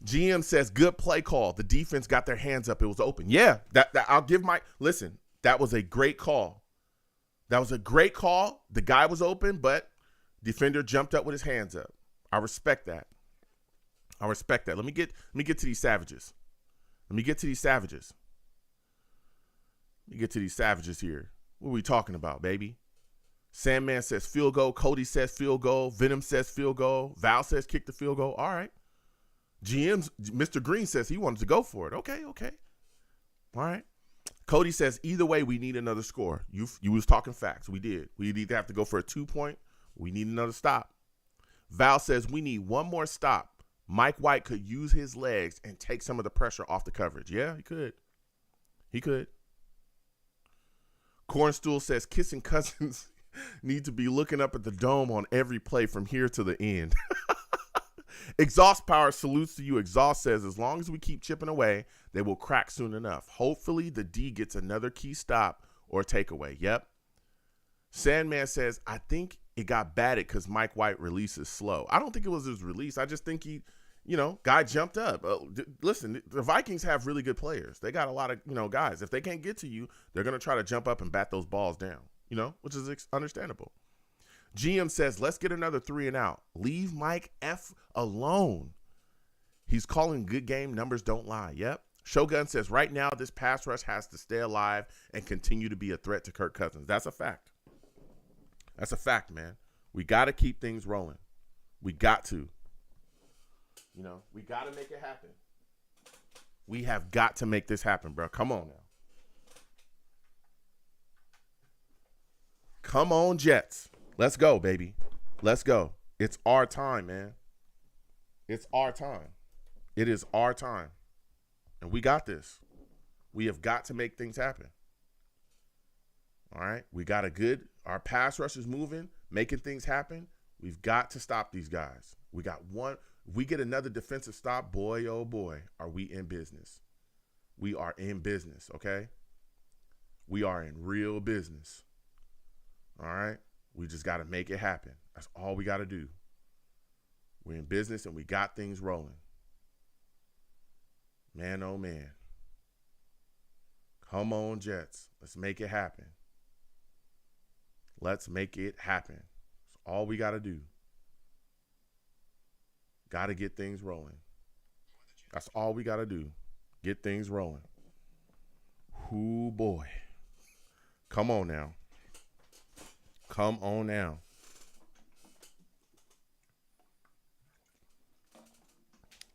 GM says good play call. The defense got their hands up. It was open. Yeah, that I'll give listen, that was a great call. That was a great call. The guy was open, but defender jumped up with his hands up. I respect that. Let me get to these savages. Let me get to these savages here. What are we talking about, baby? Sandman says field goal. Cody says field goal. Venom says field goal. Val says kick the field goal. All right. Mr. Green says he wanted to go for it. Okay. All right. Cody says either way we need another score. You was talking facts. We did. We either have to go for a 2-point. We need another stop. Val says we need one more stop. Mike White could use his legs and take some of the pressure off the coverage. Yeah, he could. Cornstool says kissing cousins need to be looking up at the dome on every play from here to the end. Exhaust Power salutes to you. Exhaust says, as long as we keep chipping away, they will crack soon enough. Hopefully the D gets another key stop or takeaway. Yep. Sandman says, I think it got batted because Mike White releases slow. I don't think it was his release. I just think guy jumped up. Listen, the Vikings have really good players. They got a lot of, guys. If they can't get to you, they're going to try to jump up and bat those balls down, which is understandable. GM says, let's get another 3 and out. Leave Mike F alone. He's calling good game. Numbers don't lie. Yep. Shogun says, right now, this pass rush has to stay alive and continue to be a threat to Kirk Cousins. That's a fact. That's a fact, man. We got to keep things rolling. We got to. We got to make it happen. We have got to make this happen, bro. Come on now. Come on, Jets. Let's go, baby. Let's go. It's our time, man. It's our time. It is our time. And we got this. We have got to make things happen. All right? We got our pass rush is moving, making things happen. We've got to stop these guys. We got one. If we get another defensive stop, boy, oh boy, are we in business. We are in business, okay? We are in real business. All right? We just got to make it happen. That's all we got to do. We're in business and we got things rolling. Man, oh man. Come on, Jets. Let's make it happen. Let's make it happen. That's all we got to do. Got to get things rolling. That's all we got to do. Get things rolling. Ooh, boy. Come on now. Come on now.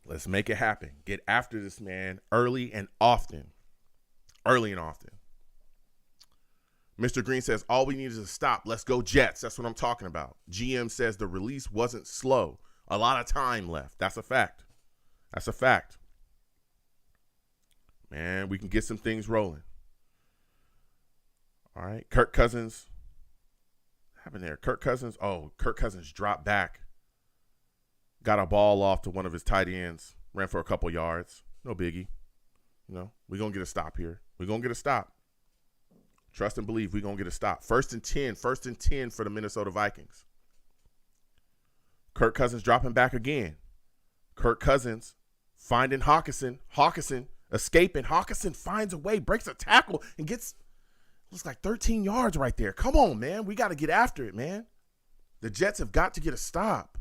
Let's make it happen. Get after this, man, early and often. Early and often. Mr. Green says, all we need is a stop. Let's go Jets. That's what I'm talking about. GM says the release wasn't slow. A lot of time left. That's a fact. That's a fact. Man, we can get some things rolling. All right. Kirk Cousins. What happened there? Kirk Cousins dropped back. Got a ball off to one of his tight ends. Ran for a couple yards. No biggie. We're going to get a stop here. We're going to get a stop. Trust and believe we're going to get a stop. First and 10 for the Minnesota Vikings. Kirk Cousins dropping back again. Kirk Cousins finding Hawkinson. Hawkinson escaping. Hawkinson finds a way, breaks a tackle, and looks like 13 yards right there. Come on, man. We got to get after it, man. The Jets have got to get a stop.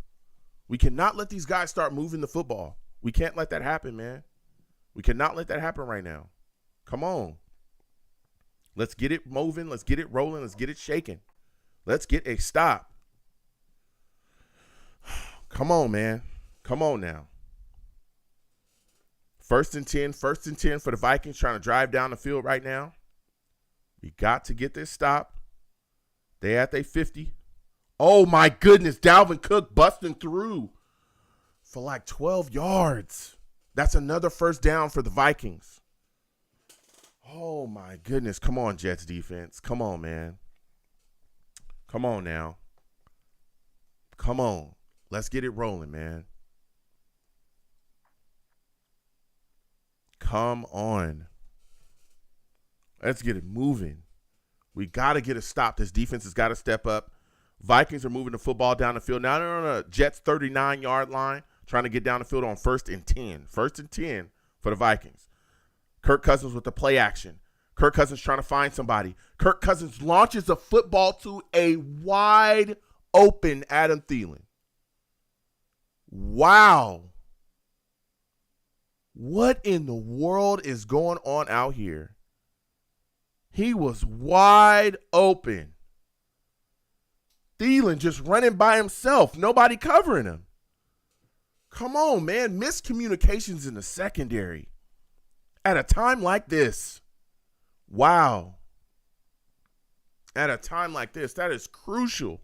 We cannot let these guys start moving the football. We can't let that happen, man. We cannot let that happen right now. Come on. Let's get it moving. Let's get it rolling. Let's get it shaking. Let's get a stop. Come on, man. Come on now. First and 10 for the Vikings trying to drive down the field right now. We got to get this stop. They at their 50. Oh, my goodness. Dalvin Cook busting through for like 12 yards. That's another first down for the Vikings. Oh, my goodness. Come on, Jets defense. Come on, man. Come on now. Come on. Let's get it rolling, man. Come on. Let's get it moving. We got to get a stop. This defense has got to step up. Vikings are moving the football down the field. Now they're on a Jets 39-yard line, trying to get down the field on 1st and 10. 1st and 10 for the Vikings. Kirk Cousins with the play action. Kirk Cousins trying to find somebody. Kirk Cousins launches a football to a wide open Adam Thielen. Wow. What in the world is going on out here? He was wide open. Thielen just running by himself. Nobody covering him. Come on, man. Miscommunications in the secondary at a time like this. Wow. At a time like this, that is crucial.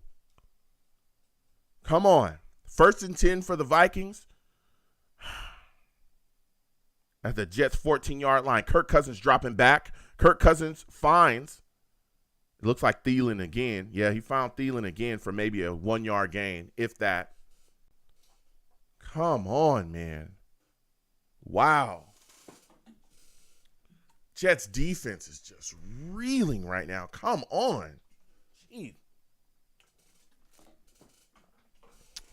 Come on. 1st and 10 for the Vikings. At the Jets' 14-yard line, Kirk Cousins dropping back. Kirk Cousins finds, it looks like Thielen again. Yeah, he found Thielen again for maybe a 1-yard gain, if that. Come on, man. Wow. Jets defense is just reeling right now. Come on. Jeez.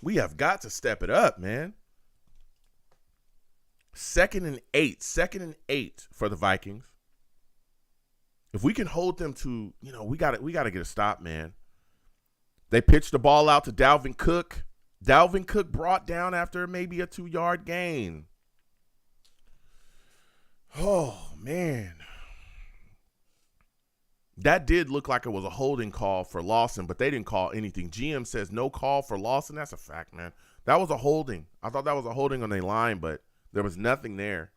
We have got to step it up, man. 2nd and 8. 2nd and 8 for the Vikings. If we can hold them to, we got to get a stop, man. They pitched the ball out to Dalvin Cook. Dalvin Cook brought down after maybe a 2-yard gain. Oh, man. That did look like it was a holding call for Lawson, but they didn't call anything. GM says no call for Lawson. That's a fact, man. That was a holding. I thought that was a holding on their line, but there was nothing there.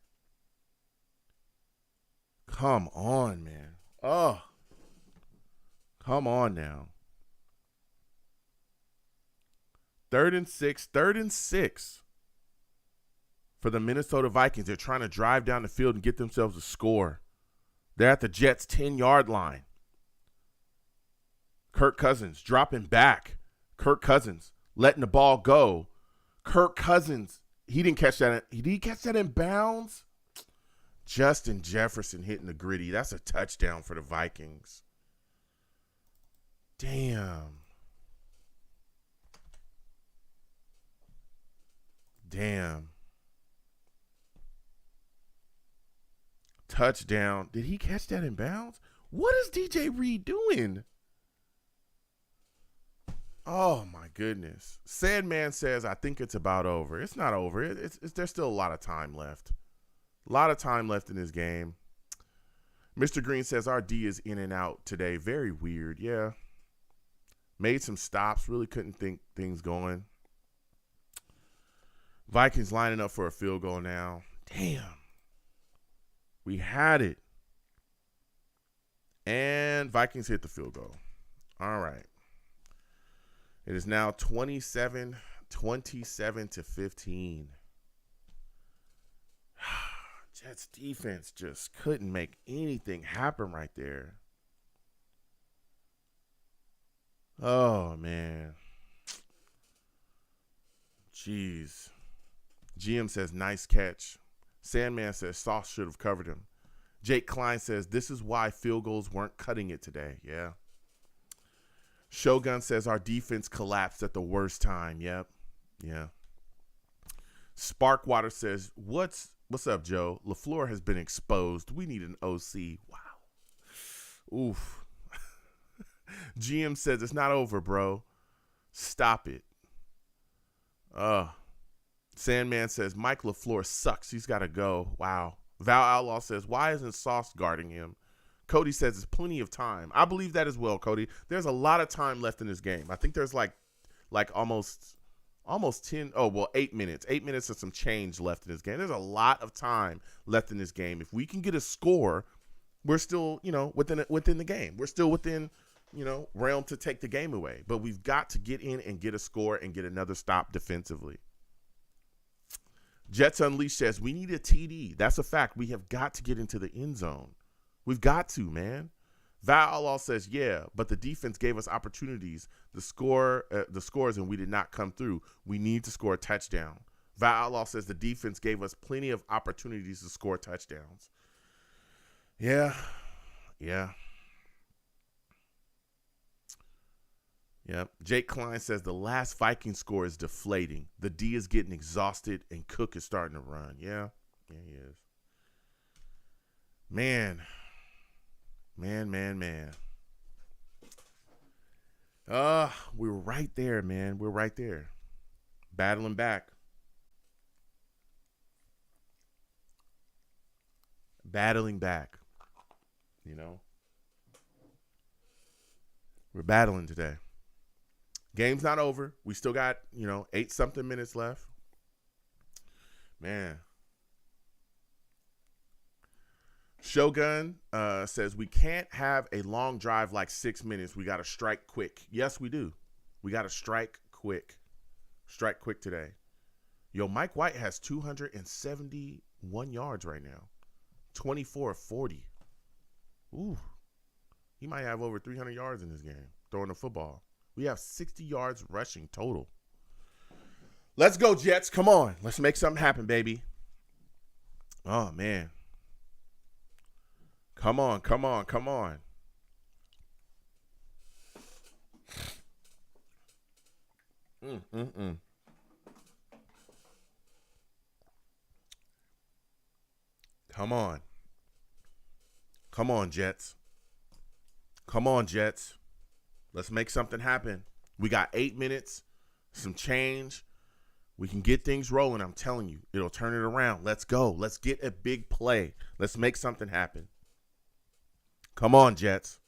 Come on, man. Oh. Come on now. 3rd and 6. 3rd and 6 for the Minnesota Vikings. They're trying to drive down the field and get themselves a score. They're at the Jets' 10-yard line. Kirk Cousins dropping back. Kirk Cousins letting the ball go. Kirk Cousins, he didn't catch that. Did he catch that in bounds? Justin Jefferson hitting the gritty. That's a touchdown for the Vikings. Damn. Touchdown. Did he catch that in bounds? What is DJ Reed doing? Oh, my goodness. Sandman says, I think it's about over. It's not over. There's still a lot of time left. A lot of time left in this game. Mr. Green says, our D is in and out today. Very weird. Yeah. Made some stops. Really couldn't think things going. Vikings lining up for a field goal now. Damn. We had it. And Vikings hit the field goal. All right. It is now 27 to 15. Jets defense just couldn't make anything happen right there. Oh, man. Jeez. GM says, nice catch. Sandman says, Sauce should have covered him. Jake Klein says, this is why field goals weren't cutting it today. Yeah. Shogun says, our defense collapsed at the worst time. Yep. Yeah. Sparkwater says, what's up, Joe? LaFleur has been exposed. We need an OC. Wow. Oof. GM says, it's not over, bro. Stop it. Sandman says, Mike LaFleur sucks. He's got to go. Wow. Val Outlaw says, why isn't Sauce guarding him? Cody says, there's plenty of time. I believe that as well, Cody. There's a lot of time left in this game. I think there's like almost 8 minutes. 8 minutes of some change left in this game. There's a lot of time left in this game. If we can get a score, we're still, within the game. We're still within, realm to take the game away. But we've got to get in and get a score and get another stop defensively. Jets Unleashed says, we need a TD. That's a fact. We have got to get into the end zone. We've got to, man. Val Outlaw says, yeah, but the defense gave us opportunities, the scores, and we did not come through. We need to score a touchdown. Val Outlaw says the defense gave us plenty of opportunities to score touchdowns. Yeah. Yep. Jake Klein says the last Viking score is deflating. The D is getting exhausted, and Cook is starting to run. Yeah, he is. Man. Man. We were right there, man. We're right there. Battling back. Battling back. You know? We're battling today. Game's not over. We still got, 8-something minutes left. Man. Shogun says we can't have a long drive like 6 minutes. We got to strike quick. Yes, we do. We got to strike quick. Strike quick today. Yo, Mike White has 271 yards right now. 24 of 40. Ooh. He might have over 300 yards in this game throwing the football. We have 60 yards rushing total. Let's go, Jets. Come on. Let's make something happen, baby. Oh, man. Come on. Come on, Jets. Come on, Jets. Let's make something happen. We got 8 minutes, some change. We can get things rolling. I'm telling you, it'll turn it around. Let's go. Let's get a big play. Let's make something happen. Come on, Jets.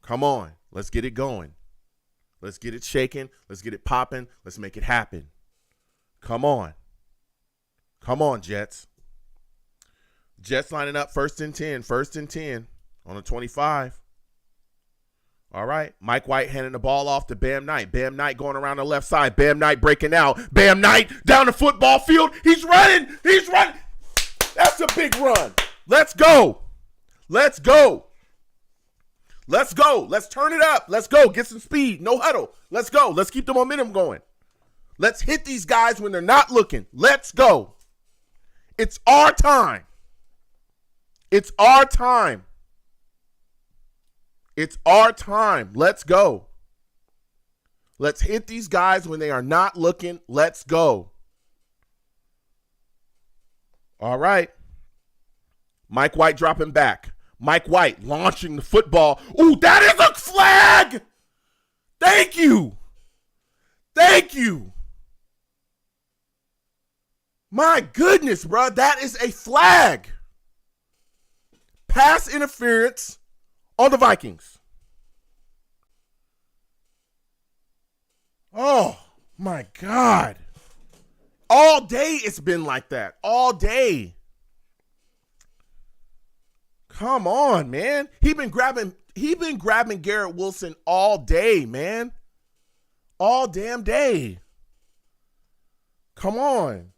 Come on. Let's get it going. Let's get it shaking. Let's get it popping. Let's make it happen. Come on. Come on, Jets. Jets lining up 1st and 10. 1st and 10 on the 25. All right. Mike White handing the ball off to Bam Knight. Bam Knight going around the left side. Bam Knight breaking out. Bam Knight down the football field. He's running. That's a big run. Let's go. Let's turn it up. Let's go. Get some speed. No huddle. Let's go. Let's keep the momentum going. Let's hit these guys when they're not looking. Let's go. It's our time. It's our time. Let's go. Let's hit these guys when they are not looking. Let's go. All right. Mike White dropping back. Mike White launching the football. Ooh, that is a flag. Thank you. My goodness, bro. That is a flag. Pass interference on the Vikings. Oh, my God. All day it's been like that. All day. Come on, man. He been grabbing Garrett Wilson all day, man. All damn day. Come on.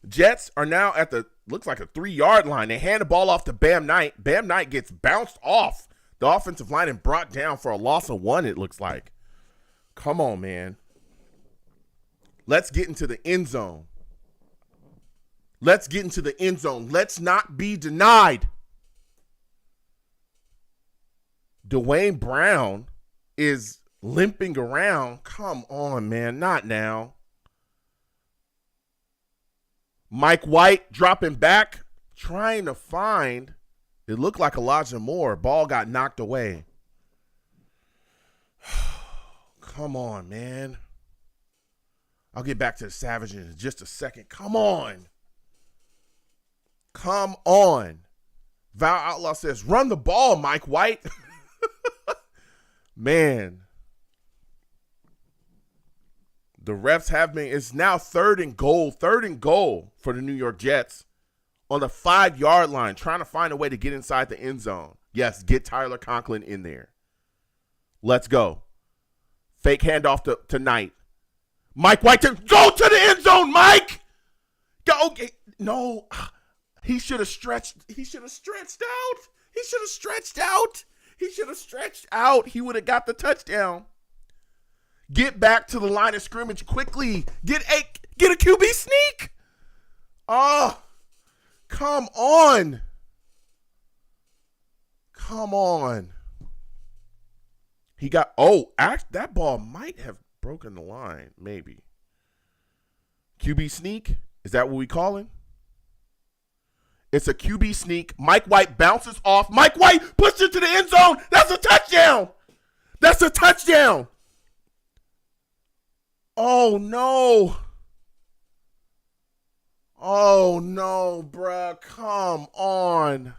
Jets are now at looks like a 3-yard line. They hand the ball off to Bam Knight. Bam Knight gets bounced off the offensive line and brought down for a loss of 1, it looks like. Come on, man. Let's get into the end zone. Let's not be denied. Dwayne Brown is limping around. Come on, man. Not now. Mike White dropping back, trying to find. It looked like Elijah Moore. Ball got knocked away. Come on, man. I'll get back to the Savages in just a second. Come on. Val Outlaw says, run the ball, Mike White. Man. The refs have been, it's now 3rd and goal for the New York Jets on the 5-yard line, trying to find a way to get inside the end zone. Yes, get Tyler Conklin in there. Let's go. Fake handoff to Knight. Mike White to go to the end zone, Mike. Go. Okay. No. He should have stretched out. He should have stretched out. He would have got the touchdown. Get back to the line of scrimmage quickly. Get a QB sneak. Oh, come on. He got, that ball might have broken the line, maybe. QB sneak? Is that what we calling? It's a QB sneak. Mike White bounces off. Mike White pushed it to the end zone. That's a touchdown. That's a touchdown. Oh, no. Oh, no, bruh. Come on.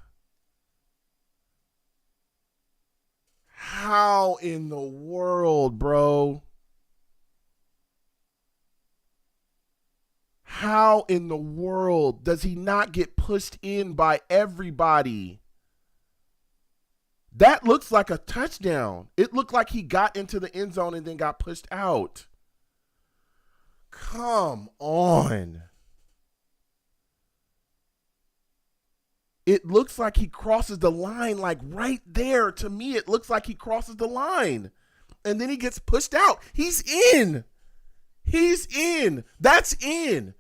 How in the world, bro? How in the world does he not get pushed in by everybody? That looks like a touchdown. It looked like he got into the end zone and then got pushed out. Come on. It looks like he crosses the line, like right there. To me, it looks like he crosses the line. And then he gets pushed out. He's in. He's in. That's in.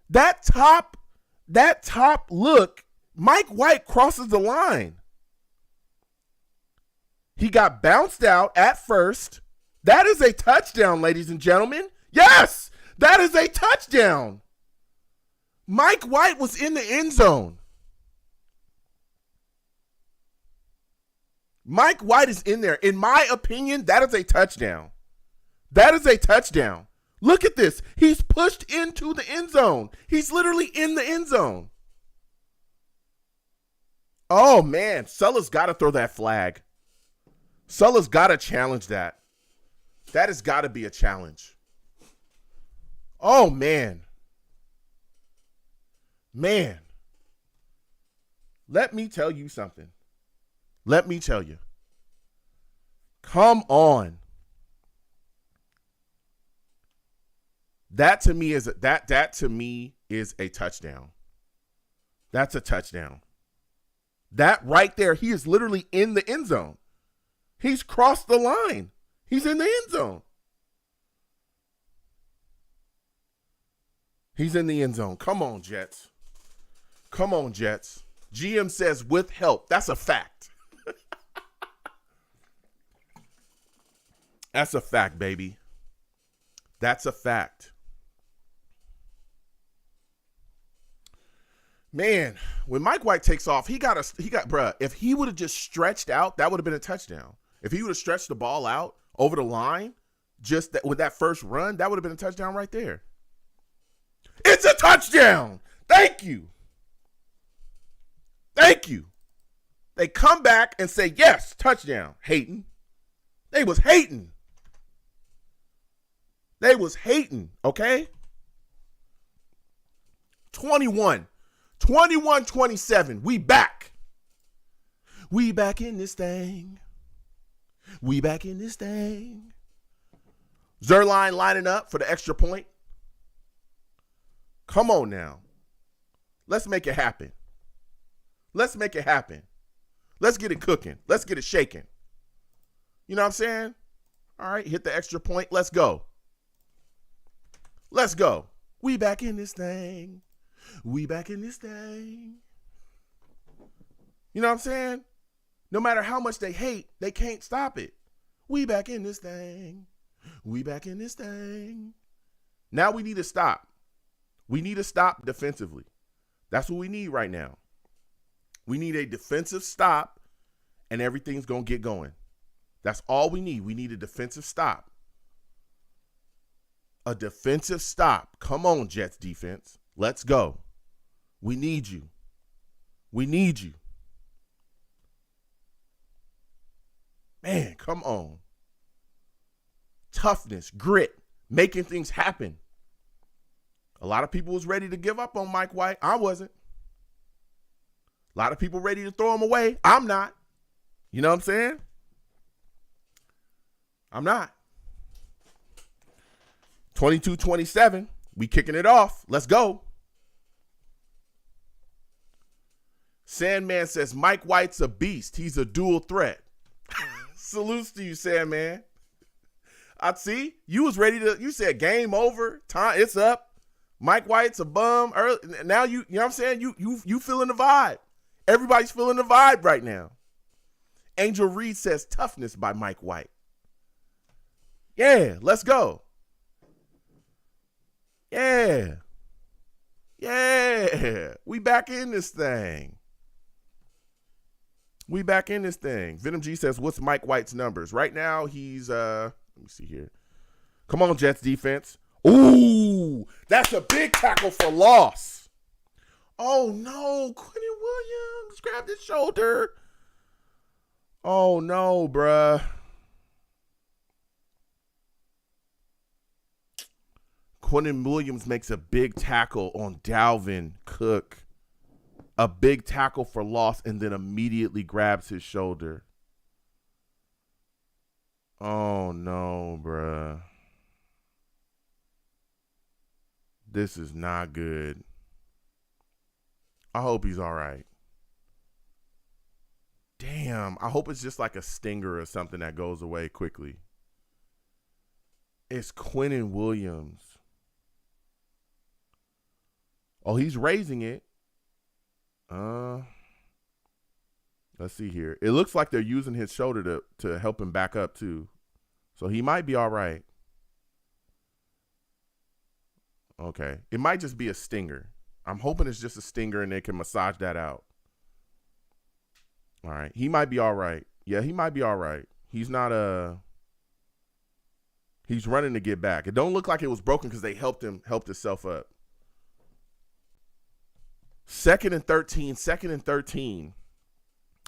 That top look, Mike White crosses the line. He got bounced out at first. That is a touchdown, ladies and gentlemen. Yes, that is a touchdown. Mike White was in the end zone. Mike White is in there. In my opinion, that is a touchdown. That is a touchdown. Look at this. He's pushed into the end zone. He's literally in the end zone. Oh, man. Sulla's got to throw that flag. Sulla's got to challenge that. That has got to be a challenge. Oh, man. Man. Let me tell you something. Let me tell you. Come on. That to me is a touchdown. That's a touchdown. That right there, he is literally in the end zone. He's crossed the line. He's in the end zone. He's in the end zone. Come on, Jets. Come on, Jets. GM says with help. That's a fact. That's a fact, baby. That's a fact. Man, when Mike White takes off, bruh, if he would have just stretched out, that would have been a touchdown. If he would have stretched the ball out over the line, with that first run, that would have been a touchdown right there. It's a touchdown. Thank you. Thank you. They come back and say, yes, touchdown. Hating. They was hating. They was hating, okay? 21-27. We back. We back in this thing. We back in this thing. Zerline lining up for the extra point. Come on now. Let's make it happen. Let's make it happen. Let's get it cooking. Let's get it shaking. You know what I'm saying? All right, hit the extra point. Let's go. Let's go. We back in this thing. We back in this thing. You know what I'm saying? No matter how much they hate, they can't stop it. We back in this thing. We back in this thing. Now we need to stop. We need to stop defensively. That's what we need right now. We need a defensive stop, and everything's going to get going. That's all we need. We need a defensive stop. A defensive stop. Come on, Jets defense. Let's go. We need you. We need you. Man, come on. Toughness, grit, making things happen. A lot of people was ready to give up on Mike White. I wasn't. A lot of people ready to throw him away. I'm not. You know what I'm saying? I'm not. 22-27. We kicking it off. Let's go. Sandman says Mike White's a beast. He's a dual threat. Salutes to you, Sandman. I see. You was ready to, you said game over. Time, it's up. Mike White's a bum. Early, now you know what I'm saying? You feeling the vibe. Everybody's feeling the vibe right now. Angel Reed says toughness by Mike White. Yeah, let's go. Yeah. Yeah. Yeah, we back in this thing. Venom G says, what's Mike White's numbers? Right now, he's, let me see here. Come on, Jets defense. Ooh, that's a big tackle for loss. Oh, no. Quinnen Williams grabbed his shoulder. Oh, no, bruh. Quinnen Williams makes a big tackle on Dalvin Cook. A big tackle for loss and then immediately grabs his shoulder. Oh, no, bruh. This is not good. I hope he's all right. Damn, I hope it's just like a stinger or something that goes away quickly. It's Quinnen Williams. Oh, he's raising it. Let's see here. It looks like they're using his shoulder to help him back up too. So he might be all right. Okay. It might just be a stinger. I'm hoping it's just a stinger and they can massage that out. All right. He might be all right. Yeah, he might be all right. He's not he's running to get back. It don't look like it was broken because they helped himself up. Second and 13.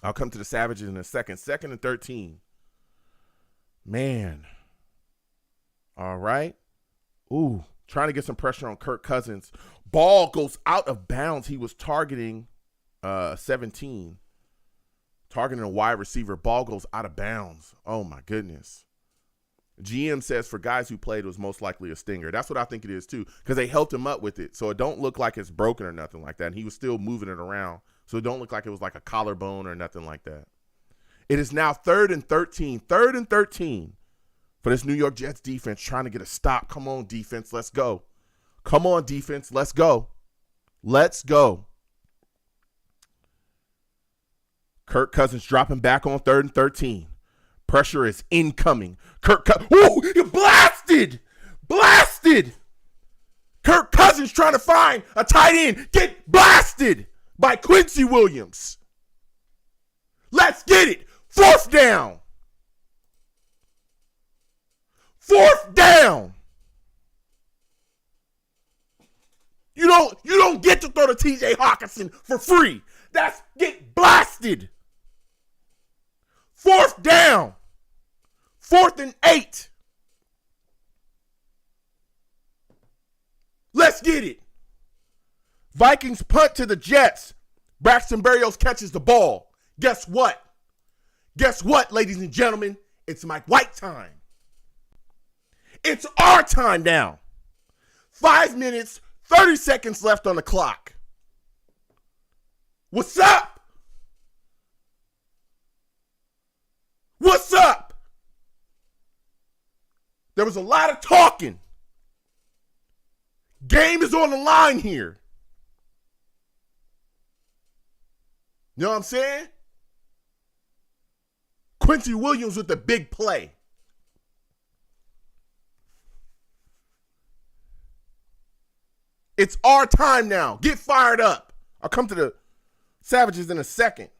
I'll come to the Savages in a second. 2nd and 13. Man. All right. Ooh, trying to get some pressure on Kirk Cousins. Ball goes out of bounds. He was targeting 17. Targeting a wide receiver. Ball goes out of bounds. Oh, my goodness. GM says for guys who played, it was most likely a stinger. That's what I think it is, too, because they helped him up with it. So it don't look like it's broken or nothing like that. And he was still moving it around. So it don't look like it was like a collarbone or nothing like that. It is now 3rd and 13. 3rd and 13 for this New York Jets defense trying to get a stop. Come on, defense. Let's go. Come on, defense. Let's go. Let's go. Kirk Cousins dropping back on 3rd and 13. Pressure is incoming. Ooh, you blasted! Blasted! Kirk Cousins trying to find a tight end. Get blasted by Quincy Williams. Let's get it. 4th down. 4th down. You don't get to throw to TJ Hawkinson for free. That's get blasted. 4th down. 4th and 8. Let's get it. Vikings punt to the Jets. Braxton Berrios catches the ball. Guess what? Guess what, ladies and gentlemen? It's Mike White time. It's our time now. 5 minutes, 30 seconds left on the clock. What's up? What's up? There was a lot of talking. Game is on the line here. You know what I'm saying? Quincy Williams with the big play. It's our time now. Get fired up. I'll come to the Savages in a second.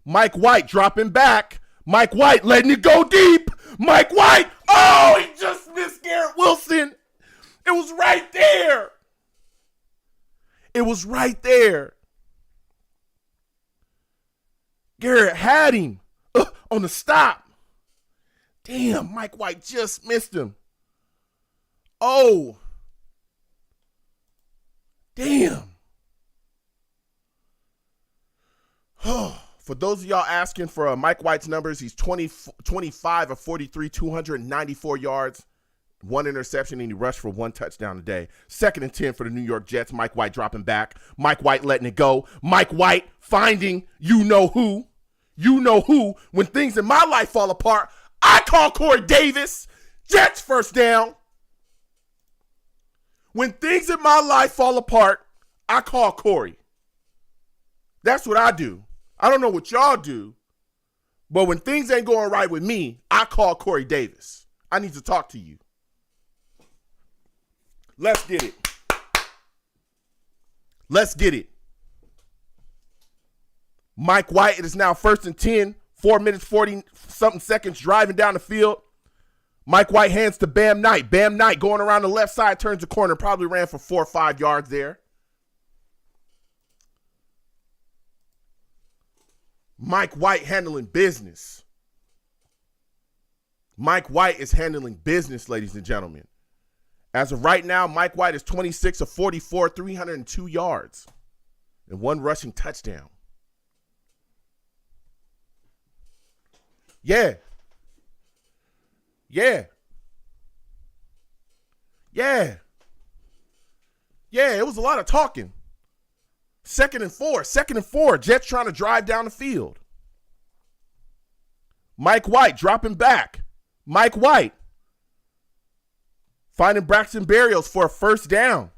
Mike White dropping back. Mike White letting it go deep. Mike White. Oh, he just missed Garrett Wilson. It was right there. It was right there. Garrett had him on the stop. Damn, Mike White just missed him. Oh. Damn. For those of y'all asking for Mike White's numbers, he's 25 of 43, 294 yards, 1 interception, and he rushed for 1 touchdown today. 2nd and 10 for the New York Jets. Mike White dropping back. Mike White letting it go. Mike White finding you know who. You know who. When things in my life fall apart, I call Corey Davis. Jets 1st down. When things in my life fall apart, I call Corey. That's what I do. I don't know what y'all do, but when things ain't going right with me, I call Corey Davis. I need to talk to you. Let's get it. Let's get it. Mike White, it is now 1st and 10, 4 minutes, 40-something seconds driving down the field. Mike White hands to Bam Knight. Bam Knight going around the left side, turns the corner, probably ran for 4 or 5 yards there. Mike White handling business. Mike White is handling business, ladies and gentlemen. As of right now, Mike White is 26 of 44, 302 yards, and 1 rushing touchdown. Yeah. Yeah. Yeah. Yeah, it was a lot of talking. 2nd and 4. Jets trying to drive down the field. Mike White dropping back. Mike White finding Braxton Berrios for a 1st down.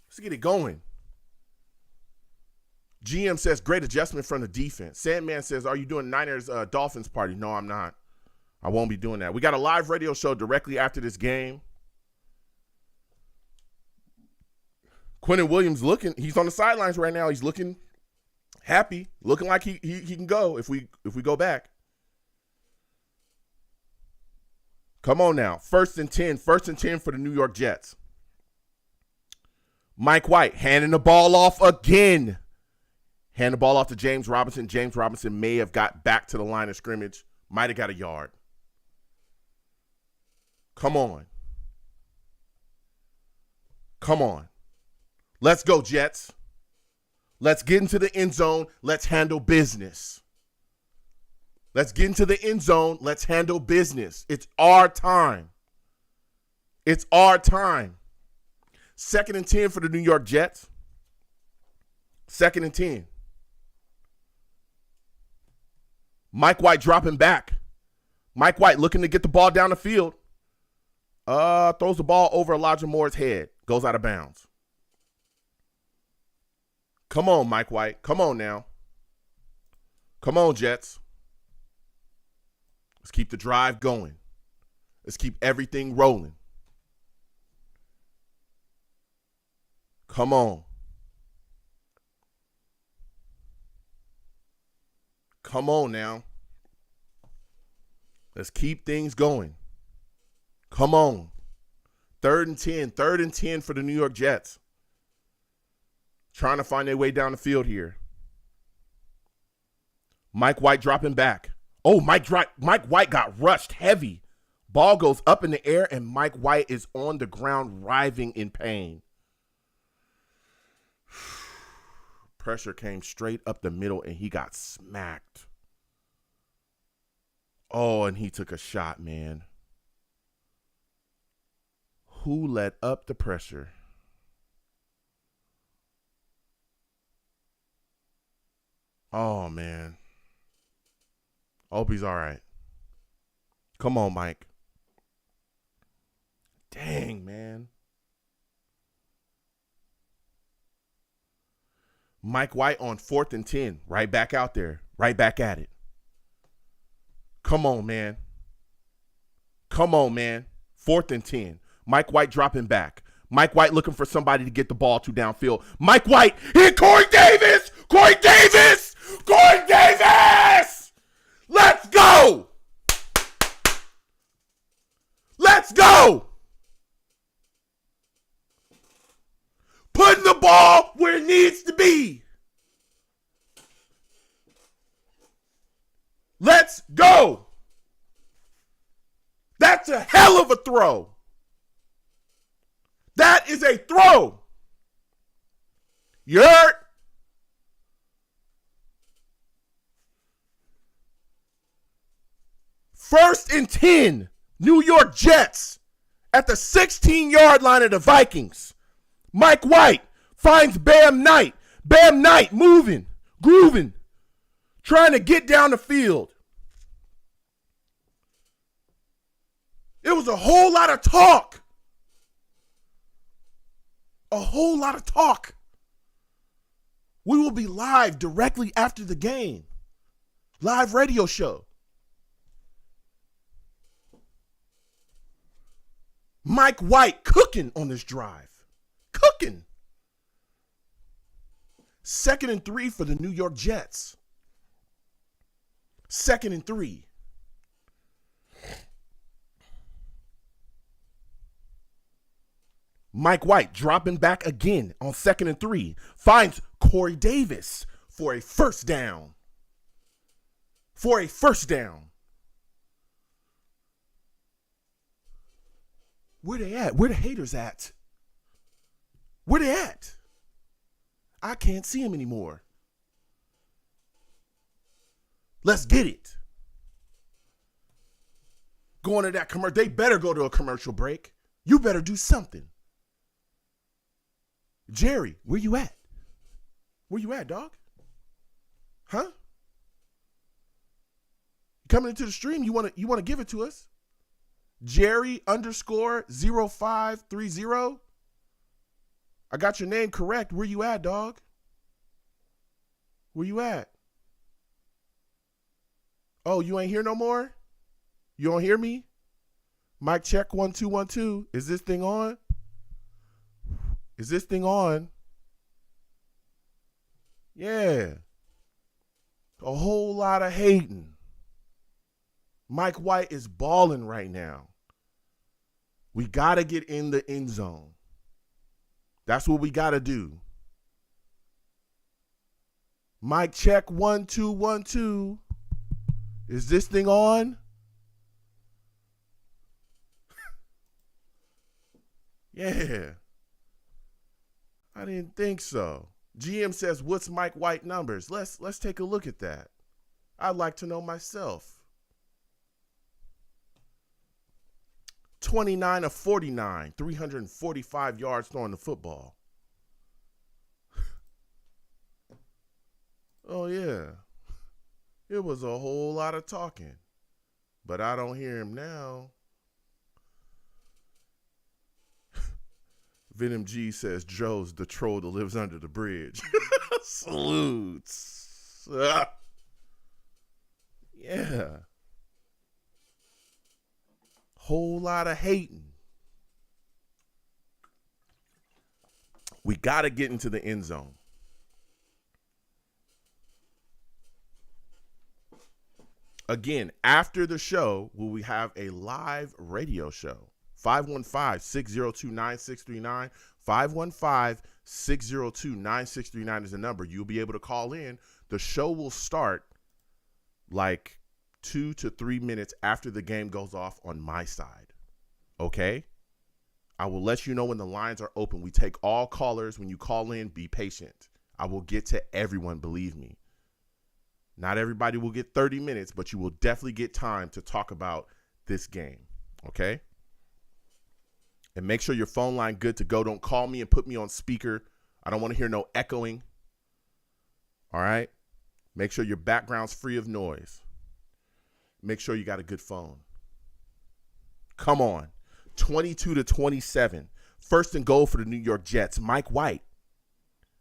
Let's get it going. GM says, great adjustment from the defense. Sandman says, are you doing Niners Dolphins party? No, I'm not. I won't be doing that. We got a live radio show directly after this game. Quentin Williams he's on the sidelines right now. He's looking happy, looking like he can go if we go back. Come on now. 1st and 10 for the New York Jets. Mike White handing the ball off again. Hand the ball off to James Robinson. James Robinson may have got back to the line of scrimmage. Might have got a yard. Come on. Come on. Let's go, Jets. Let's get into the end zone. Let's handle business. Let's get into the end zone. Let's handle business. It's our time. It's our time. 2nd and 10 for the New York Jets. 2nd and 10. Mike White dropping back. Mike White looking to get the ball down the field. Throws the ball over Elijah Moore's head. Goes out of bounds. Come on, Mike White. Come on now. Come on, Jets. Let's keep the drive going. Let's keep everything rolling. Come on. Come on now. Let's keep things going. Come on. 3rd and 10. 3rd and 10 for the New York Jets. Trying to find their way down the field here. Mike White dropping back. Oh, Mike White got rushed heavy. Ball goes up in the air, and Mike White is on the ground writhing in pain. Pressure came straight up the middle, and he got smacked. Oh, and he took a shot, man. Who let up the pressure? Oh, man. Hope he's all right. Come on, Mike. Dang, man. Mike White on 4th and 10. Right back out there. Right back at it. Come on, man. Come on, man. 4th and 10. Mike White dropping back. Mike White looking for somebody to get the ball to downfield. Mike White hit Corey Davis. Corey Davis. Corey Davis. Let's go. Let's go. Putting the ball where it needs to be. Let's go. That's a hell of a throw. That is a throw. You heard? First and 10, New York Jets at the 16-yard line of the Vikings. Mike White finds Bam Knight. Bam Knight moving, grooving, trying to get down the field. It was a whole lot of talk. A whole lot of talk. We will be live directly after the game. Live radio show. Mike White cooking on this drive. Cooking. looking. 2nd and 3 for the New York Jets. 2nd and 3. Mike White dropping back again on 2nd and 3. Finds Corey Davis for a first down. For a first down. Where they at? Where the haters at? Where they at? I can't see them anymore. Let's get it. Going to that commercial. They better go to a commercial break. You better do something. Jerry, where you at? Where you at, dog? Huh? Coming into the stream, you want to give it to us? Jerry _0530. I got your name correct. Where you at, dog? Where you at? Oh, you ain't here no more? You don't hear me? Mic check 1 2 1 2. Is this thing on? Is this thing on? Yeah. A whole lot of hating. Mike White is balling right now. We got to get in the end zone. That's what we got to do. Mic check 1 2 1 2. Is this thing on? Yeah. I didn't think so. GM says, what's Mike White numbers? Let's take a look at that. I'd like to know myself. 29 of 49, 345 yards throwing the football. Oh, yeah. It was a whole lot of talking, but I don't hear him now. Venom G says, Joe's the troll that lives under the bridge. Salutes. Yeah. Whole lot of hating. We got to get into the end zone. Again, after the show, will we have a live radio show? 515-602-9639. 515-602-9639 is the number. You'll be able to call in. The show will start like 2 to 3 minutes after the game goes off on my side. Okay? I will let you know when the lines are open. We take all callers. When you call in, be patient. I will get to everyone, believe me. Not everybody will get 30 minutes, but you will definitely get time to talk about this game. Okay? And make sure your phone line good to go. Don't call me and put me on speaker. I don't want to hear no echoing. All right? Make sure your background's free of noise. Make sure you got a good phone. Come on. 22-27. 1st and goal for the New York Jets. Mike White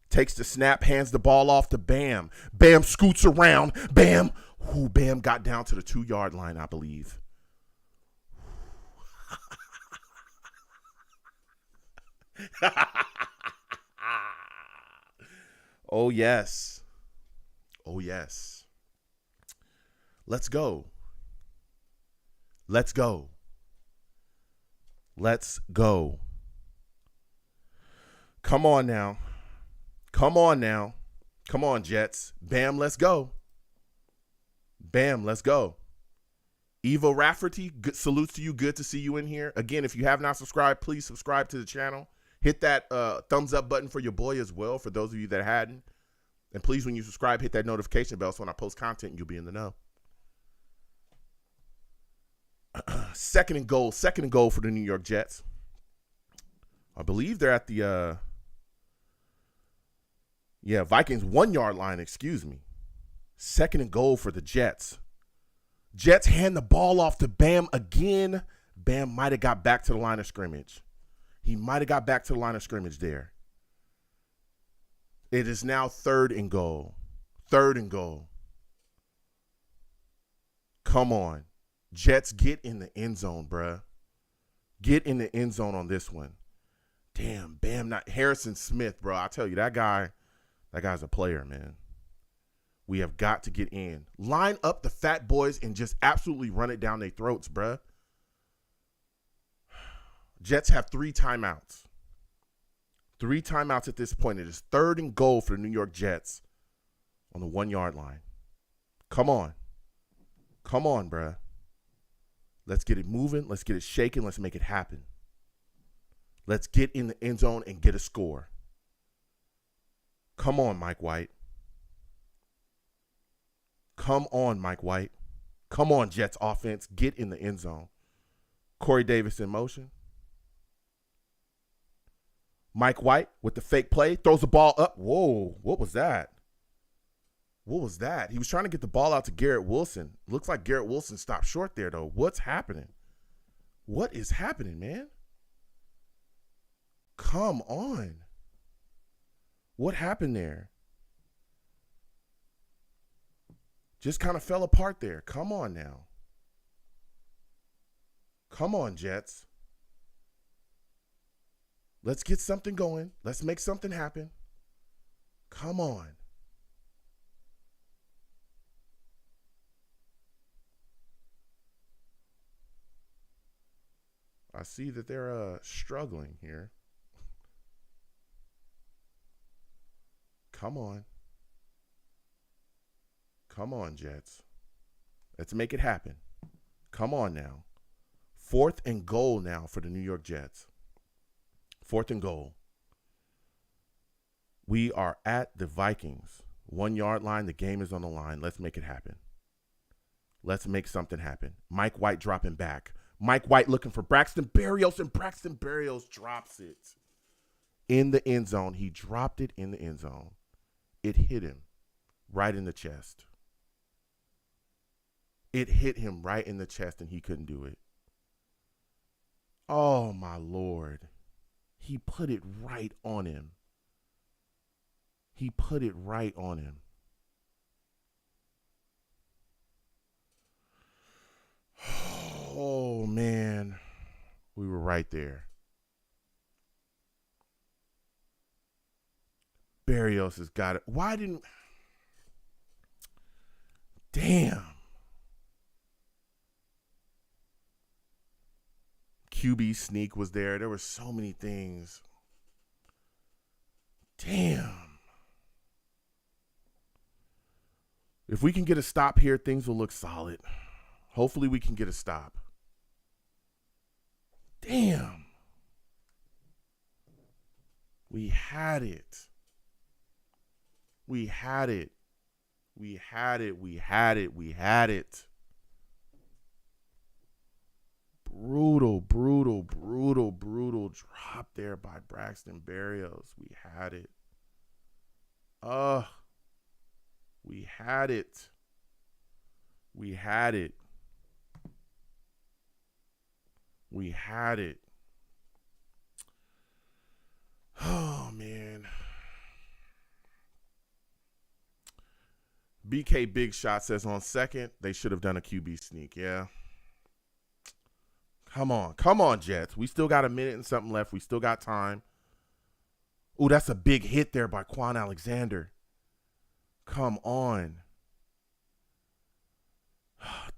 takes the snap, hands the ball off to Bam. Bam scoots around. Bam. Ooh, Bam got down to the 2-yard line, I believe. Oh, yes. Oh, yes. Let's go. Let's go. Let's go. Come on now. Come on now. Come on, Jets. Bam, let's go. Bam, let's go. Evo Rafferty, good, salutes to you. Good to see you in here. Again, if you have not subscribed, please subscribe to the channel. Hit that thumbs up button for your boy as well, for those of you that hadn't. And please, when you subscribe, hit that notification bell so when I post content, you'll be in the know. 2nd and goal for the New York Jets. I believe they're at the Vikings 1-yard line, excuse me. 2nd and goal for the Jets. Jets hand the ball off to Bam again. Bam might have got back to the line of scrimmage. He might have got back to the line of scrimmage there. It is now 3rd and goal. 3rd and goal. Come on. Jets, get in the end zone, bruh. Get in the end zone on this one. Damn, Bam, not Harrison Smith, bro. I tell you, that guy's a player, man. We have got to get in. Line up the fat boys and just absolutely run it down their throats, bruh. Jets have 3 timeouts. 3 timeouts at this point. It is 3rd and goal for the New York Jets on the 1-yard line. Come on. Come on, bruh. Let's get it moving. Let's get it shaking. Let's make it happen. Let's get in the end zone and get a score. Come on, Mike White. Come on, Mike White. Come on, Jets offense. Get in the end zone. Corey Davis in motion. Mike White with the fake play. Throws the ball up. Whoa, what was that? What was that? He was trying to get the ball out to Garrett Wilson. Looks like Garrett Wilson stopped short there, though. What's happening? What is happening, man? Come on. What happened there? Just kind of fell apart there. Come on now. Come on, Jets. Let's get something going. Let's make something happen. Come on. I see that they're struggling here. Come on. Come on, Jets. Let's make it happen. Come on now. 4th and goal now for the New York Jets. 4th and goal. We are at the Vikings. 1-yard line. The game is on the line. Let's make it happen. Let's make something happen. Mike White dropping back. Mike White looking for Braxton Berrios, and Braxton Berrios drops it in the end zone. He dropped it in the end zone. It hit him right in the chest. It hit him right in the chest, and he couldn't do it. Oh, my Lord. He put it right on him. He put it right on him. Oh, man. We were right there. Berrios has got it. Why didn't... Damn. QB sneak was there. There were so many things. Damn. If we can get a stop here, things will look solid. Hopefully we can get a stop. Damn. We had it. We had it. We had it. We had it. We had it. Brutal, brutal, brutal, brutal drop there by Braxton Berrios. We had it. We had it. We had it. We had it. Oh, man. BK Big Shot says on second, they should have done a QB sneak. Yeah. Come on. Come on, Jets. We still got a minute and something left. We still got time. Ooh, that's a big hit there by Quan Alexander. Come on.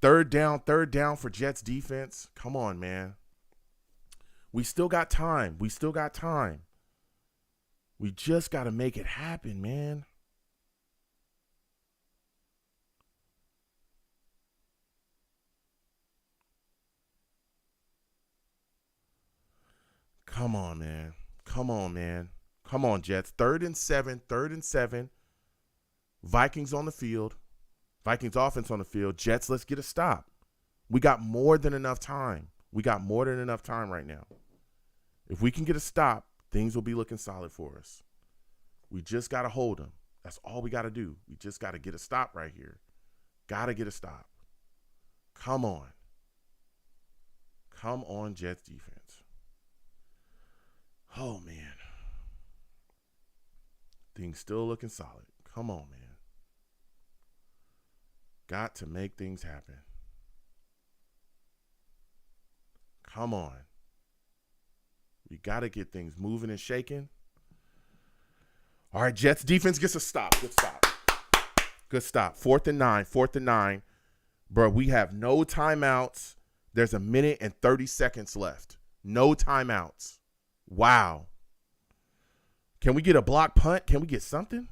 Third down for Jets defense. Come on, man. We still got time. We still got time. We just got to make it happen, man. Come on, man. Come on, man. Come on, Jets. 3rd and 7. 3rd and 7. Vikings on the field. Vikings offense on the field. Jets, let's get a stop. We got more than enough time. We got more than enough time right now. If we can get a stop, things will be looking solid for us. We just got to hold them. That's all we got to do. We just got to get a stop right here. Got to get a stop. Come on. Come on, Jets defense. Oh, man. Things still looking solid. Come on, man. Got to make things happen. Come on. We got to get things moving and shaking. All right, Jets defense gets a stop. Good stop. Good stop. 4th and 9. 4th and 9. Bro, we have no timeouts. There's a minute and 30 seconds left. No timeouts. Wow. Can we get a block punt? Can we get something?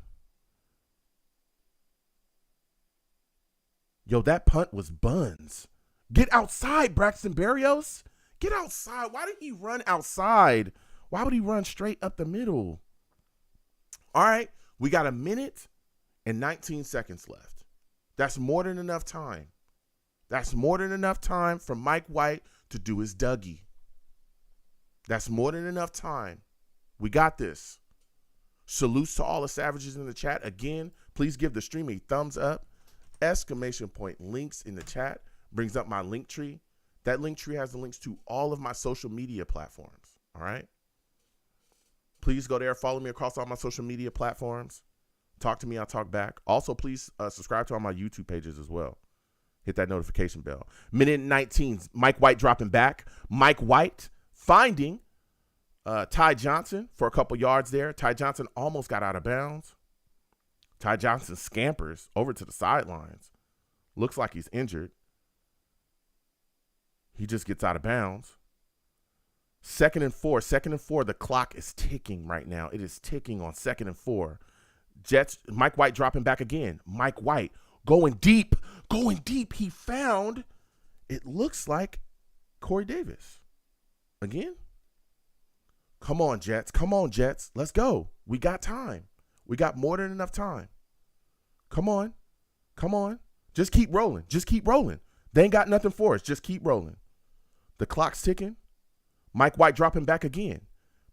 Yo, that punt was buns. Get outside, Braxton Berrios. Get outside. Why did he run outside? Why would he run straight up the middle? All right, we got a minute and 19 seconds left. That's more than enough time. That's more than enough time for Mike White to do his Dougie. That's more than enough time. We got this. Salutes to all the savages in the chat. Again, please give the stream a thumbs up. Exclamation point links in the chat brings up my link tree. That link tree has the links to all of my social media platforms. All right. Please go there. Follow me across all my social media platforms. Talk to me. I'll talk back. Also, please subscribe to all my YouTube pages as well. Hit that notification bell. Minute 19. Mike White dropping back. Mike White finding Ty Johnson for a couple yards there. Ty Johnson almost got out of bounds. Ty Johnson scampers over to the sidelines. Looks like he's injured. He just gets out of bounds. 2nd and 4. 2nd and 4. The clock is ticking right now. It is ticking on 2nd and 4. Jets, Mike White dropping back again. Mike White going deep. Going deep. He found, it looks like, Corey Davis. Again? Come on, Jets. Come on, Jets. Let's go. We got time. We got more than enough time. Come on. Come on. Just keep rolling. Just keep rolling. They ain't got nothing for us. Just keep rolling. The clock's ticking. Mike White dropping back again.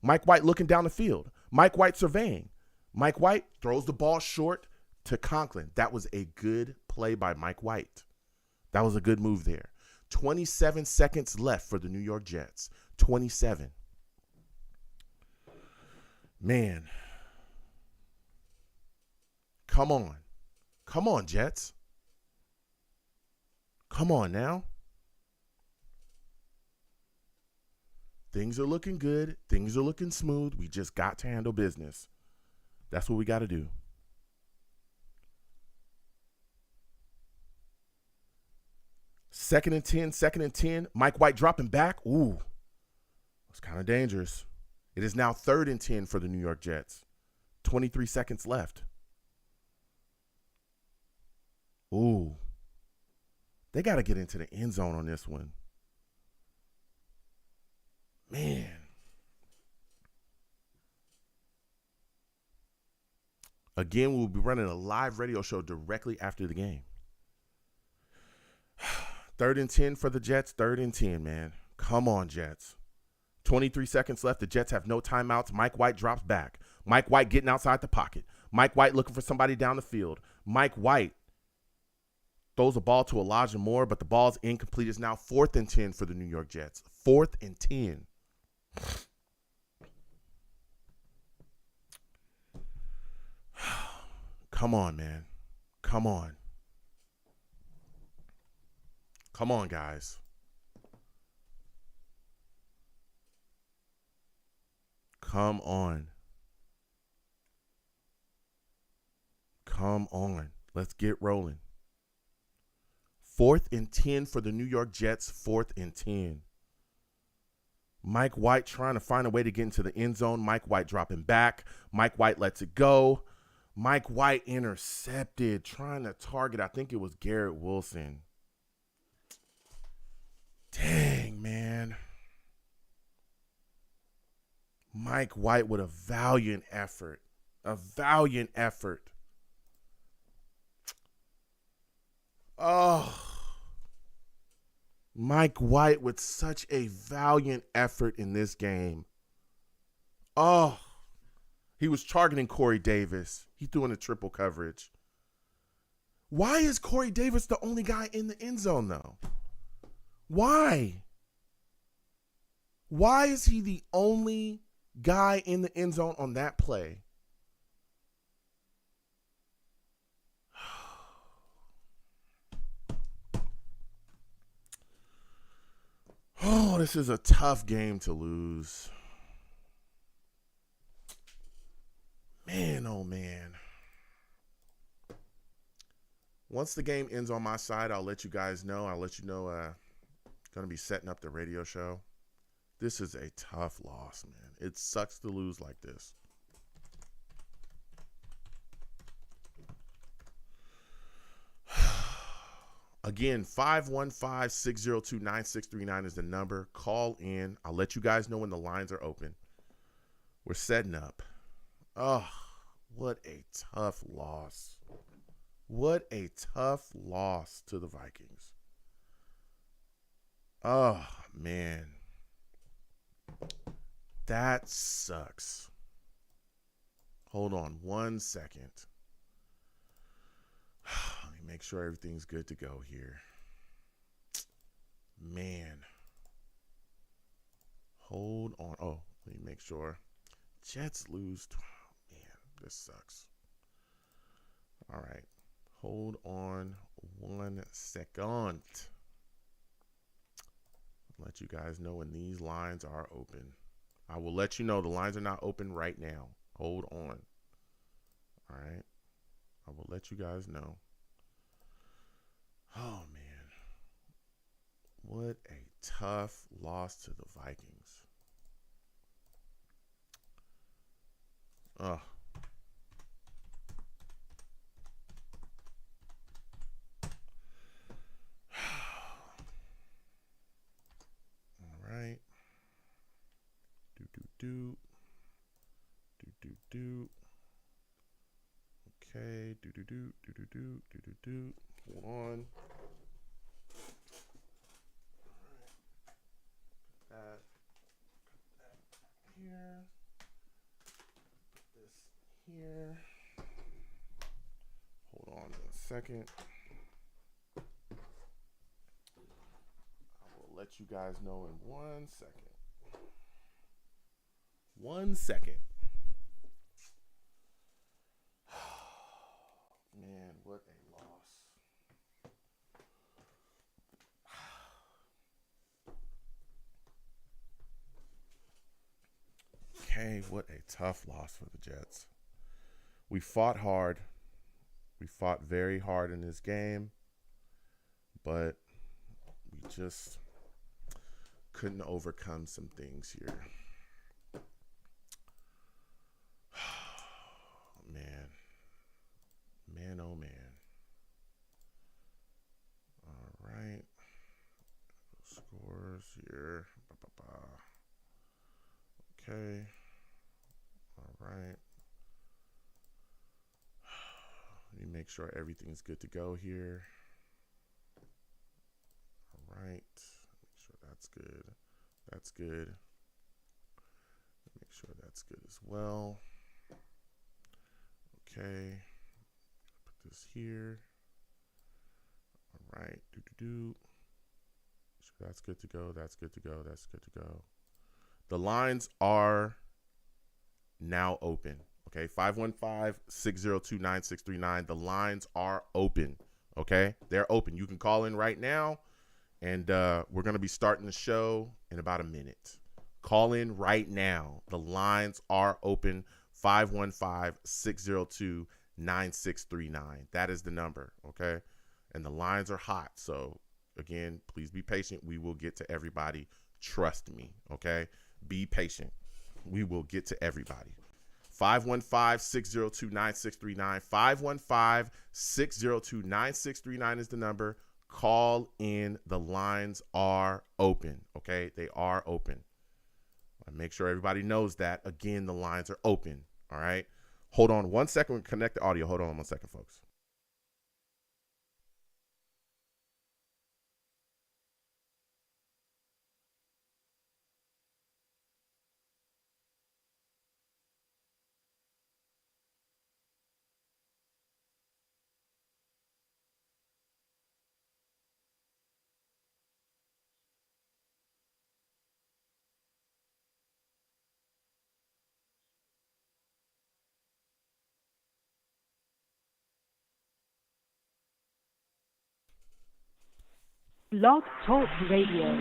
Mike White looking down the field. Mike White surveying. Mike White throws the ball short to Conklin. That was a good play by Mike White. That was a good move there. 27 seconds left for the New York Jets. 27. Man. Come on. Come on, Jets. Come on now. Things are looking good. Things are looking smooth. We just got to handle business. That's what we got to do. Second and 10. 2nd and 10. Mike White dropping back. Ooh. That's kind of dangerous. It is now 3rd and 10 for the New York Jets. 23 seconds left. Ooh. They got to get into the end zone on this one. Man. Again, we'll be running a live radio show directly after the game. 3rd and 10 for the Jets. 3rd and 10, man. Come on, Jets. 23 seconds left. The Jets have no timeouts. Mike White drops back. Mike White getting outside the pocket. Mike White looking for somebody down the field. Mike White throws the ball to Elijah Moore, but the ball's incomplete. It's now 4th and 10 for the New York Jets. 4th and 10. Come on, man. Come on. Come on, guys. Come on. Come on. Let's get rolling. 4th and 10 for the New York Jets. 4th and 10. Mike White trying to find a way to get into the end zone. Mike White dropping back. Mike White lets it go. Mike White intercepted, trying to target, I think it was Garrett Wilson. Dang, man. Mike White with a valiant effort. A valiant effort. Oh. Mike White with such a valiant effort in this game. Oh. He was targeting Corey Davis. He threw in a triple coverage. Why is Corey Davis the only guy in the end zone, though? Why? Why is he the only guy in the end zone on that play? Oh, this is a tough game to lose. Man, oh man. Once the game ends on my side, I'll let you guys know. I'll let you know going to be setting up the radio show. This is a tough loss, man. It sucks to lose like this. Again, 515-602-9639 is the number. Call in. I'll let you guys know when the lines are open. We're setting up. Oh, what a tough loss. What a tough loss to the Vikings. Oh, man. That sucks. Hold on 1 second. Let me make sure everything's good to go here. Man. Hold on. Oh, let me make sure. Jets lose. Man, this sucks. All right. Hold on 1 second. Let you guys know when these lines are open. I will let you know the lines are not open right now. Hold on. All right. I will let you guys know. Oh, man. What a tough loss to the Vikings. Oh. All right. Do. Okay. Do. Hold on. That here. This here. Hold on a second. I will let you guys know in 1 second. 1 second. Man, what a loss. Okay, what a tough loss for the Jets. We fought hard. We fought very hard in this game, but we just couldn't overcome some things here. Man, oh man. All right. Scores here. Okay. All right. Let me make sure everything's good to go here. All right. Make sure that's good. That's good. Make sure that's good as well. Okay. Put this here. All right. Sure that's good to go. That's good to go. That's good to go. The lines are now open. Okay. 515-602-9639. The lines are open. Okay. They're open. You can call in right now. And we're going to be starting the show in about a minute. Call in right now. The lines are open. 515-602-9639. That is the number, okay? And the lines are hot. So, again, please be patient. We will get to everybody. Trust me, okay? Be patient. We will get to everybody. 515-602-9639. 515-602-9639 is the number. Call in. The lines are open, okay? They are open. I make sure everybody knows that. Again, the lines are open, all right? Hold on 1 second. We'll connect the audio. Hold on 1 second, folks. Blog Talk Radio.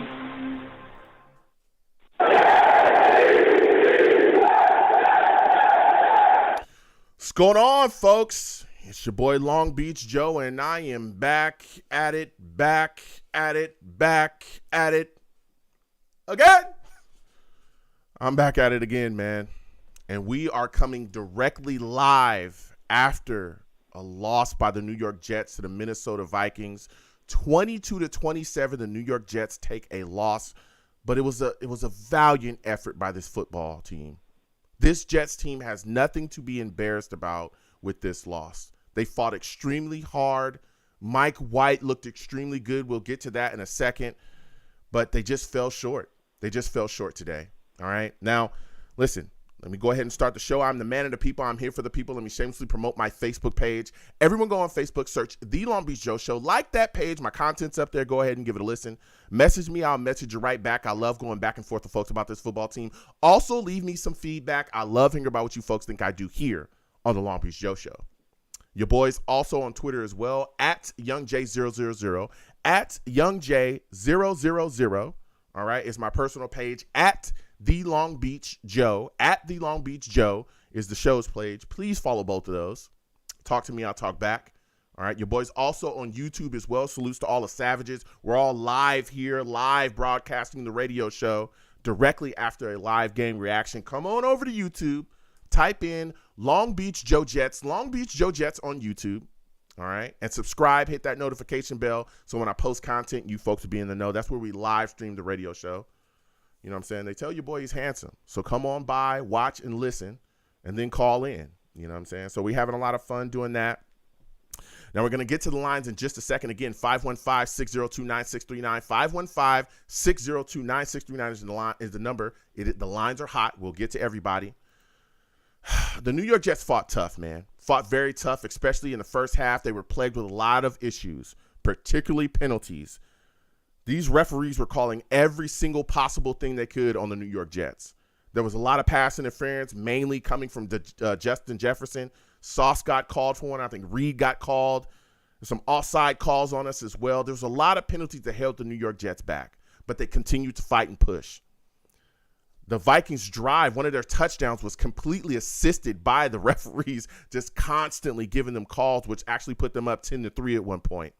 going on, folks? It's your boy Long Beach Joe, and I am back at it again. I'm back at it again, man. And we are coming directly live after a loss by the New York Jets to the Minnesota Vikings. 22-27, the New York Jets take a loss, but it was a valiant effort by this football team. This Jets team has nothing to be embarrassed about with this loss. They fought extremely hard. Mike White looked extremely good. We'll get to that in a second, but they just fell short. They just fell short today. All right. Now, listen, let me go ahead and start the show. I'm the man of the people. I'm here for the people. Let me shamelessly promote my Facebook page. Everyone go on Facebook, search The Long Beach Joe Show. Like that page. My content's up there. Go ahead and give it a listen. Message me. I'll message you right back. I love going back and forth with folks about this football team. Also, leave me some feedback. I love hearing about what you folks think I do here on The Long Beach Joe Show. Your boy's also on Twitter as well, at YoungJ000, at YoungJ000. All right, it's my personal page, at The Long Beach Joe. At The Long Beach Joe is the show's page. Please follow both of those. Talk to me, I'll talk back. All right, your boy's also on YouTube as well. Salutes to all the savages. We're all live here, live broadcasting the radio show directly after a live game reaction. Come on over to YouTube. Type in Long Beach Joe Jets, Long Beach Joe Jets on YouTube. All right, and subscribe, hit that notification bell so when I post content, you folks will be in the know. That's where we live stream the radio show. You know what I'm saying? They tell your boy he's handsome. So come on by, watch and listen, and then call in. You know what I'm saying? So we're having a lot of fun doing that. Now we're going to get to the lines in just a second. Again, 515-602-9639. 515-602-9639 is the number. The lines are hot. We'll get to everybody. The New York Jets fought tough, man. Fought very tough, especially in the first half. They were plagued with a lot of issues, particularly penalties. These referees were calling every single possible thing they could on the New York Jets. There was a lot of pass interference, mainly coming from Justin Jefferson. Sauce got called for one. I think Reed got called. There's some offside calls on us as well. There was a lot of penalties that held the New York Jets back, but they continued to fight and push. The Vikings drive, one of their touchdowns was completely assisted by the referees, just constantly giving them calls, which actually put them up 10-3 at one point.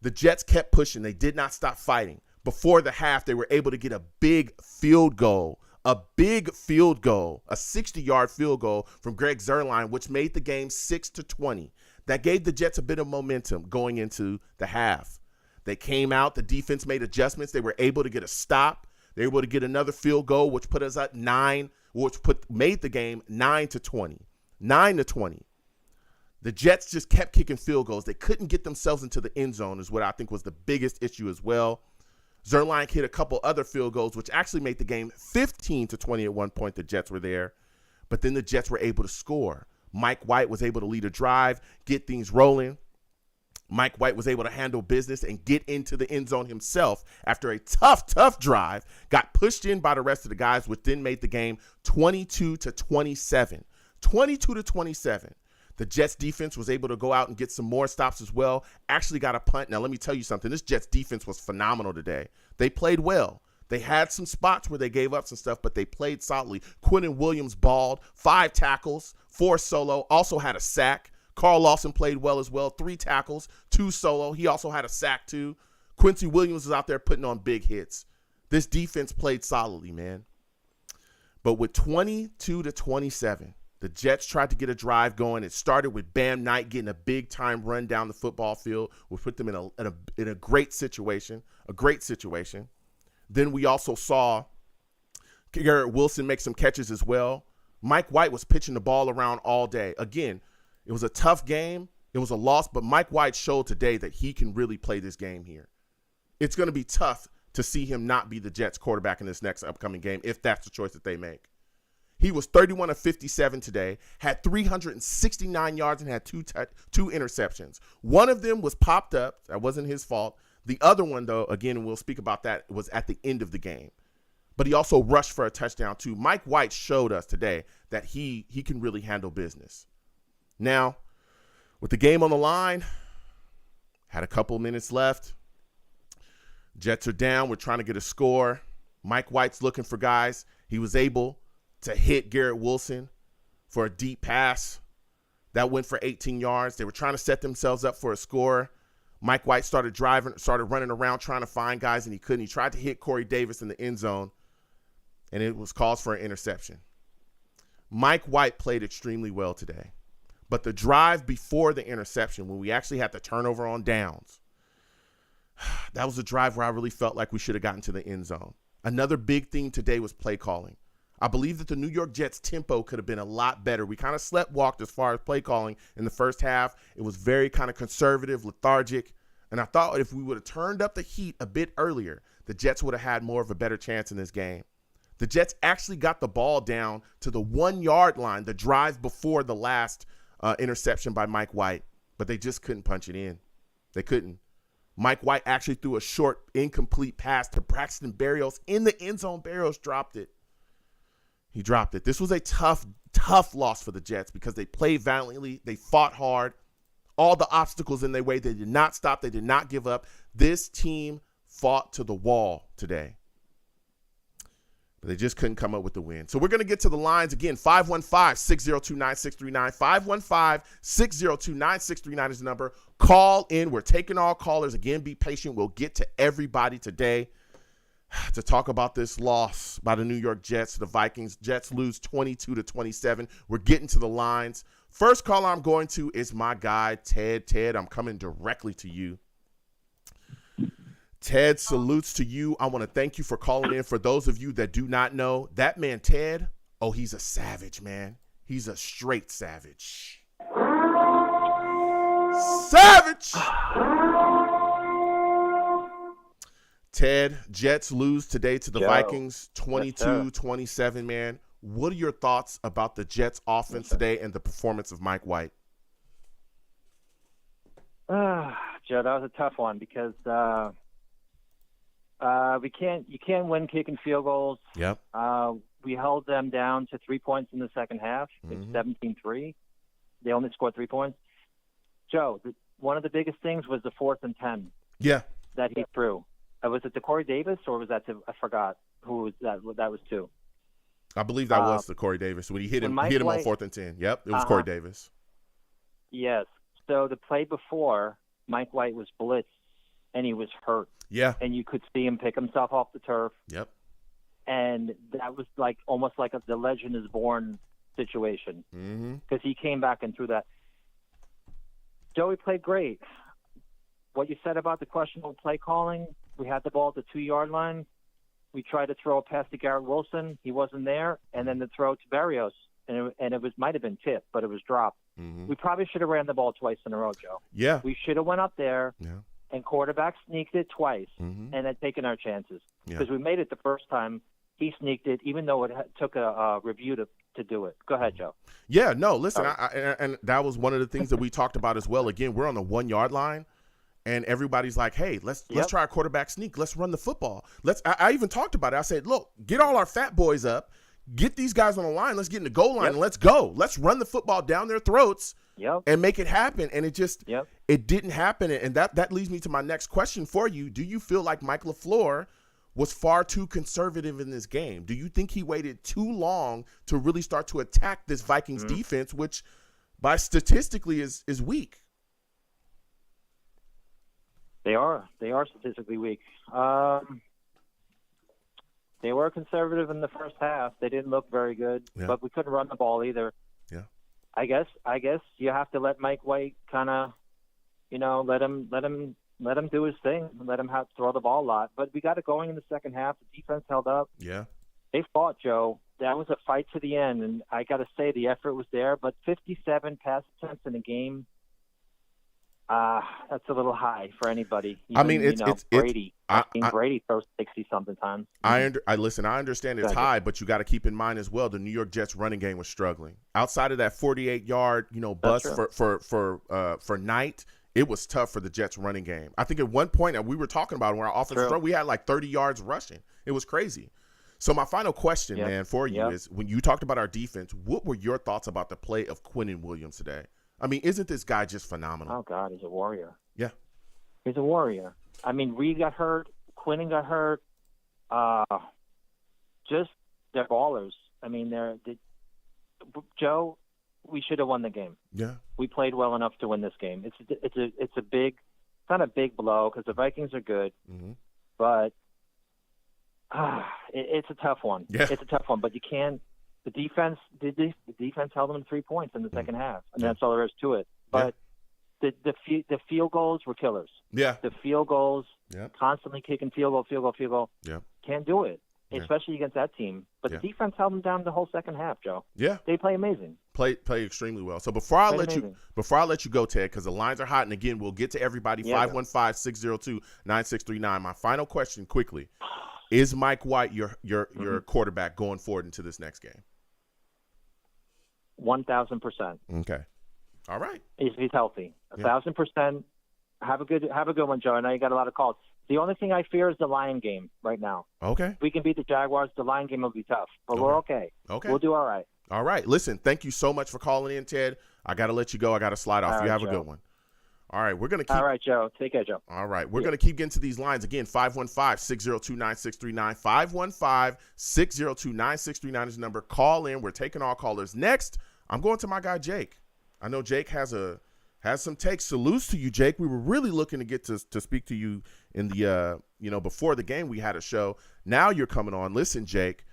The Jets kept pushing. They did not stop fighting. Before the half, they were able to get a big field goal, a 60-yard field goal from Greg Zuerlein, which made the game 6-20. That gave the Jets a bit of momentum going into the half. They came out. The defense made adjustments. They were able to get a stop. They were able to get another field goal, which put us at 9, made the game 9-20. 9-20. The Jets just kept kicking field goals. They couldn't get themselves into the end zone is what I think was the biggest issue as well. Zuerlein hit a couple other field goals, which actually made the game 15-20 at one point. The Jets were there. But then the Jets were able to score. Mike White was able to lead a drive, get things rolling. Mike White was able to handle business and get into the end zone himself after a tough drive, got pushed in by the rest of the guys, which then made the game 22-27. 22-27. The Jets defense was able to go out and get some more stops as well. Actually got a punt. Now, let me tell you something. This Jets defense was phenomenal today. They played well. They had some spots where they gave up some stuff, but they played solidly. Quentin Williams balled, 5 tackles, 4 solo, also had a sack. Carl Lawson played well as well, 3 tackles, 2 solo. He also had a sack too. Quincy Williams was out there putting on big hits. This defense played solidly, man. But with 22-27, the Jets tried to get a drive going. It started with Bam Knight getting a big-time run down the football field, which put them in a great situation, Then we also saw Garrett Wilson make some catches as well. Mike White was pitching the ball around all day. Again, it was a tough game. It was a loss, but Mike White showed today that he can really play this game here. It's going to be tough to see him not be the Jets quarterback in this next upcoming game if that's the choice that they make. He was 31 of 57 today, had 369 yards and had two interceptions. One of them was popped up. That wasn't his fault. The other one, though, again, and we'll speak about that, was at the end of the game. But he also rushed for a touchdown, too. Mike White showed us today that he can really handle business. Now, with the game on the line, had a couple minutes left. Jets are down. We're trying to get a score. Mike White's looking for guys. He was able to hit Garrett Wilson for a deep pass. that went for 18 yards. They were trying to set themselves up for a score. Mike White started running around trying to find guys, and he couldn't. He tried to hit Corey Davis in the end zone, and it was called for an interception. Mike White played extremely well today. But the drive before the interception, when we actually had the turnover on downs, that was a drive where I really felt like we should have gotten to the end zone. Another big thing today was play calling. I believe that the New York Jets tempo could have been a lot better. We kind of sleptwalked as far as play calling in the first half. It was very kind of conservative, lethargic. And I thought if we would have turned up the heat a bit earlier, the Jets would have had more of a better chance in this game. The Jets actually got the ball down to the 1 yard line, the drive before the last interception by Mike White, but they just couldn't punch it in. They couldn't. Mike White actually threw a short, incomplete pass to Braxton Berrios in the end zone. Berrios dropped it. He dropped it. This was a tough loss for the Jets because they played valiantly. They fought hard. All the obstacles in their way, they did not stop. They did not give up. This team fought to the wall today. But they just couldn't come up with the win. So we're going to get to the lines again. 515-602-9639. 515-602-9639 is the number. Call in. We're taking all callers. Again, be patient. We'll get to everybody today to talk about this loss by the New York Jets to the Vikings. Jets lose 22-27. We're getting to the lines. First caller I'm going to is my guy, Ted. Ted, I'm coming directly to you. Ted, salutes to you. I want to thank you for calling in. For those of you that do not know, that man, Ted, he's a savage, man. He's a straight savage. Savage! Ted, Jets lose today to the Vikings, 22-27, man. What are your thoughts about the Jets offense today and the performance of Mike White? Joe, that was a tough one because you can't win kicking field goals. Yep. We held them down to 3 points in the second half. It's 17-3. They only scored 3 points. Joe, one of the biggest things was the 4th and 10. Yeah. That he threw. Was it to Corey Davis or was that to, I forgot who was that? That was to. I believe that was to Corey Davis when he hit him on 4th and 10. Yep, it was Corey Davis. Yes. So the play before, Mike White was blitzed and he was hurt. Yeah. And you could see him pick himself off the turf. Yep. And that was almost like the legend is born situation because he came back and threw that. Joey played great. What you said about the questionable play calling, we had the ball at the 2 yard line. We tried to throw a pass to Garrett Wilson. He wasn't there. And then the throw to Berrios. And it might have been tipped, but it was dropped. We probably should have ran the ball twice in a row, Joe. Yeah. We should have went up there and quarterback sneaked it twice and had taken our chances. Because we made it the first time. He sneaked it, even though it took a review to do it. Go ahead, Joe. Yeah, no, listen, and that was one of the things that we talked about as well. Again, we're on the 1 yard line. And everybody's like, hey, let's try a quarterback sneak. Let's run the football. I even talked about it. I said, look, get all our fat boys up. Get these guys on the line. Let's get in the goal line and let's go. Let's run the football down their throats and make it happen. And it just it didn't happen. And that leads me to my next question for you. Do you feel like Mike LaFleur was far too conservative in this game? Do you think he waited too long to really start to attack this Vikings defense, which by statistically is weak? They are statistically weak. They were conservative in the first half. They didn't look very good, but we couldn't run the ball either. Yeah. I guess you have to let Mike White kind of, let him do his thing, let him throw the ball a lot. But we got it going in the second half. The defense held up. Yeah. They fought, Joe. That was a fight to the end, and I got to say the effort was there. But 57 pass attempts in a game. That's a little high for anybody. Even, it's Brady. Brady throws 60-something times. I understand it's high, but you got to keep in mind as well the New York Jets running game was struggling. Outside of that 48-yard, bust for Knight, it was tough for the Jets running game. I think at one point we were talking about when our offense run, we had like 30 yards rushing. It was crazy. So my final question, man, for you is when you talked about our defense, what were your thoughts about the play of Quinnen Williams today? I mean, isn't this guy just phenomenal? Oh, God, he's a warrior. Yeah. He's a warrior. I mean, Reed got hurt. Quinnen got hurt. Just they're ballers. I mean, Joe, we should have won the game. Yeah. We played well enough to win this game. It's a big, not a big blow because the Vikings are good, but it's a tough one. Yeah. It's a tough one, but you can't. The defense held them 3 points in the second half, and that's all there is to it. But the field goals were killers. Yeah. The field goals, constantly kicking field goal. Yeah. Can't do it, especially against that team. But the defense held them down the whole second half, Joe. Yeah. They play amazing. Play extremely well. So before I let you go, Ted, because the lines are hot, and again, we'll get to everybody. 515-602-9639. My final question, quickly, is Mike White your quarterback going forward into this next game? 1,000%. Okay. All right. If he's healthy, 1,000%. Have a good one, Joe. I know you got a lot of calls. The only thing I fear is the Lion game right now. Okay. If we can beat the Jaguars, the Lion game will be tough, but we're okay. Okay. We'll do all right. All right. Listen, thank you so much for calling in, Ted. I got to let you go. I got to slide off. You have a good one. All right. We're going to keep. All right, Joe. Take care, Joe. All right. We're going to keep getting to these lines. Again, 515-602-9639. 515-602-9639 is the number. Call in. We're taking all callers. Next, I'm going to my guy, Jake. I know Jake has some takes. Salutes to you, Jake. We were really looking to get to speak to you in the, before the game we had a show. Now you're coming on. Listen, Jake,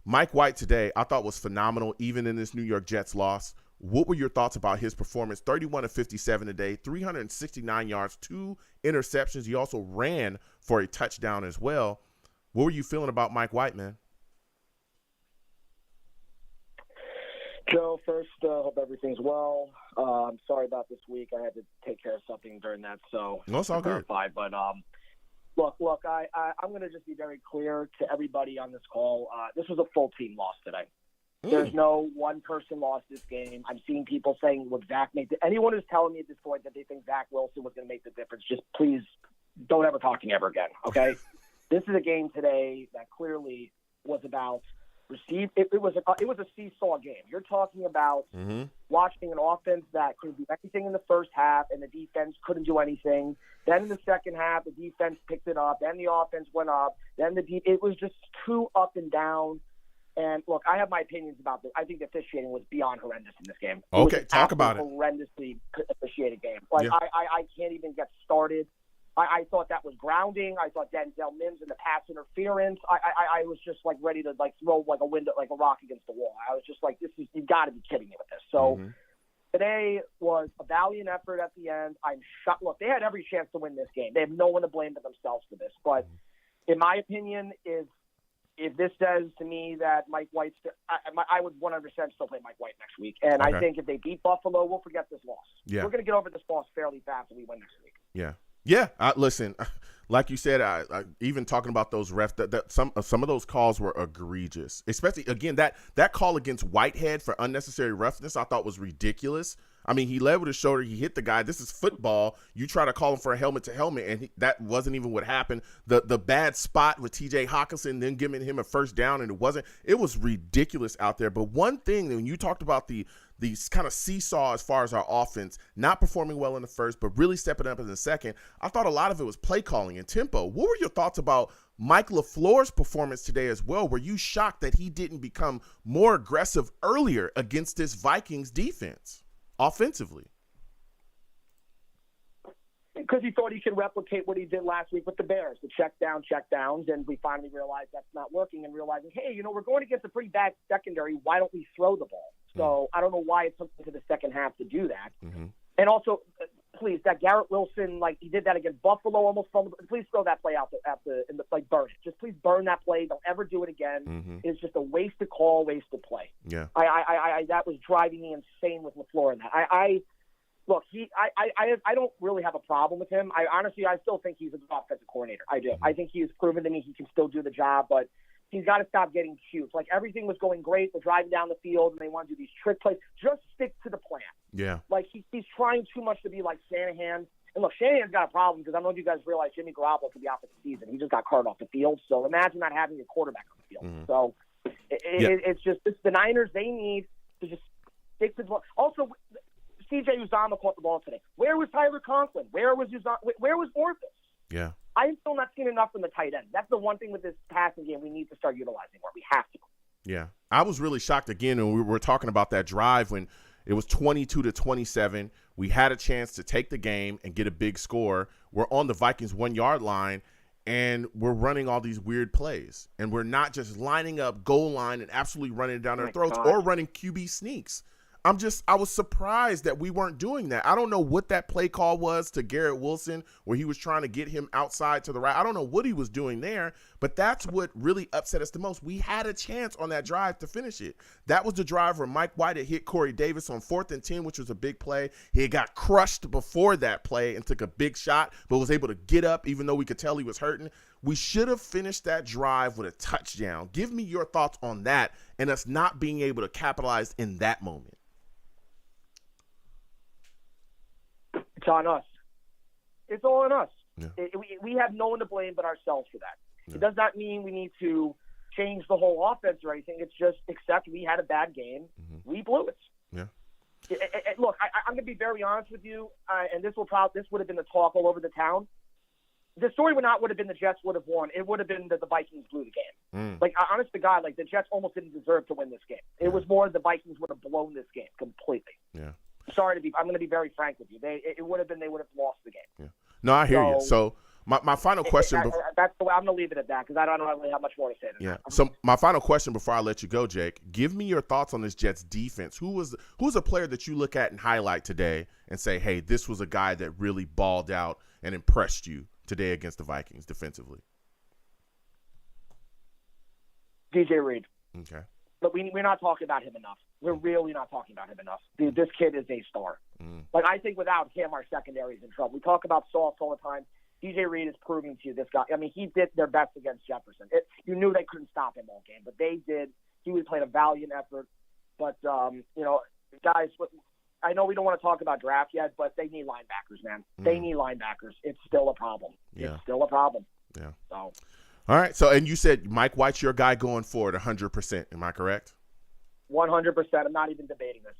Mike White today I thought was phenomenal, even in this New York Jets loss. What were your thoughts about his performance? 31 of 57 today, 369 yards, 2 interceptions. He also ran for a touchdown as well. What were you feeling about Mike White, man? Joe, first, hope everything's well. I'm sorry about this week. I had to take care of something during that, so no, it's all good. But look, I'm going to just be very clear to everybody on this call. This was a full team loss today. There's no one person lost this game. I'm seeing people saying, "Would Zach make it?" Anyone who's telling me at this point that they think Zach Wilson was going to make the difference, just please don't ever talk to me ever again. Okay? This is a game today that clearly was about. It was a seesaw game. You're talking about watching an offense that couldn't do anything in the first half, and the defense couldn't do anything. Then in the second half, the defense picked it up. Then the offense went up. Then it was just too up and down. And look, I have my opinions about this. I think the officiating was beyond horrendous in this game. Okay, talk about it. Horrendously officiated game. I can't even get started. I thought that was grounding. I thought Denzel Mims and the pass interference. I was just ready to throw a rock against the wall. I was just like, you've got to be kidding me with this. So today was a valiant effort at the end. I'm shocked. Look, they had every chance to win this game. They have no one to blame but themselves for this. But in my opinion, if this says to me that Mike White's, I would 100% still play Mike White next week. And I think if they beat Buffalo, we'll forget this loss. Yeah. We're going to get over this loss fairly fast if we win next week. Yeah. Yeah. Listen, like you said, I even talking about those refs, that some of those calls were egregious. Especially, again, that call against Whitehead for unnecessary roughness I thought was ridiculous. I mean, he led with his shoulder. He hit the guy. This is football. You try to call him for a helmet to helmet, and that wasn't even what happened. The bad spot with T.J. Hawkinson, then giving him a first down, and it was ridiculous out there. But one thing, when you talked about these kind of seesaw as far as our offense, not performing well in the first, but really stepping up in the second, I thought a lot of it was play calling and tempo. What were your thoughts about Mike LaFleur's performance today as well? Were you shocked that he didn't become more aggressive earlier against this Vikings defense? Offensively, because he thought he could replicate what he did last week with the Bears, the check downs, and we finally realized that's not working, and realizing, hey, we're going against a pretty bad secondary. Why don't we throw the ball? So I don't know why it took to the second half to do that. And also, please, that Garrett Wilson, he did that against Buffalo, almost fumbled. Please throw that play out burn it. Just please burn that play. Don't ever do it again. It's just a wasted call, wasted play. Yeah. I that was driving me insane with LaFleur in that. I don't really have a problem with him. I still think he's an offensive coordinator. I do. I think he's proven to me he can still do the job, but he's got to stop getting cute. Everything was going great. They're driving down the field, and they want to do these trick plays. Just stick to the plan. Yeah. He's trying too much to be like Shanahan. And look, Shanahan's got a problem because I don't know if you guys realize Jimmy Garoppolo could be out for the season. He just got carted off the field. So imagine not having your quarterback on the field. So it's just the Niners, they need to just stick to the plan. Also, C.J. Uzomah caught the ball today. Where was Tyler Conklin? Where was Orthus? Yeah. I'm still not seeing enough from the tight end. That's the one thing with this passing game we need to start utilizing more. We have to. Yeah. I was really shocked again, and we were talking about that drive when It was 22-27. We had a chance to take the game and get a big score. We're on the Vikings 1-yard line, and we're running all these weird plays. And we're not just lining up goal line and absolutely running it down their throats or running QB sneaks. I was surprised that we weren't doing that. I don't know what that play call was to Garrett Wilson where he was trying to get him outside to the right. I don't know what he was doing there, but that's what really upset us the most. We had a chance on that drive to finish it. That was the drive where Mike White had hit Corey Davis on 4th and 10, which was a big play. He had got crushed before that play and took a big shot, but was able to get up even though we could tell he was hurting. We should have finished that drive with a touchdown. Give me your thoughts on that and us not being able to capitalize in that moment. It's on us. It's all on us. Yeah. We have no one to blame but ourselves for that. Yeah. It does not mean we need to change the whole offense or anything. It's just accept we had a bad game. Mm-hmm. We blew it. Yeah. Look, I'm going to be very honest with you, and this would have been the talk all over the town. The story would have been the Jets would have won. It would have been that the Vikings blew the game. Like, honest to God, like the Jets almost didn't deserve to win this game. It was more the Vikings would have blown this game completely. Yeah. I'm going to be very frank with you. They would have lost the game. Yeah. No, I hear you. So my final question. That's the way I'm going to leave it at that because I don't really have much more to say. Yeah. So my final question before I let you go, Jake, give me your thoughts on this Jets defense. Who's a player that you look at and highlight today and say, hey, this was a guy that really balled out and impressed you today against the Vikings defensively? DJ Reed. Okay. But we're not talking about him enough. We're really not talking about him enough. Dude, this kid is a star. Like, I think without him, our secondary is in trouble. We talk about Sauce all the time. DJ Reed is proving to you this guy. I mean, he did their best against Jefferson. You knew they couldn't stop him all game, but they did. He played a valiant effort. But, guys, I know we don't want to talk about draft yet, but they need linebackers, man. They need linebackers. It's still a problem. Yeah. It's still a problem. Yeah. So. All right. So, and you said Mike White's your guy going forward 100%. Am I correct? 100%. I'm not even debating this.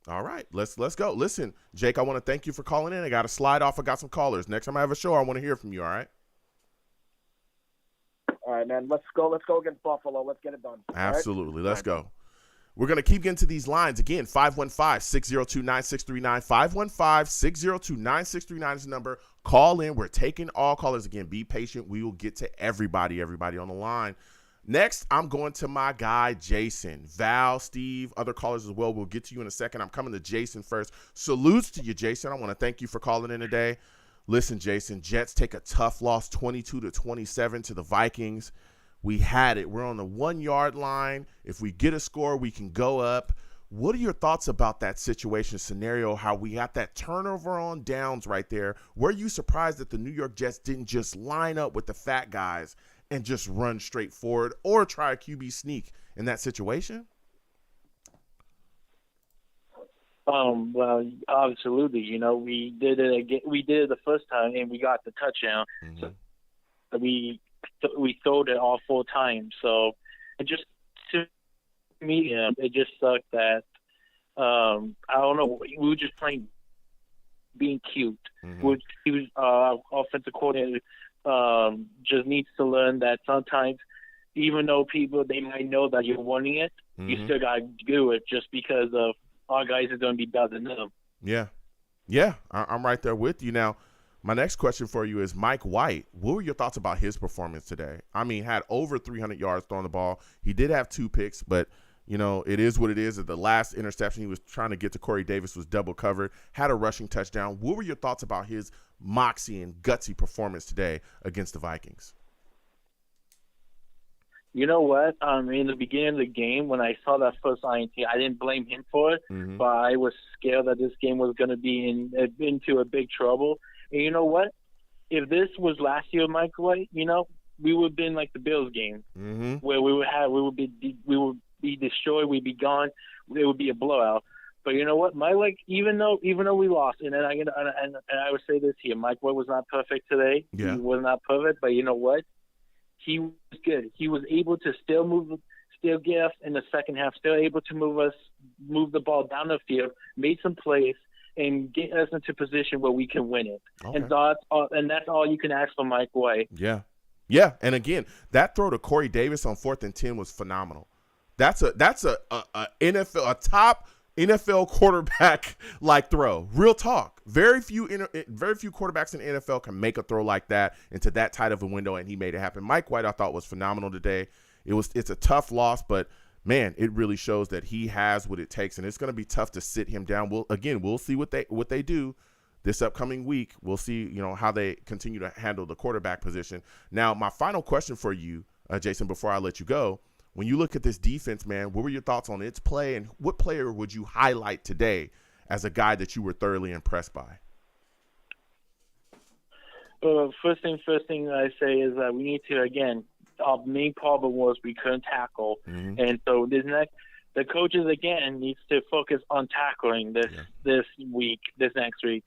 All right. Let's go. Listen, Jake, I want to thank you for calling in. I got to slide off. I got some callers. Next time I have a show, I want to hear from you. All right. All right, man. Let's go against Buffalo. Let's get it done. Absolutely. Let's go. We're going to keep getting to these lines. Again, 515-602-9639. 515-602-9639 is the number. Call in. We're taking all callers. Again, be patient. We will get to everybody on the line. Next, I'm going to my guy, Jason. Val, Steve, other callers as well. We'll get to you in a second. I'm coming to Jason first. Salutes to you, Jason. I want to thank you for calling in today. Listen, Jason, Jets take a tough loss, 22-27 to the Vikings. We had it. We're on the 1-yard line. If we get a score, we can go up. What are your thoughts about that situation scenario, how we got that turnover on downs right there? Were you surprised that the New York Jets didn't just line up with the fat guys and just run straight forward or try a QB sneak in that situation? Well, absolutely. We did it again. We did it the first time and we got the touchdown. Mm-hmm. So we throwed it all 4 times. So it just, to me, it just sucked that, I don't know, we were just playing, being cute. Mm-hmm. He was offensive coordinator, just needs to learn that sometimes, even though they might know that you're wanting it, you still got to do it just because of our guys are going to be better than them. Yeah. Yeah, I'm right there with you. Now, my next question for you is Mike White. What were your thoughts about his performance today? I mean, had over 300 yards throwing the ball. He did have 2 picks, but, it is what it is. At the last interception he was trying to get to Corey Davis was double covered, had a rushing touchdown. What were your thoughts about his moxie and gutsy performance today against the Vikings? You know what? In the beginning of the game, when I saw that first INT, I didn't blame him for it, but I was scared that this game was going to be into a big trouble. And you know what? If this was last year, Mike White, we would have been like the Bills game, where we would be destroyed, we'd be gone, it would be a blowout. But you know what? Even though we lost, and I would say this here, Mike White was not perfect today. Yeah. He was not perfect, but you know what? He was good. He was able to still get us in the second half, still able to move the ball down the field, made some plays, and get us into position where we can win it. Okay. And that's all you can ask for Mike White. Yeah. Yeah. And again, that throw to Corey Davis on 4th and 10 was phenomenal. That's a NFL, a top NFL quarterback like throw. Real talk. Very few quarterbacks in the NFL can make a throw like that into that tight of a window, and he made it happen. Mike White, I thought, was phenomenal today. It's a tough loss, but man, it really shows that he has what it takes, and it's going to be tough to sit him down. We'll see what they do this upcoming week. We'll see, how they continue to handle the quarterback position. Now, my final question for you, Jason, before I let you go, when you look at this defense, man, what were your thoughts on its play, and what player would you highlight today as a guy that you were thoroughly impressed by? First thing I say is that we need to, again, our main problem was we couldn't tackle. Mm-hmm. And so the coaches, again, needs to focus on tackling this next week.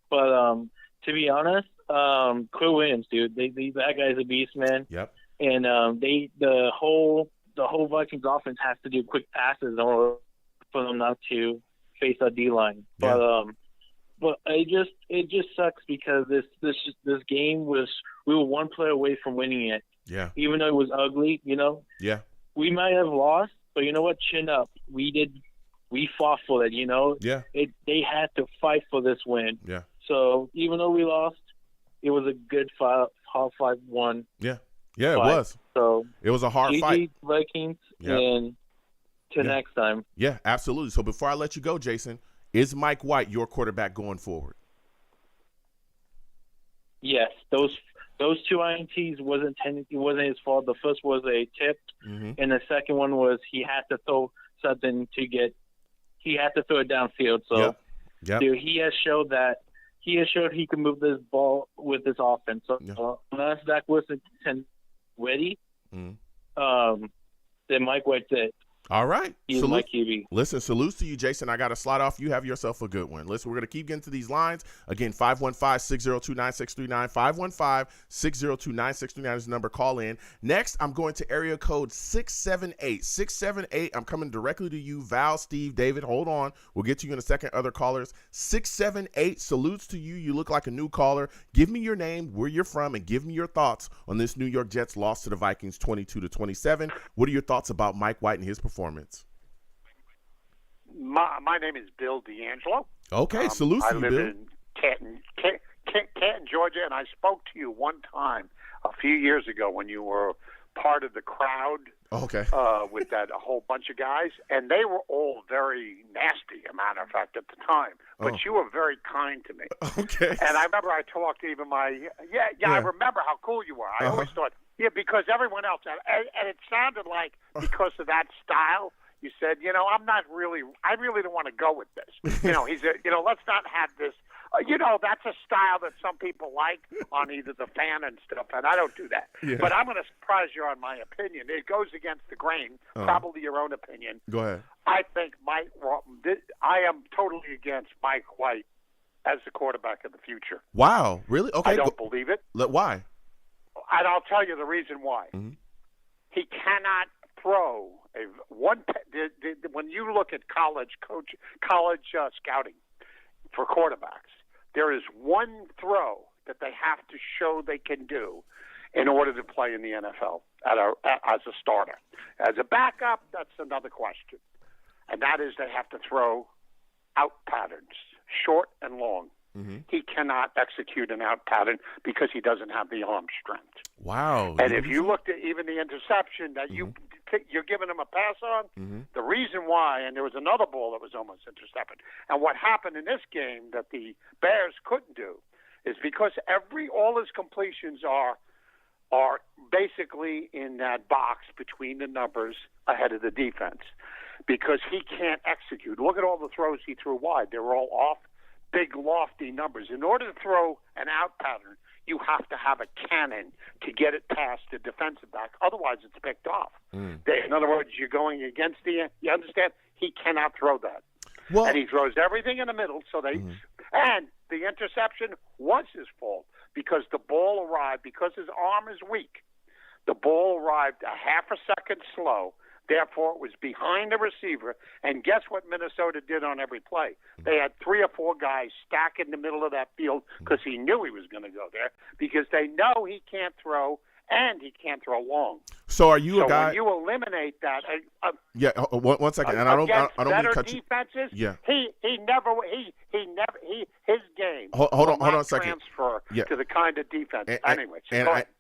But to be honest, Quill Williams, dude, that guy's a beast, man. Yep. And the whole Vikings offense has to do quick passes in order for them not to face a D-line. Yeah. But it just sucks because this game we were one play away from winning it. Yeah. Even though it was ugly, Yeah. We might have lost, but you know what? Chin up. We fought for it, Yeah. They had to fight for this win. Yeah. So even though we lost, it was a good 5-1. Yeah. Yeah, it was. So it was a hard fight. Vikings, and next time. Yeah, absolutely. So before I let you go, Jason, is Mike White your quarterback going forward? Yes. Those two INTs wasn't his fault. The first was a tip, and the second one was he had to throw something he had to throw it downfield. So dude, he has showed he can move this ball with this offense. So unless Zach Wilson can ready, then Mike White's it. All right. He's my QB. Listen, salutes to you, Jason. I got to slide off. You have yourself a good one. Listen, we're going to keep getting to these lines. Again, 515-602-9639. 515-602-9639 is the number. Call in. Next, I'm going to area code 678. 678, I'm coming directly to you, Val, Steve, David. Hold on. We'll get to you in a second. Other callers. 678, salutes to you. You look like a new caller. Give me your name, where you're from, and give me your thoughts on this New York Jets loss to the Vikings 22-27. What are your thoughts about Mike White and his performance? My name is Bill D'Angelo. Okay, salute to you, Bill. I live in Canton, Georgia, and I spoke to you one time a few years ago when you were part of the crowd. Okay. With a whole bunch of guys, and they were all very nasty, a matter of fact, at the time. But you were very kind to me. Okay. And I remember I talked to even I remember how cool you were. I always thought, because everyone else, and it sounded like because of that style, you said, I really don't want to go with this. Let's not have this. That's a style that some people like on either the fan and stuff, and I don't do that. Yeah. But I'm going to surprise you on my opinion. It goes against the grain, probably your own opinion. Go ahead. I think I am totally against Mike White as the quarterback of the future. Wow, really? Okay. I don't believe it. Why? And I'll tell you the reason why. Mm-hmm. He cannot throw when you look at college scouting for quarterbacks, there is one throw that they have to show they can do in order to play in the NFL as a starter. As a backup, that's another question. And that is they have to throw out patterns, short and long. Mm-hmm. He cannot execute an out pattern because he doesn't have the arm strength. Wow. And if you looked at even the interception that you're giving him a pass on, the reason why, and there was another ball that was almost intercepted, and what happened in this game that the Bears couldn't do is because all his completions are basically in that box between the numbers ahead of the defense because he can't execute. Look at all the throws he threw wide. They were all off big, lofty numbers. In order to throw an out pattern, you have to have a cannon to get it past the defensive back. Otherwise, it's picked off. In other words, you're going against you understand? He cannot throw that. Well, and he throws everything in the middle. And the interception was his fault because the ball arrived, because his arm is weak, the ball arrived a half a second slow. Therefore, it was behind the receiver. And guess what Minnesota did on every play? They had 3 or 4 guys stacked in the middle of that field because he knew he was going to go there because they know he can't throw and he can't throw long. So are you a guy? When you eliminate that, Yeah, one second, and I don't mean to cut you. Defenses, Yeah. His game. Hold on a second. Transfer to the kind of defense. Anyway,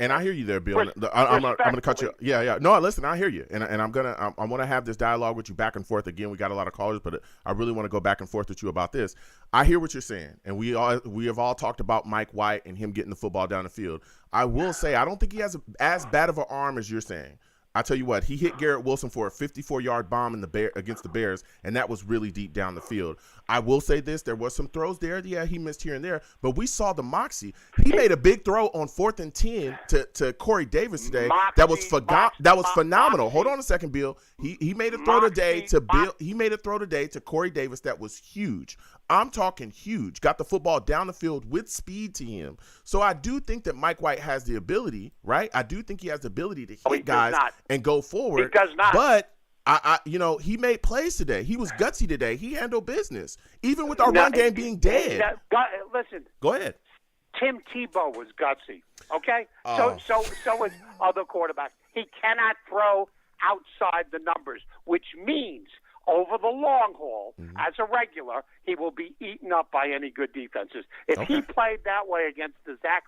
and I hear you there, Bill. I'm going to cut you. Yeah. No, listen, I hear you, and I want to have this dialogue with you back and forth. Again, we got a lot of callers, but I really want to go back and forth with you about this. I hear what you're saying, and we have all talked about Mike White and him getting the football down the field. I will say I don't think he has as bad of an arm as you're saying. I tell you what, he hit Garrett Wilson for a 54-yard bomb against the Bears, and that was really deep down the field. I will say this, there was some throws there. Yeah, he missed here and there, but we saw the moxie. He made a big throw on 4th and 10 to Corey Davis today. That was phenomenal. Hold on a second, Bill. He made a throw today to Bill. He made a throw today to Corey Davis that was huge. I'm talking huge. Got the football down the field with speed to him. So I do think that Mike White has the ability, right? I do think he has the ability to hit guys and go forward. He does not. But he made plays today. He was gutsy today. He handled business, even with our run game being dead. Listen. Go ahead. Tim Tebow was gutsy. Okay. So is other quarterbacks. He cannot throw outside the numbers, which means over the long haul, as a regular, he will be eaten up by any good defenses. If he played that way against who Zach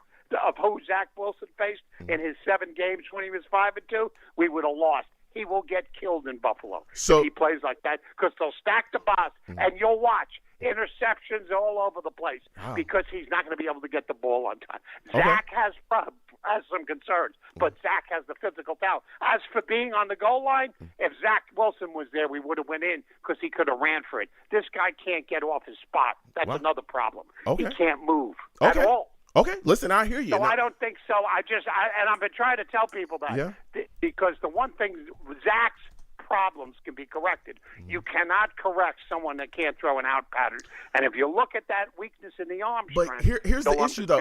Wilson faced in his 7 games when he was 5-2, we would have lost. He will get killed in Buffalo if he plays like that because they'll stack the box, and you'll watch interceptions all over the place because he's not going to be able to get the ball on time. Zach has some concerns, but Zach has the physical talent. As for being on the goal line, if Zach Wilson was there, we would have went in because he could have ran for it. This guy can't get off his spot. That's another problem. He can't move at all. Okay, listen, I hear you. So I don't think so. And I've been trying to tell people that because the one thing, Zach's problems can be corrected. You cannot correct someone that can't throw an out pattern. And if you look at that weakness in the arm strength, here's the issue, though.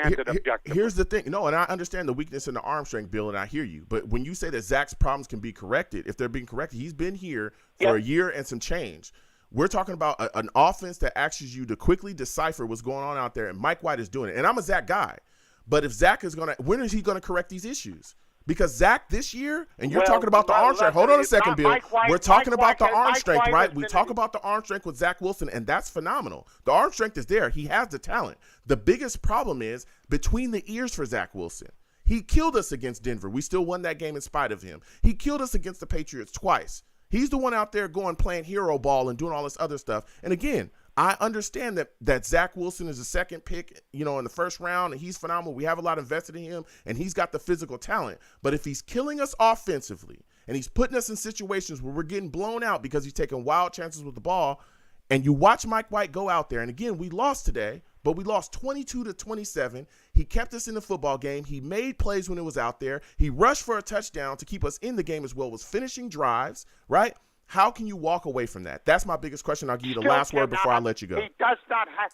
Here's the thing. No, and I understand the weakness in the arm strength, Bill, and I hear you. But when you say that Zach's problems can be corrected, if they're being corrected, he's been here for a year and some change. We're talking about an offense that asks you to quickly decipher what's going on out there, and Mike White is doing it. And I'm a Zach guy. But if Zach is when is he going to correct these issues? Because Zach this year, and you're talking about the arm strength. Hold on a second, Bill. We're talking about the arm strength, right? We talk about the arm strength with Zach Wilson, and that's phenomenal. The arm strength is there. He has the talent. The biggest problem is between the ears for Zach Wilson. He killed us against Denver. We still won that game in spite of him. He killed us against the Patriots twice. He's the one out there playing hero ball and doing all this other stuff. And again, I understand that Zach Wilson is a second pick, in the first round, and he's phenomenal. We have a lot invested in him, and he's got the physical talent. But if he's killing us offensively, and he's putting us in situations where we're getting blown out because he's taking wild chances with the ball, and you watch Mike White go out there, and again, we lost today, but we lost 22-27. He kept us in the football game. He made plays when it was out there. He rushed for a touchdown to keep us in the game as well, was finishing drives, right? How can you walk away from that? That's my biggest question. I'll give you the last word before I let you go. He does not have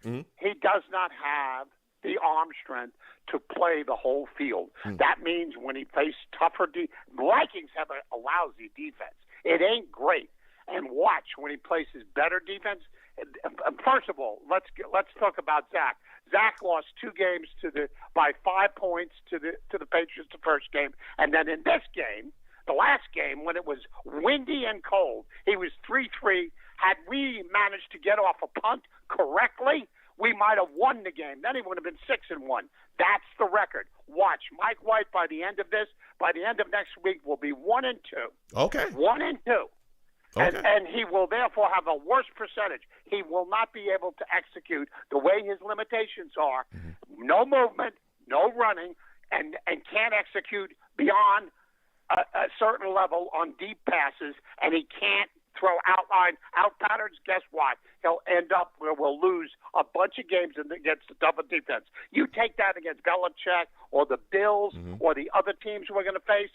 he does not have the arm strength to play the whole field. That means when he faced tougher Vikings have a lousy defense. It ain't great. And watch when he places better defense. First of all, let's talk about Zach. Zach lost 2 games by 5 points to the Patriots the first game, and then in this game, the last game, when it was windy and cold, he was 3-3. Had we managed to get off a punt correctly, we might have won the game. Then he would have been 6-1. That's the record. Watch Mike White by the end of next week will be 1-2. Okay. 1-2. Okay. And he will therefore have a worse percentage. He will not be able to execute the way his limitations are. No movement, no running, and can't execute beyond a certain level on deep passes, and he can't throw out patterns. Guess what? He'll end up where we'll lose a bunch of games against the tougher defense. You take that against Belichick or the Bills or the other teams we're going to face,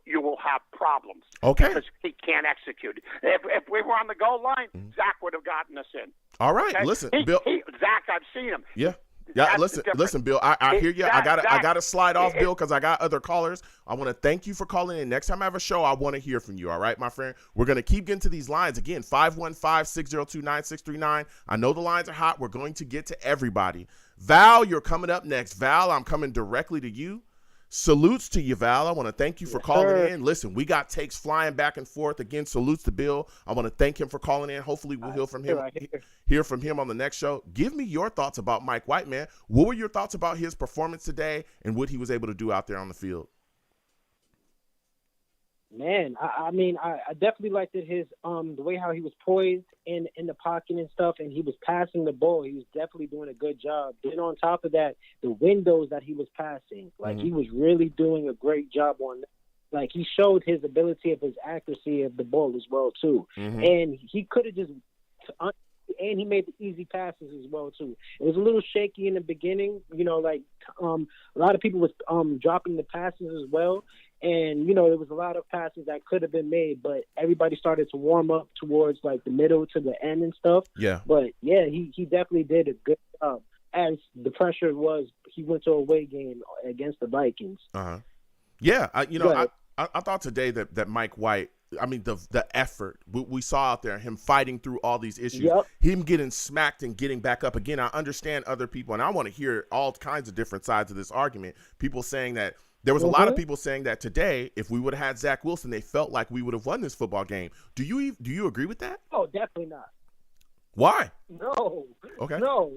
you will have problems. Okay. Because he can't execute. If we were on the goal line, Zach would have gotten us in. All right. Okay? Listen, Bill. Zach, I've seen him. Yeah. Yeah, listen, Bill. I hear you. I gotta slide off, Bill, because I got other callers. I want to thank you for calling in. Next time I have a show, I want to hear from you. All right, my friend. We're gonna keep getting to these lines again. 515-602-9639. I know the lines are hot. We're going to get to everybody. Val, you're coming up next. Val, I'm coming directly to you. Salutes to you, Val. I want to thank you for calling sir. in. Listen, we got takes flying back and forth. Again, salutes to Bill. I want to thank him for calling in. Hopefully we'll hear from him on the next show. Give me your thoughts about Mike White, man. What were your thoughts about his performance today and what he was able to do out there on the field? Man, I mean, I definitely liked it, his the way how he was poised in the pocket and stuff, and he was passing the ball. He was definitely doing a good job. Then on top of that, the windows that he was passing, like he was really doing a great job on that. Like he showed his ability of his accuracy of the ball as well too, and he could have just. And he made the easy passes as well too. It was a little shaky in the beginning, you know, like a lot of people was dropping the passes as well. And, you know, there was a lot of passes that could have been made, but everybody started to warm up towards like the middle to the end and stuff. Yeah. But yeah, he definitely did a good job. As the pressure was, he went to a away game against the Vikings. Yeah. I thought today that Mike White, I mean, the effort we saw out there, him fighting through all these issues, him getting smacked and getting back up again. I understand other people, and I want to hear all kinds of different sides of this argument. People saying that there was a lot of people saying that today, if we would have had Zach Wilson, they felt like we would have won this football game. Do you agree with that? Oh, definitely not. Why? No. Okay. No.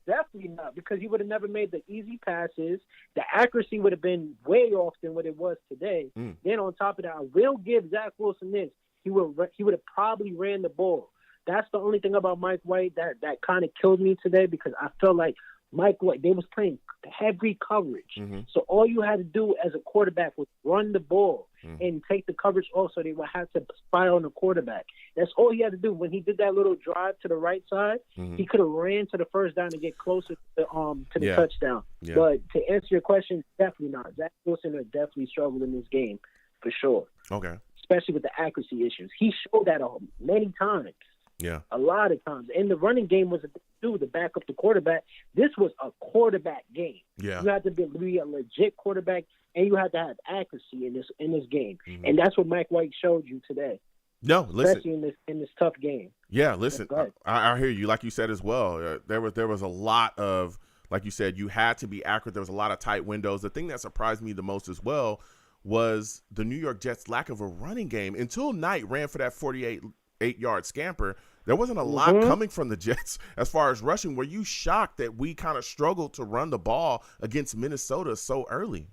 Definitely not, because he would have never made the easy passes. The accuracy would have been way off than what it was today. Then on top of that, I will give Zach Wilson this. He would have probably ran the ball. That's the only thing about Mike White that kind of killed me today, because I felt like Mike White, they was playing heavy coverage. So all you had to do as a quarterback was run the ball and take the coverage off, so they would have to spy on the quarterback. That's all he had to do. When he did that little drive to the right side, he could have ran to the first down to get closer to the touchdown. Yeah. But to answer your question, definitely not. Zach Wilson has definitely struggled in this game for sure. Okay. Especially with the accuracy issues. He showed that many times. Yeah. A lot of times. And the running game was a thing too, to back up the quarterback. This was a quarterback game. Yeah. You had to be a legit quarterback, and you had to have accuracy in this game. And that's what Mike White showed you today. No, listen. Especially in this tough game. Yeah, listen. I hear you. Like you said as well, there was a lot of, like you said, you had to be accurate. There was a lot of tight windows. The thing that surprised me the most as well was the New York Jets' lack of a running game. Until Knight ran for that 48-yard scamper, there wasn't a lot coming from the Jets as far as rushing. Were you shocked that we kind of struggled to run the ball against Minnesota so early?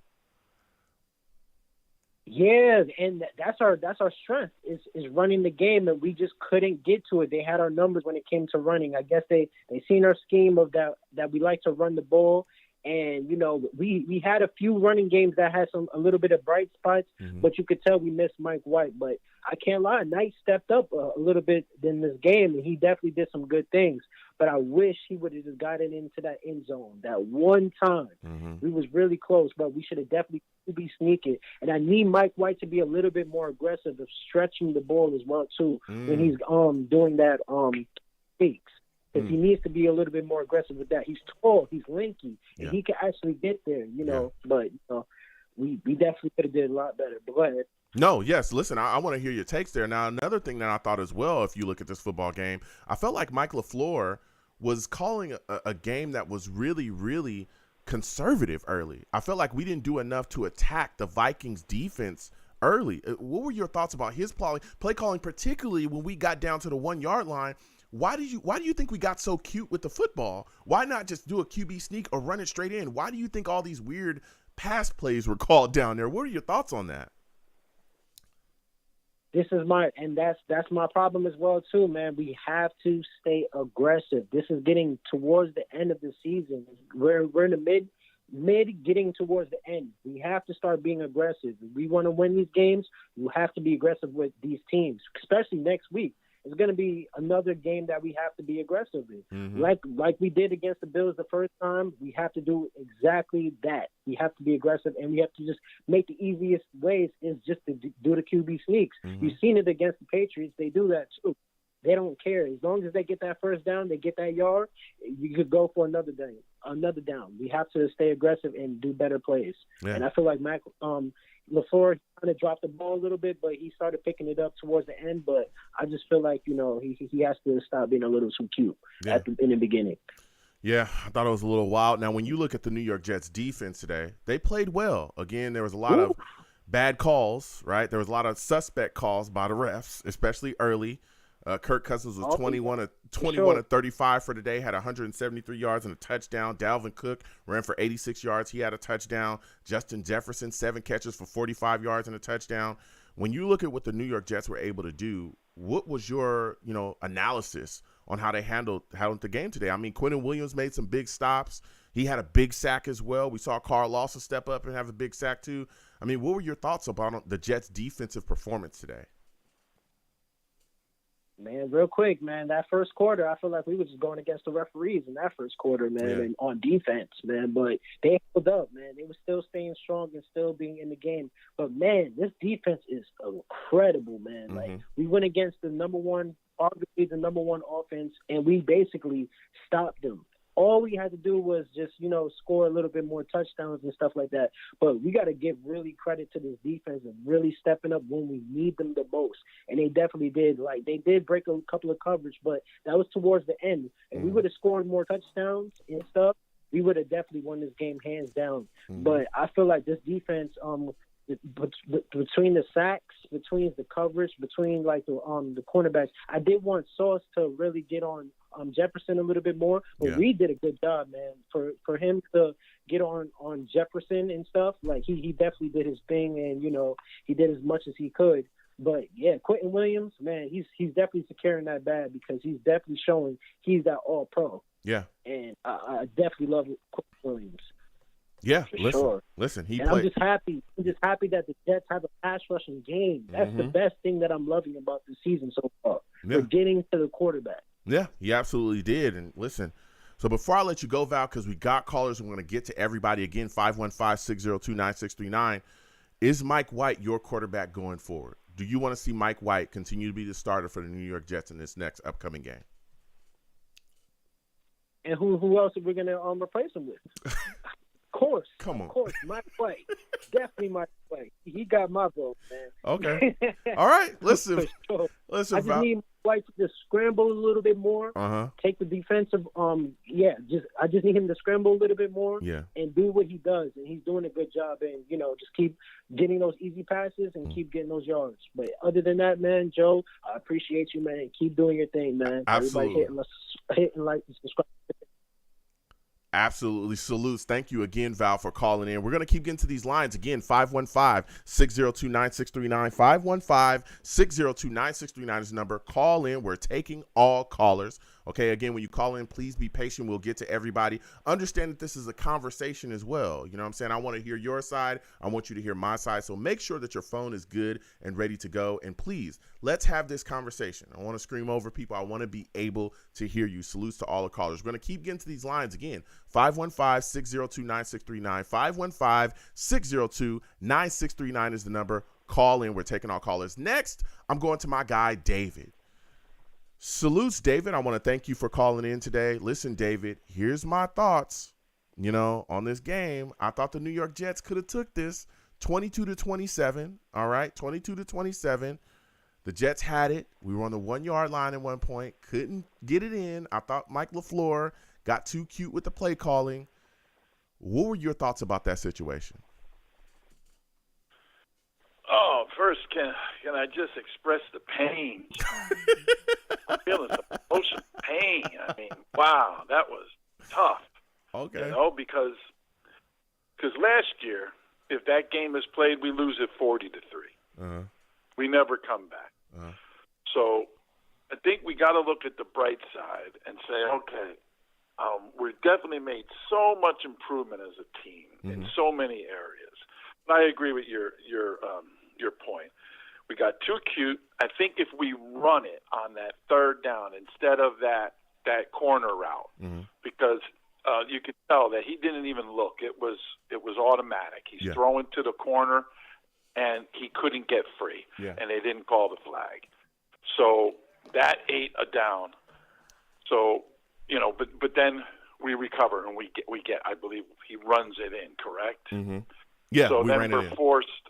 Yeah, and that's our strength is running the game, and we just couldn't get to it. They had our numbers when it came to running. I guess they seen our scheme of that we like to run the ball. And, you know, we had a few running games that had a little bit of bright spots, but you could tell we missed Mike White. But I can't lie, Knight stepped up a little bit in this game, and he definitely did some good things. But I wish he would have just gotten into that end zone that one time. We was really close, but we should have definitely be sneaking. And I need Mike White to be a little bit more aggressive of stretching the ball as well, too, when he's doing that fakes. Because he needs to be a little bit more aggressive with that. He's tall, he's lanky, and he can actually get there, you know. But we definitely could have did a lot better. But go ahead. No, yes. Listen, I want to hear your takes there. Now, another thing that I thought as well, if you look at this football game, I felt like Mike LaFleur was calling a game that was really, really conservative early. I felt like we didn't do enough to attack the Vikings defense early. What were your thoughts about his play calling, particularly when we got down to the 1-yard line? Why do you think we got so cute with the football? Why not just do a QB sneak or run it straight in? Why do you think all these weird pass plays were called down there? What are your thoughts on that? That's my problem as well too, man. We have to stay aggressive. This is getting towards the end of the season. We're in the mid getting towards the end. We have to start being aggressive. If we want to win these games, you have to be aggressive with these teams, especially next week. It's going to be another game that we have to be aggressive in. Like we did against the Bills the first time, we have to do exactly that. We have to be aggressive, and we have to just make the easiest ways is just to do the QB sneaks. You've seen it against the Patriots. They do that too. They don't care. As long as they get that first down, they get that yard, you could go for another down. We have to stay aggressive and do better plays. Yeah. And I feel like LaFleur kind of dropped the ball a little bit, but he started picking it up towards the end. But I just feel like, you know, he has to stop being a little too cute in the beginning. Yeah, I thought it was a little wild. Now, when you look at the New York Jets defense today, they played well. Again, there was a lot of bad calls, right? There was a lot of suspect calls by the refs, especially early. Kirk Cousins was 21 of 35 for the day, had 173 yards and a touchdown. Dalvin Cook ran for 86 yards. He had a touchdown. Justin Jefferson, 7 catches for 45 yards and a touchdown. When you look at what the New York Jets were able to do, what was your, analysis on how they handled the game today? I mean, Quentin Williams made some big stops. He had a big sack as well. We saw Carl Lawson step up and have a big sack too. I mean, what were your thoughts about the Jets' defensive performance today? Man, real quick, man, that first quarter, I feel like we were just going against the referees in that first quarter, man, and on defense, man. But they held up, man. They were still staying strong and still being in the game. But, man, this defense is incredible, man. Mm-hmm. Like, we went against arguably the number one offense, and we basically stopped them. All we had to do was just, score a little bit more touchdowns and stuff like that. But we got to give really credit to this defense and really stepping up when we need them the most. And they definitely did. Like, they did break a couple of coverage, but that was towards the end. If we would have scored more touchdowns and stuff, we would have definitely won this game hands down. But I feel like this defense, between the sacks, between the coverage, between like the cornerbacks, I did want Sauce to really get on Jefferson a little bit more, but we did a good job, man. For him to get on Jefferson and stuff, like he definitely did his thing, and he did as much as he could. But yeah, Quentin Williams, man, he's definitely securing that bag because he's definitely showing he's that all pro. Yeah, and I definitely love Quentin Williams. Yeah, For listen. I'm just happy. I'm just happy that the Jets have a pass rushing game. That's the best thing that I'm loving about the season so far. Yeah. We're getting to the quarterback. Yeah, he absolutely did. And listen, so before I let you go, Val, because we got callers, we're going to get to everybody again. 515-602-9639. Is Mike White your quarterback going forward? Do you want to see Mike White continue to be the starter for the New York Jets in this next upcoming game? And who else are we going to replace him with? Of course. Come on. Of course. Mike White. Definitely Mike White. He got my vote, man. Okay. All right. Listen. Sure. Listen, I just Val. need White to just scramble a little bit more. Take the defensive. I just need him to scramble a little bit more. Yeah. And do what he does, and he's doing a good job. And just keep getting those easy passes and keep getting those yards. But other than that, man, Joe, I appreciate you, man. Keep doing your thing, man. Absolutely. Everybody hitting like and subscribe. Absolutely. Salutes. Thank you again, Val, for calling in. We're going to keep getting to these lines. Again, 515-602-9639. 515-602-9639 is the number. Call in. We're taking all callers. Okay, again, when you call in, please be patient. We'll get to everybody. Understand that this is a conversation as well. You know what I'm saying? I want to hear your side. I want you to hear my side. So make sure that your phone is good and ready to go. And please, let's have this conversation. I want to scream over people. I want to be able to hear you. Salutes to all the callers. We're going to keep getting to these lines again. 515-602-9639. 515-602-9639 is the number. Call in. We're taking all callers. Next, I'm going to my guy, David. Salutes, David. I want to thank you for calling in today. Listen, David, here's my thoughts, on this game. I thought the New York Jets could have took this 22-27. All right, 22-27. The Jets had it. We were on the 1-yard line at one point. Couldn't get it in. I thought Mike LaFleur got too cute with the play calling. What were your thoughts about that situation? Oh, first, can I just express the pain? I'm feeling some emotional pain. I mean, wow, that was tough. Okay. Because last year, if that game is played, we lose it 40-3. We never come back. So I think we got to look at the bright side and say, okay, we've definitely made so much improvement as a team in so many areas. And I agree with your point. We got too cute. I think if we run it on that third down instead of that corner route, because you could tell that he didn't even look. It was automatic. He's throwing to the corner, and he couldn't get free, and they didn't call the flag. So that ate a down. So but then we recover and we get. I believe he runs it in. Correct. Yeah. So we then ran we're it in. forced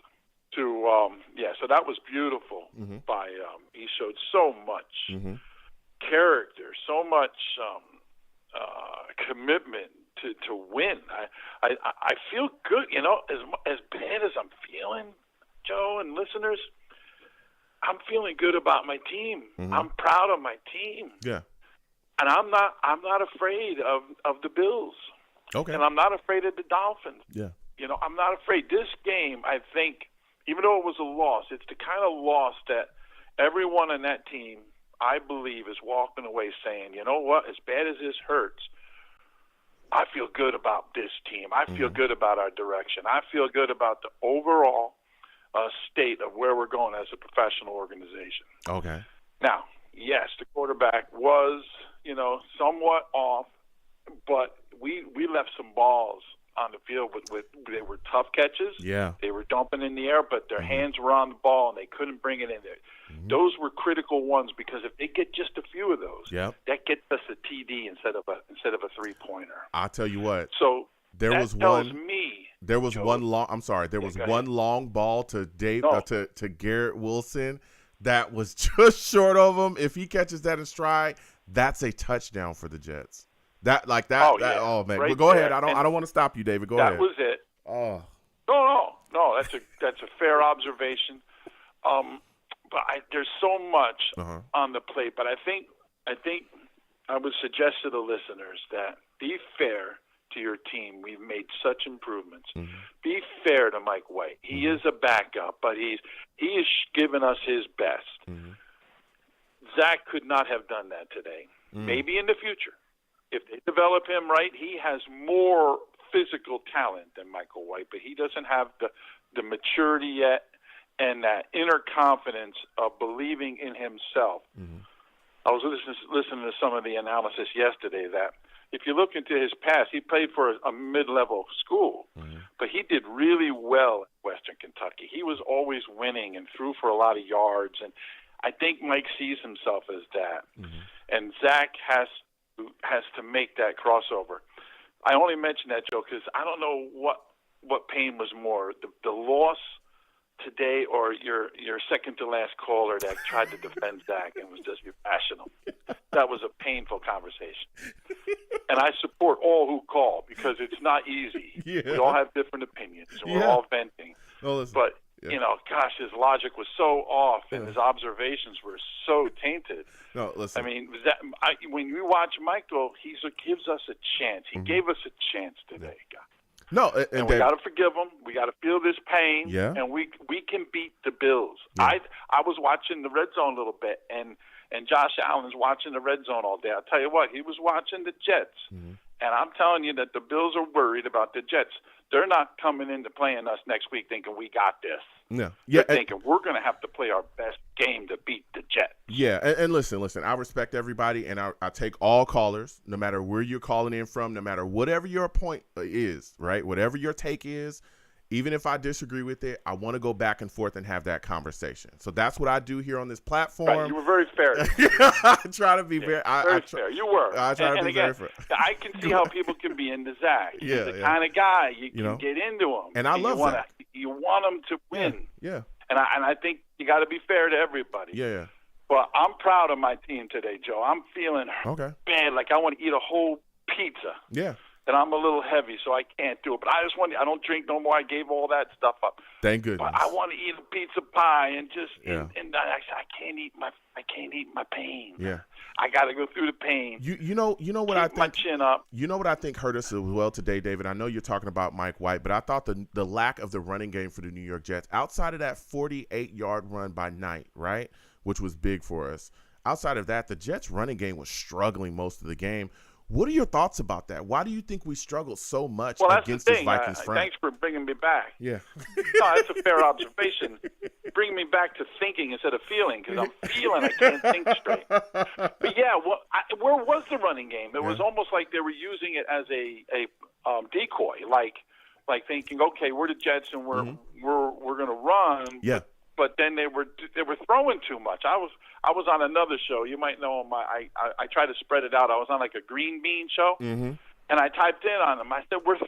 to so that was beautiful by he showed so much character, so much commitment to win. I feel good, as bad as I'm feeling, Joe and listeners. I'm feeling good about my team. Mm-hmm. I'm proud of my team. Yeah. And I'm not afraid of the Bills. Okay. And I'm not afraid of the Dolphins. Yeah. I'm not afraid. This game, I think, even though it was a loss, it's the kind of loss that everyone on that team, I believe, is walking away saying, you know what, as bad as this hurts, I feel good about this team. I feel good about our direction. I feel good about the overall state of where we're going as a professional organization. Okay. Now, yes, the quarterback was, somewhat off, but we left some balls on the field with they were tough catches. Yeah. They were dumping in the air, but their hands were on the ball and they couldn't bring it in there. Those were critical ones because if they get just a few of those, that gets us a TD instead of a 3-pointer. I'll tell you what. So there that was tells one. me. There was Joe, one long. I'm sorry. There was one long ball to to Garrett Wilson that was just short of him. If he catches that in stride, that's a touchdown for the Jets. That. Oh man. Right But go there. ahead. I don't want to stop you, David. Go ahead. That was it. Oh. No. That's a fair observation. But there's so much on the plate. But I think I would suggest to the listeners that be fair to your team. We've made such improvements. Be fair to Mike White. He is a backup, but he is giving us his best. Zach could not have done that today. Maybe in the future. If they develop him right, he has more physical talent than Michael White, but he doesn't have the maturity yet and that inner confidence of believing in himself. I was listening to some of the analysis yesterday that if you look into his past, he played for a mid-level school, but he did really well at Western Kentucky. He was always winning and threw for a lot of yards, and I think Mike sees himself as that. And Zach has to make that crossover. I only mention that, Joe, because I don't know what pain was more, the loss today or your second to last caller that tried to defend Zach and was just irrational. That was a painful conversation. And I support all who call because it's not easy. We all have different opinions and we're all venting. But gosh, his logic was so off and his observations were so tainted. No, listen. I mean, when we watch Michael, he gives us a chance. He gave us a chance today, guys. No, and we got to forgive him. We got to feel this pain, and we can beat the Bills. I was watching the Red Zone a little bit, and Josh Allen's watching the Red Zone all day. I'll tell you what, he was watching the Jets, and I'm telling you that the Bills are worried about the Jets. They're not coming into playing us next week thinking we got this. They're thinking we're going to have to play our best game to beat the Jets. Yeah, and listen, I respect everybody, and I take all callers, no matter where you're calling in from, no matter whatever your point is, right? Whatever your take is, even if I disagree with it, I want to go back and forth and have that conversation. So that's what I do here on this platform. Right, you were very fair. I try to be very fair. You were. I try to be very fair. I can see how people can be into Zach. He's the kind of guy you can get into him. And I love Zach. You want him to win. Yeah. And I think you got to be fair to everybody. Yeah. But I'm proud of my team today, Joe. I'm feeling bad, like I want to eat a whole pizza. Yeah. And I'm a little heavy, so I can't do it. But I don't drink no more. I gave all that stuff up. Thank goodness. But I want to eat a pizza pie and and I can't eat my pain. Yeah. I got to go through the pain. You know what I think. My chin up. You know what I think hurt us as well today, David. I know you're talking about Mike White, but I thought the lack of the running game for the New York Jets, outside of that 48-yard run by Knight, right, which was big for us. Outside of that, the Jets' running game was struggling most of the game. What are your thoughts about that? Why do you think we struggled so much against this Vikings front? Thanks for bringing me back. Yeah. No, that's a fair observation. Bring me back to thinking instead of feeling, because I'm feeling I can't think straight. But yeah, where was the running game? It was almost like they were using it as a decoy, like thinking, okay, we're the Jets and we're going to run. Yeah. But then they were throwing too much. I was on another show. You might know I try to spread it out. I was on like a green bean show, and I typed in on them. I said we're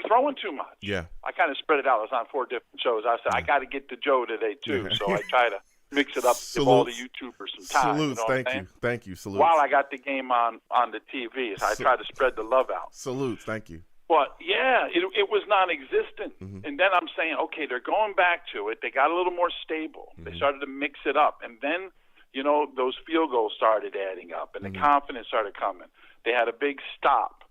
throwing too much. Yeah. I kind of spread it out. I was on 4 different shows. I said I got to get to Joe today too. So I try to mix it up, give all the YouTubers some time. Salutes, you know thank you. Thank you, salutes. While I got the game on the TV, so I try to spread the love out. Salutes, thank you. But, yeah, it was non-existent. Mm-hmm. And then I'm saying, okay, they're going back to it. They got a little more stable. Mm-hmm. They started to mix it up. And then, you know, those field goals started adding up, and the confidence started coming. They had a big stop.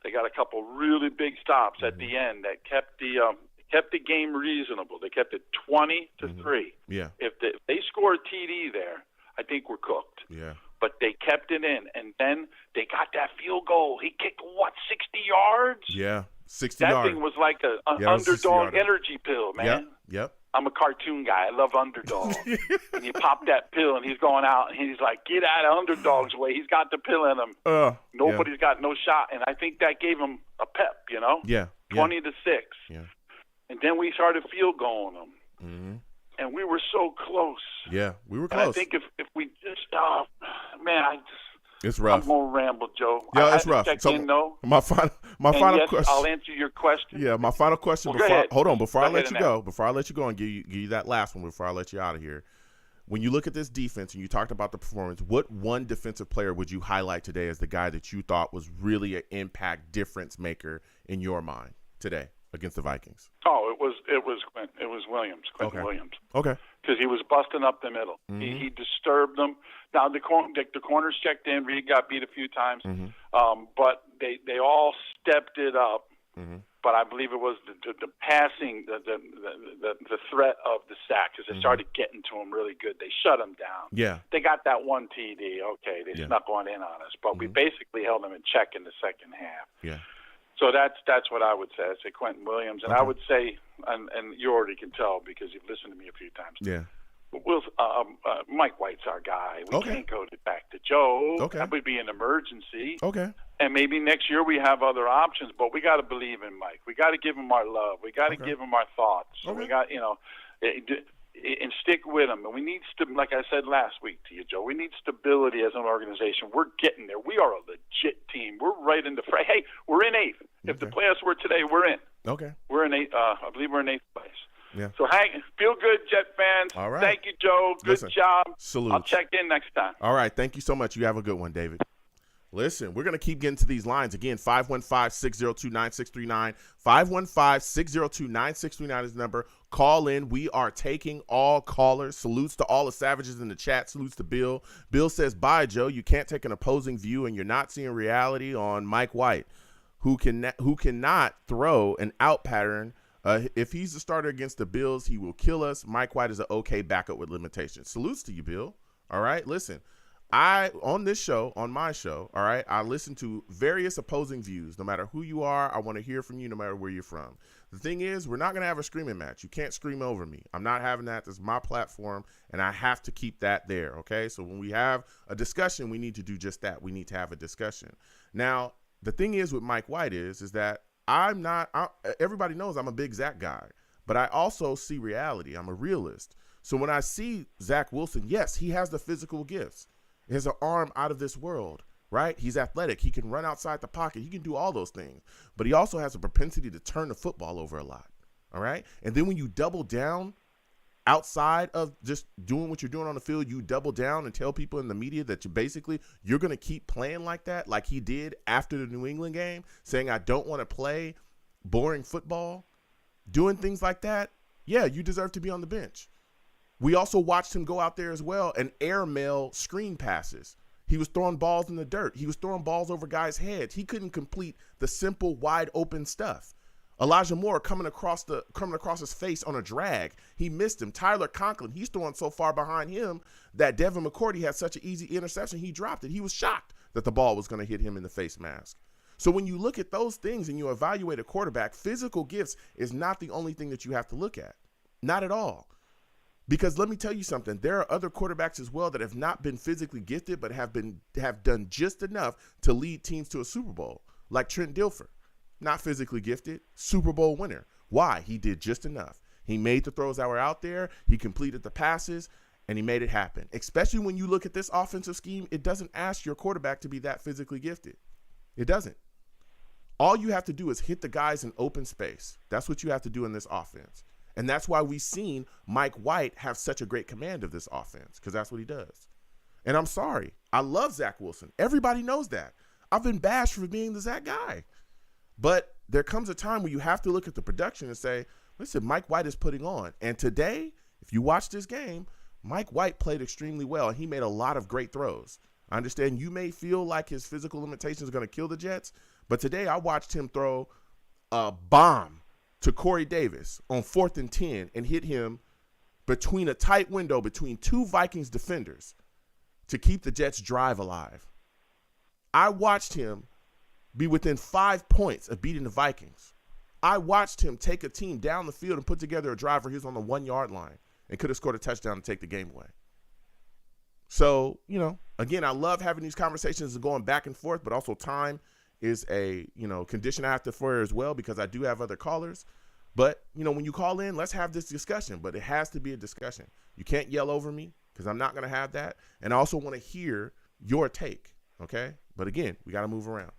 They got a couple really big stops at the end that kept the game reasonable. They kept it 20-3. Yeah. If they score a TD there, I think we're cooked. Yeah. But they kept it in, and then they got that field goal. He kicked, 60 yards? Yeah, 60 that yards. That thing was like an was underdog energy pill, man. Yep. I'm a cartoon guy. I love underdog. And you pop that pill, and he's going out, and he's like, get out of underdog's way. He's got the pill in him. Nobody's got no shot. And I think that gave him a pep, you know? Yeah. 20-6. Yeah. And then we started field goaling them. Mm-hmm. And we were so close. Yeah, we were And close. I think if we just, it's rough. I'm gonna ramble, Joe. Yeah, it's rough. Check So in, though. my final yes, question. I'll answer your question. Yeah, my final question. Well, Before I let you go, and give you that last one before I let you out of here. When you look at this defense and you talked about the performance, what one defensive player would you highlight today as the guy that you thought was really an impact difference maker in your mind today against the Vikings? Oh, it was Williams, Quentin Williams. Okay. Because he was busting up the middle. Mm-hmm. He disturbed them. Now the corners checked in. Reed got beat a few times, but they all stepped it up. Mm-hmm. But I believe it was the passing, the threat of the sack, because they started getting to him really good. They shut him down. Yeah. They got that one TD. Okay, they snuck one in on us, but we basically held them in check in the second half. Yeah. So that's what I would say. I'd say Quentin Williams, and I would say, and you already can tell because you've listened to me a few times. Yeah. Mike White's our guy. We Okay. can't go back to Joe. Okay. That would be an emergency. Okay. And maybe next year we have other options, but we got to believe in Mike. We got to give him our love. We got to give him our thoughts. Okay. We got, and stick with him. And we need, like I said last week to you, Joe, we need stability as an organization. We're getting there. We are a legit team. We're right in the fray. Hey, we're in eighth. If the playoffs were today, we're in. Okay. We're in eighth. I believe we're in eighth place. Yeah. So feel good, Jet fans. All right. Thank you, Joe. Good job. Salute. I'll check in next time. All right. Thank you so much. You have a good one, David. Listen, we're going to keep getting to these lines. Again, 515-602-9639. 515-602-9639 is the number. Call in. We are taking all callers. Salutes to all the savages in the chat. Salutes to Bill. Bill says, bye, Joe. You can't take an opposing view, and you're not seeing reality on Mike White, who cannot throw an out pattern. If he's the starter against the Bills, he will kill us. Mike White is an okay backup with limitations. Salutes to you, Bill. All right, listen. On my show, all right, I listen to various opposing views. No matter who you are, I want to hear from you no matter where you're from. The thing is, we're not going to have a screaming match. You can't scream over me. I'm not having that. This is my platform, and I have to keep that there, okay? So when we have a discussion, we need to do just that. We need to have a discussion. Now, the thing is with Mike White is that everybody knows I'm a big Zach guy, but I also see reality. I'm a realist. So when I see Zach Wilson, yes, he has the physical gifts. He has an arm out of this world, right? He's athletic. He can run outside the pocket. He can do all those things. But he also has a propensity to turn the football over a lot, all right? And then when you double down outside of just doing what you're doing on the field, you double down and tell people in the media that you're going to keep playing like that, like he did after the New England game, saying, I don't want to play boring football, doing things like that. Yeah, you deserve to be on the bench. We also watched him go out there as well and airmail screen passes. He was throwing balls in the dirt. He was throwing balls over guys' heads. He couldn't complete the simple, wide open stuff. Elijah Moore coming across his face on a drag. He missed him. Tyler Conklin, he's throwing so far behind him that Devin McCourty had such an easy interception, he dropped it. He was shocked that the ball was going to hit him in the face mask. So when you look at those things and you evaluate a quarterback, physical gifts is not the only thing that you have to look at. Not at all. Because let me tell you something, there are other quarterbacks as well that have not been physically gifted but have done just enough to lead teams to a Super Bowl, like Trent Dilfer. Not physically gifted, Super Bowl winner. Why? He did just enough. He made the throws that were out there, he completed the passes, and he made it happen. Especially when you look at this offensive scheme, it doesn't ask your quarterback to be that physically gifted. It doesn't. All you have to do is hit the guys in open space. That's what you have to do in this offense. And that's why we've seen Mike White have such a great command of this offense, because that's what he does. And I'm sorry. I love Zach Wilson. Everybody knows that. I've been bashed for being the Zach guy. But there comes a time where you have to look at the production and say, listen, Mike White is putting on. And today, if you watch this game, Mike White played extremely well, and he made a lot of great throws. I understand you may feel like his physical limitations are going to kill the Jets, but today I watched him throw a bomb to Corey Davis on 4th and 10 and hit him between a tight window between two Vikings defenders to keep the Jets' drive alive. I watched him be within 5 points of beating the Vikings. I watched him take a team down the field and put together a drive where he was on the 1-yard line and could have scored a touchdown to take the game away. So, again, I love having these conversations and going back and forth, but also time is a, condition I have to for as well, because I do have other callers. But, when you call in, let's have this discussion, but it has to be a discussion. You can't yell over me, because I'm not going to have that. And I also want to hear your take, okay? But again, we got to move around.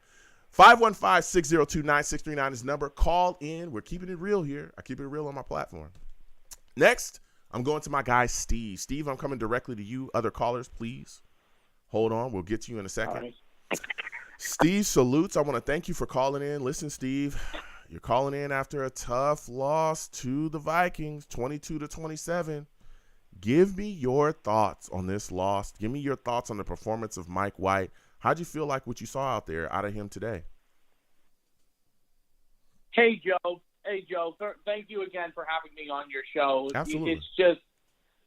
515-602-9639 is the number. Call in. We're keeping it real here. I keep it real on my platform. Next, I'm going to my guy, Steve. Steve, I'm coming directly to you. Other callers, please hold on. We'll get to you in a second. Right. Steve salutes. I want to thank you for calling in. Listen, Steve, you're calling in after a tough loss to the Vikings, 22-27. Give me your thoughts on this loss. Give me your thoughts on the performance of Mike White. How'd you feel like what you saw out there out of him today? Hey, Joe. Thank you again for having me on your show. Absolutely. It's just,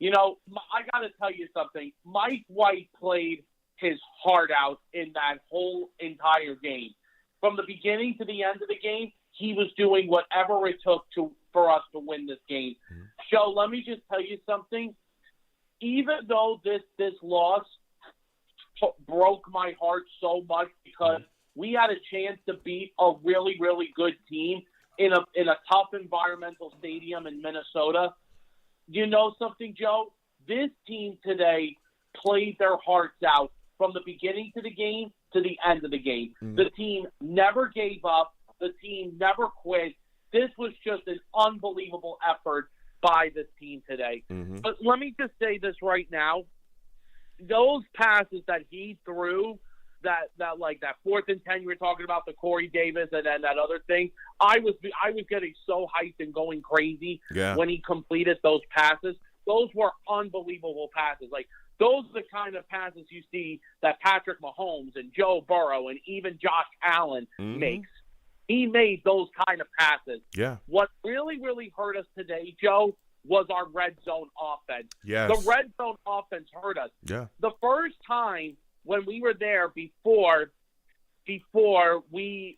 I got to tell you something. Mike White played his heart out in that whole entire game. From the beginning to the end of the game, he was doing whatever it took for us to win this game. Mm-hmm. Joe, let me just tell you something. Even though this loss broke my heart so much, because we had a chance to beat a really, really good team in a tough environmental stadium in Minnesota. You know something, Joe? This team today played their hearts out from the beginning to the game to the end of the game. Mm-hmm. The team never gave up. The team never quit. This was just an unbelievable effort by this team today. Mm-hmm. But let me just say this right now. Those passes that he threw, that 4th and 10 you were talking about, the Corey Davis and then that other thing, I was getting so hyped and going crazy when he completed those passes. Those were unbelievable passes. Like, those are the kind of passes you see that Patrick Mahomes and Joe Burrow and even Josh Allen makes. He made those kind of passes. Yeah. What really, really hurt us today, Joe, was our red zone offense. Yes. The red zone offense hurt us. Yeah. The first time when we were there before we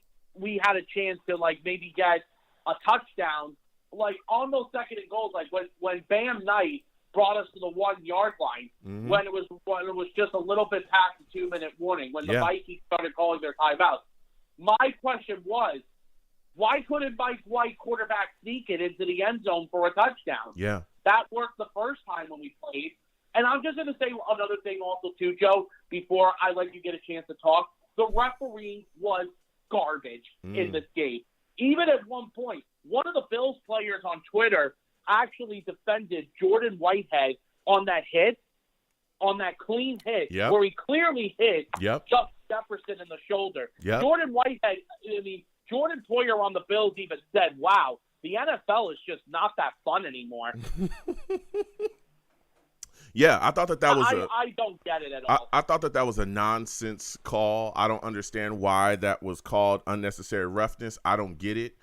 had a chance to maybe get a touchdown, on those 2nd and goals, when Bam Knight brought us to the 1-yard line, when it was just a little bit past the 2-minute warning, when the Vikings started calling their timeouts. My question was, why couldn't Mike White quarterback sneak it into the end zone for a touchdown? Yeah. That worked the first time when we played. And I'm just going to say another thing also, too, Joe, before I let you get a chance to talk. The referee was garbage in this game. Even at one point, one of the Bills players on Twitter actually defended Jordan Whitehead on that hit, on that clean hit, where he clearly hit Justin Jefferson in the shoulder. Jordan Whitehead, Jordan Poyer on the Bills even said, wow, the NFL is just not that fun anymore. Yeah, I thought that was I don't get it at all. I thought that was a nonsense call. I don't understand why that was called unnecessary roughness. I don't get it.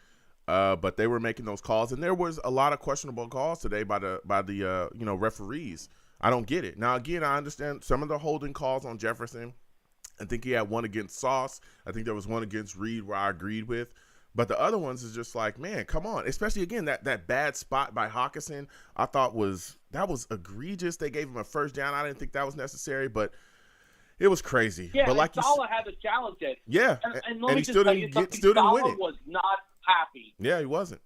But they were making those calls, and there was a lot of questionable calls today by the referees. I don't get it. Now, again, I understand some of the holding calls on Jefferson. I think he had one against Sauce. I think there was one against Reed where I agreed with. But the other ones is just like, man, come on. Especially, again, that bad spot by Hawkinson, I thought was egregious. They gave him a first down. I didn't think that was necessary, but it was crazy. Yeah, but like Saleh had to challenge it. Yeah, and let me just tell you something. Saleh was not happy. Yeah, he wasn't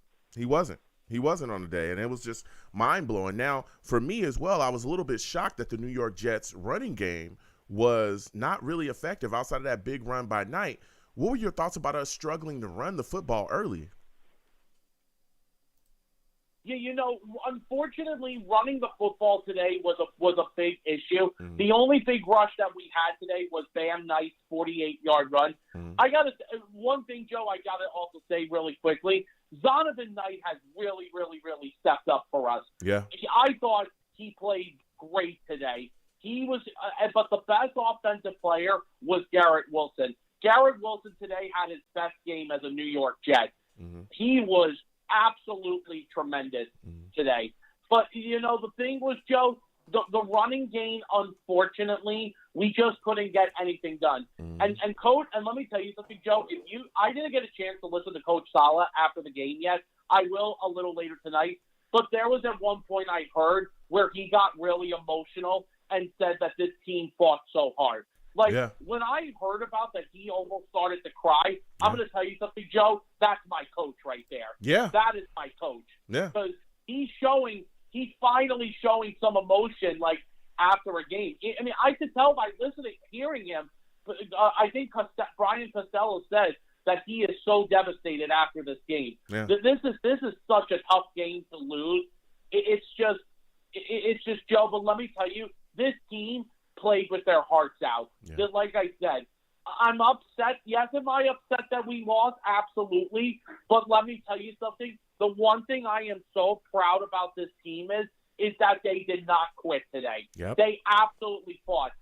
on the day, and it was just mind-blowing. Now, for me as well, I was a little bit shocked that the New York Jets running game was not really effective outside of that big run by Knight. What were your thoughts about us struggling to run the football early? Unfortunately, running the football today was a big issue. Mm-hmm. The only big rush that we had today was Bam Knight's 48-yard run. Mm-hmm. One thing, Joe, I got to also say really quickly, Zonovan Knight has really, really, really stepped up for us. Yeah. I thought he played great today. He was, but the best offensive player was Garrett Wilson. Garrett Wilson today had his best game as a New York Jet. Mm-hmm. He was absolutely tremendous today. But, the thing was, Joe, the running game, unfortunately, we just couldn't get anything done. And Coach, and let me tell you something, Joe, I didn't get a chance to listen to Coach Saleh after the game yet. I will a little later tonight. But there was at one point I heard where he got really emotional and said that this team fought so hard. When I heard about that, he almost started to cry. Yeah. I'm going to tell you something, Joe. That's my coach right there. Yeah. That is my coach. Yeah. Because he's finally showing some emotion, after a game. I mean, I could tell by hearing him. I think Brian Costello said that he is so devastated after this game. Yeah. This is such a tough game to lose. It's just, Joe, but let me tell you, this team played with their hearts out. Yeah. Just like I said, I'm upset. Yes, am I upset that we lost? Absolutely. But let me tell you something. The one thing I am so proud about this team is that they did not quit today. Yep. They absolutely fought.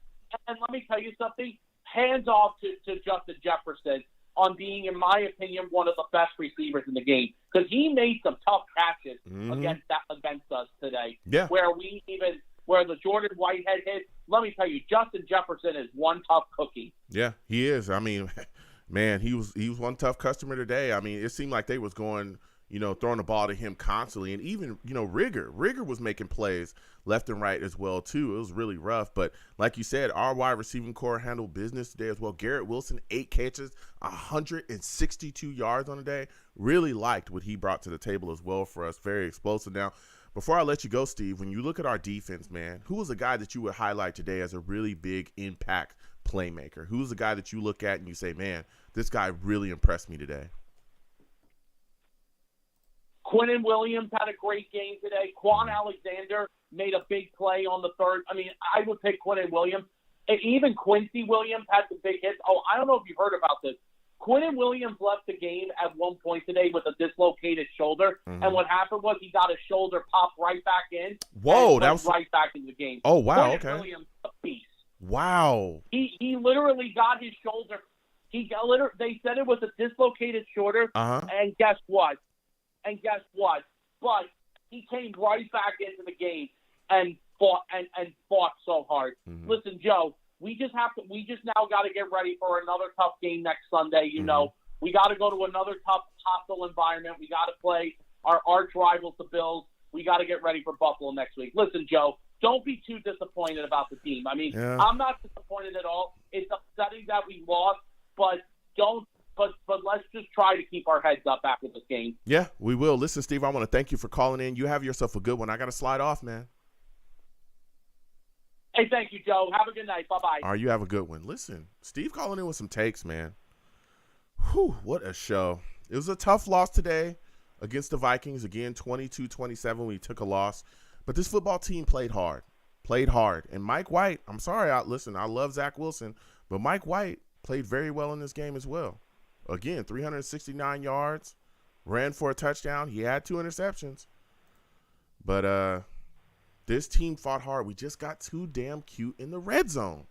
And let me tell you something. Hands off to Justin Jefferson on being, in my opinion, one of the best receivers in the game, because he made some tough catches against us today. Yeah. Where the Jordan Whitehead hit. Let me tell you, Justin Jefferson is one tough cookie. Yeah, he is. I mean, man, he was one tough customer today. I mean, it seemed like they was going, throwing the ball to him constantly, and even Rigger was making plays left and right as well too. It was really rough, but like you said, our wide receiving core handled business today as well. Garrett Wilson, 8 catches, 162 yards on the day. Really liked what he brought to the table as well for us. Very explosive. Now, before I let you go, Steve, when you look at our defense, man, who was a guy that you would highlight today as a really big impact playmaker? Who's the guy that you look at and you say, man, this guy really impressed me today? Quinnen Williams had a great game today. Quan Alexander made a big play on the third. I mean, I would pick Quinnen Williams. And even Quincy Williams had some big hits. Oh, I don't know if you heard about this. Quinnen Williams left the game at one point today with a dislocated shoulder, and what happened was he got his shoulder popped right back in. Whoa, that was right back in the game. Oh, wow, Quinnen okay. Williams, a beast. Wow. He literally got his shoulder. They said it was a dislocated shoulder, and guess what? But he came right back into the game and fought so hard. Mm-hmm. Listen, Joe. We just now got to get ready for another tough game next Sunday. We got to go to another tough, hostile environment. We got to play our arch rivals, the Bills. We got to get ready for Buffalo next week. Listen, Joe, don't be too disappointed about the team. I mean, I'm not disappointed at all. It's upsetting that we lost, but let's just try to keep our heads up after this game. Yeah, we will. Listen, Steve, I want to thank you for calling in. You have yourself a good one. I got to slide off, man. Hey, thank you, Joe. Have a good night. Bye-bye. All right, you have a good one. Listen, Steve calling in with some takes, man. Whew, what a show. It was a tough loss today against the Vikings. Again, 22-27, we took a loss. But this football team played hard. And Mike White, I'm sorry, I love Zach Wilson, but Mike White played very well in this game as well. Again, 369 yards, ran for a touchdown. He had 2 interceptions. But this team fought hard. We just got too damn cute in the red zone.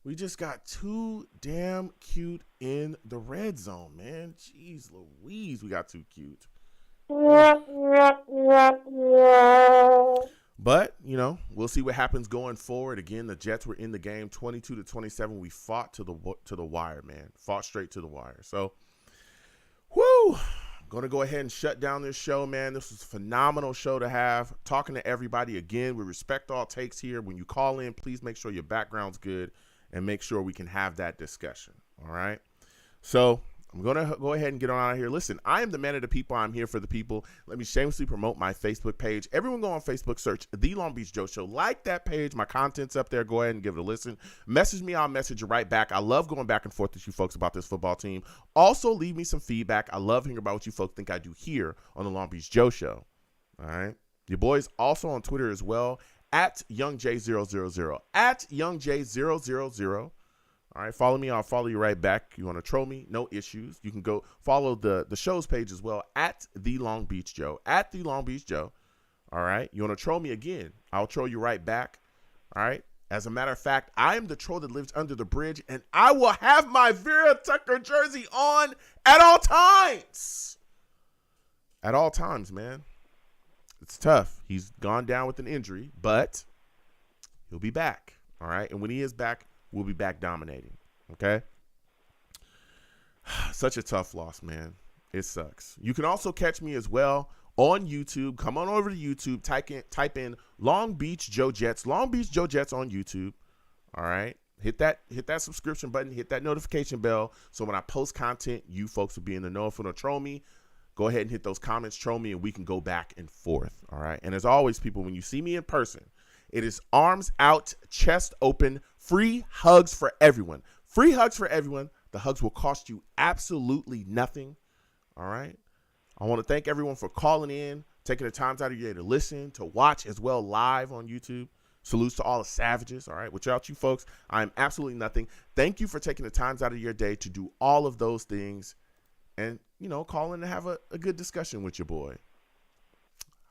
We just got too damn cute in the red zone, man. Jeez Louise, we got too cute. But, we'll see what happens going forward. Again, the Jets were in the game 22-27. We fought to the wire, man. Fought straight to the wire. So, whoo. Going to go ahead and shut down this show, man. This was a phenomenal show to have. Talking to everybody again. We respect all takes here. When you call in, please make sure your background's good and make sure we can have that discussion. All right? So I'm going to go ahead and get on out of here. Listen, I am the man of the people. I'm here for the people. Let me shamelessly promote my Facebook page. Everyone go on Facebook, search The Long Beach Joe Show. Like that page. My content's up there. Go ahead and give it a listen. Message me. I'll message you right back. I love going back and forth with you folks about this football team. Also, leave me some feedback. I love hearing about what you folks think I do here on The Long Beach Joe Show. All right. Your boy's also on Twitter as well, at YoungJ000. At YoungJ000. All right. Follow me. I'll follow you right back. You want to troll me? No issues. You can go follow the show's page as well, at The Long Beach Joe. At The Long Beach Joe. All right. You want to troll me again? I'll troll you right back. All right. As a matter of fact, I am the troll that lives under the bridge, and I will have my Vera Tucker jersey on at all times. At all times, man. It's tough. He's gone down with an injury, but he'll be back. All right. And when he is back, we'll be back dominating. Okay. Such a tough loss, man. It sucks. You can also catch me as well on YouTube. Come on over to YouTube. Type in Long Beach Joe Jets. Long Beach Joe Jets on YouTube. All right. Hit that subscription button. Hit that notification bell. So when I post content, you folks will be in the know. If you want to troll me, go ahead and hit those comments, troll me, and we can go back and forth. All right. And as always, people, when you see me in person, it is arms out, chest open, free hugs for everyone. Free hugs for everyone. The hugs will cost you absolutely nothing. All right. I want to thank everyone for calling in, taking the time out of your day to listen, to watch as well live on YouTube. Salutes to all the savages. All right. Without you folks, I am absolutely nothing. Thank you for taking the time out of your day to do all of those things and, call in to have a good discussion with your boy.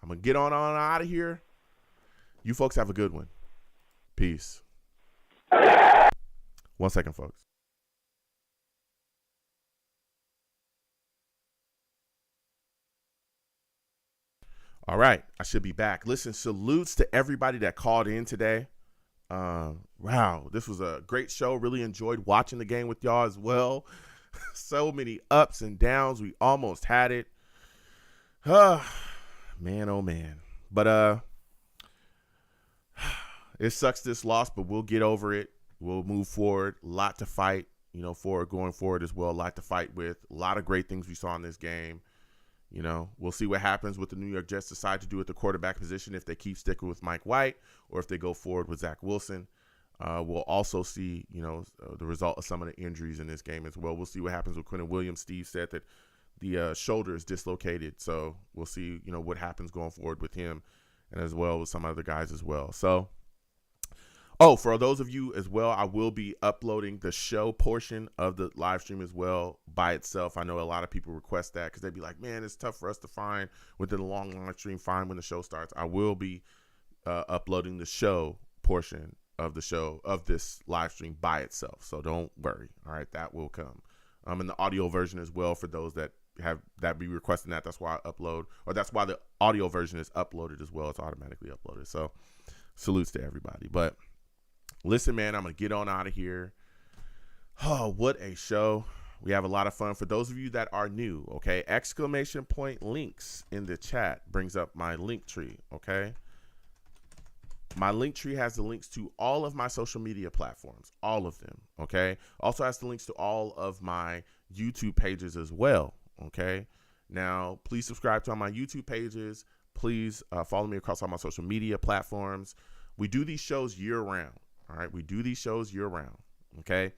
I'm going to get on out of here. You folks have a good one. Peace. 1 second, folks. All right. I should be back. Listen, salutes to everybody that called in today. Wow. This was a great show. Really enjoyed watching the game with y'all as well. So many ups and downs. We almost had it. Man, oh man. But it sucks this loss, but we'll get over it. We'll move forward. A lot to fight, going forward as well. A lot to fight with. A lot of great things we saw in this game. We'll see what happens with the New York Jets decide to do at the quarterback position, if they keep sticking with Mike White or if they go forward with Zach Wilson. We'll also see, the result of some of the injuries in this game as well. We'll see what happens with Quentin Williams. Steve said that the shoulder is dislocated, so we'll see, what happens going forward with him and as well with some other guys as well. So, for those of you as well, I will be uploading the show portion of the live stream as well by itself. I know a lot of people request that because they'd be like, man, it's tough for us to find within a long live stream, find when the show starts. I will be uploading the show portion of the show of this live stream by itself. So don't worry. All right. That will come. And the audio version as well for those that be requesting that. That's why I upload, or that's why the audio version is uploaded as well. It's automatically uploaded. So salutes to everybody. But listen, man, I'm going to get on out of here. Oh, what a show. We have a lot of fun. For those of you that are new, okay, exclamation point links in the chat brings up my link tree, okay? My link tree has the links to all of my social media platforms, all of them, okay? Also has the links to all of my YouTube pages as well, okay? Now, please subscribe to all my YouTube pages. Please follow me across all my social media platforms. We do these shows year-round, all right? We do these shows year-round, okay?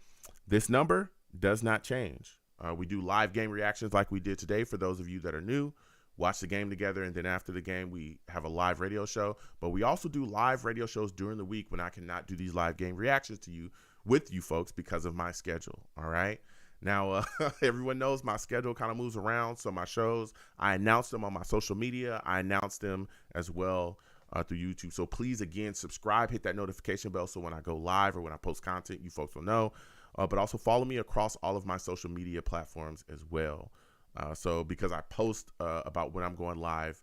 This number does not change. We do live game reactions like we did today for those of you that are new. Watch the game together, and then after the game, we have a live radio show. But we also do live radio shows during the week when I cannot do these live game reactions to you with you folks because of my schedule, all right? Now, everyone knows my schedule kind of moves around, so my shows, I announce them on my social media. I announce them as well through YouTube. So please, again, subscribe, hit that notification bell so when I go live or when I post content, you folks will know. But also follow me across all of my social media platforms as well. So because I post about when I'm going live,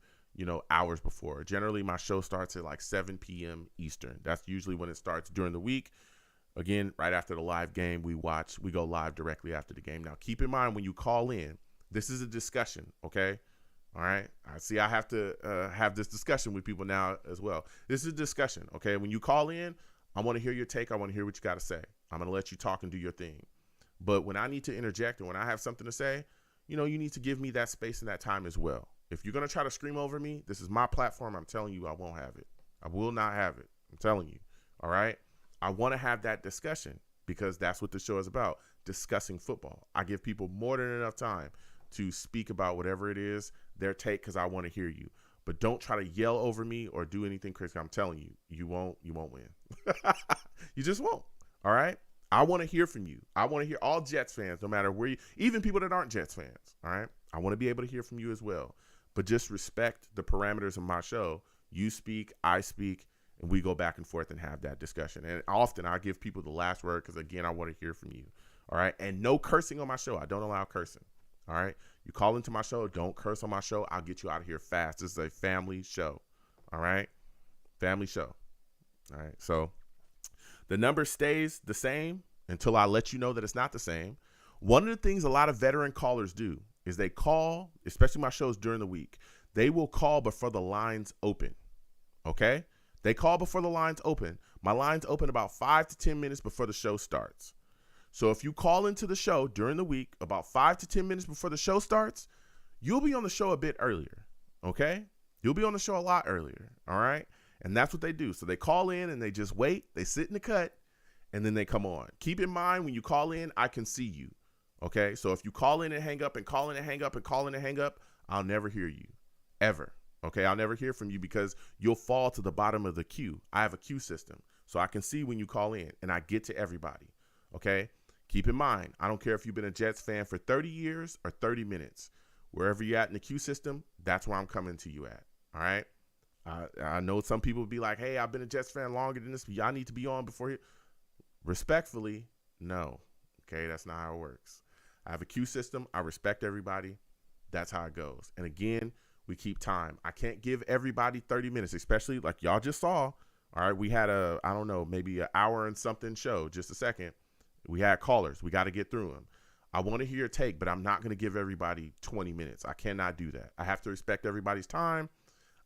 hours before. Generally, my show starts at like 7 p.m. Eastern. That's usually when it starts during the week. Again, right after the live game, we go live directly after the game. Now, keep in mind when you call in, this is a discussion, okay? All right. I see I have to have this discussion with people now as well. This is a discussion, okay? When you call in, I want to hear your take. I want to hear what you got to say. I'm going to let you talk and do your thing. But when I need to interject and when I have something to say, you need to give me that space and that time as well. If you're going to try to scream over me, this is my platform. I'm telling you, I won't have it. I will not have it. I'm telling you. All right. I want to have that discussion because that's what the show is about, discussing football. I give people more than enough time to speak about whatever it is, their take, because I want to hear you. but don't try to yell over me or do anything crazy. I'm telling you, you won't win. You just won't. All right. I want to hear from you. I want to hear all Jets fans, no matter where you, even people that aren't Jets fans. All right. I want to be able to hear from you as well, but just respect the parameters of my show. You speak, I speak, and we go back and forth and have that discussion. And often I give people the last word because, again, I want to hear from you. All right. And no cursing on my show. I don't allow cursing. All right. You call into my show. Don't curse on my show. I'll get you out of here fast. This is a family show. All right. Family show. All right. So the number stays the same until I let you know that it's not the same. One of the things a lot of veteran callers do is they call, especially my shows during the week, they will call before the lines open. Okay. They call before the lines open. My lines open about 5 to 10 minutes before the show starts. So if you call into the show during the week about 5 to 10 minutes before the show starts, you'll be on the show a bit earlier, okay? You'll be on the show a lot earlier, all right? And that's what they do. So they call in and they just wait. They sit in the cut, and then they come on. Keep in mind, when you call in, I can see you, okay? So if you call in and hang up and call in and hang up and call in and hang up, I'll never hear you, ever, okay? I'll never hear from you because you'll fall to the bottom of the queue. I have a queue system, so I can see when you call in, and I get to everybody, okay? Keep in mind, I don't care if you've been a Jets fan for 30 years or 30 minutes. Wherever you're at in the queue system, that's where I'm coming to you at, all right? I know some people would be like, hey, I've been a Jets fan longer than this, but y'all need to be on before you. Respectfully, no, okay? That's not how it works. I have a queue system. I respect everybody. That's how it goes. And again, we keep time. I can't give everybody 30 minutes, especially like y'all just saw, all right? We had I don't know, maybe an hour and something show, just a second. We had callers. We got to get through them. I want to hear your take, but I'm not going to give everybody 20 minutes. I cannot do that. I have to respect everybody's time.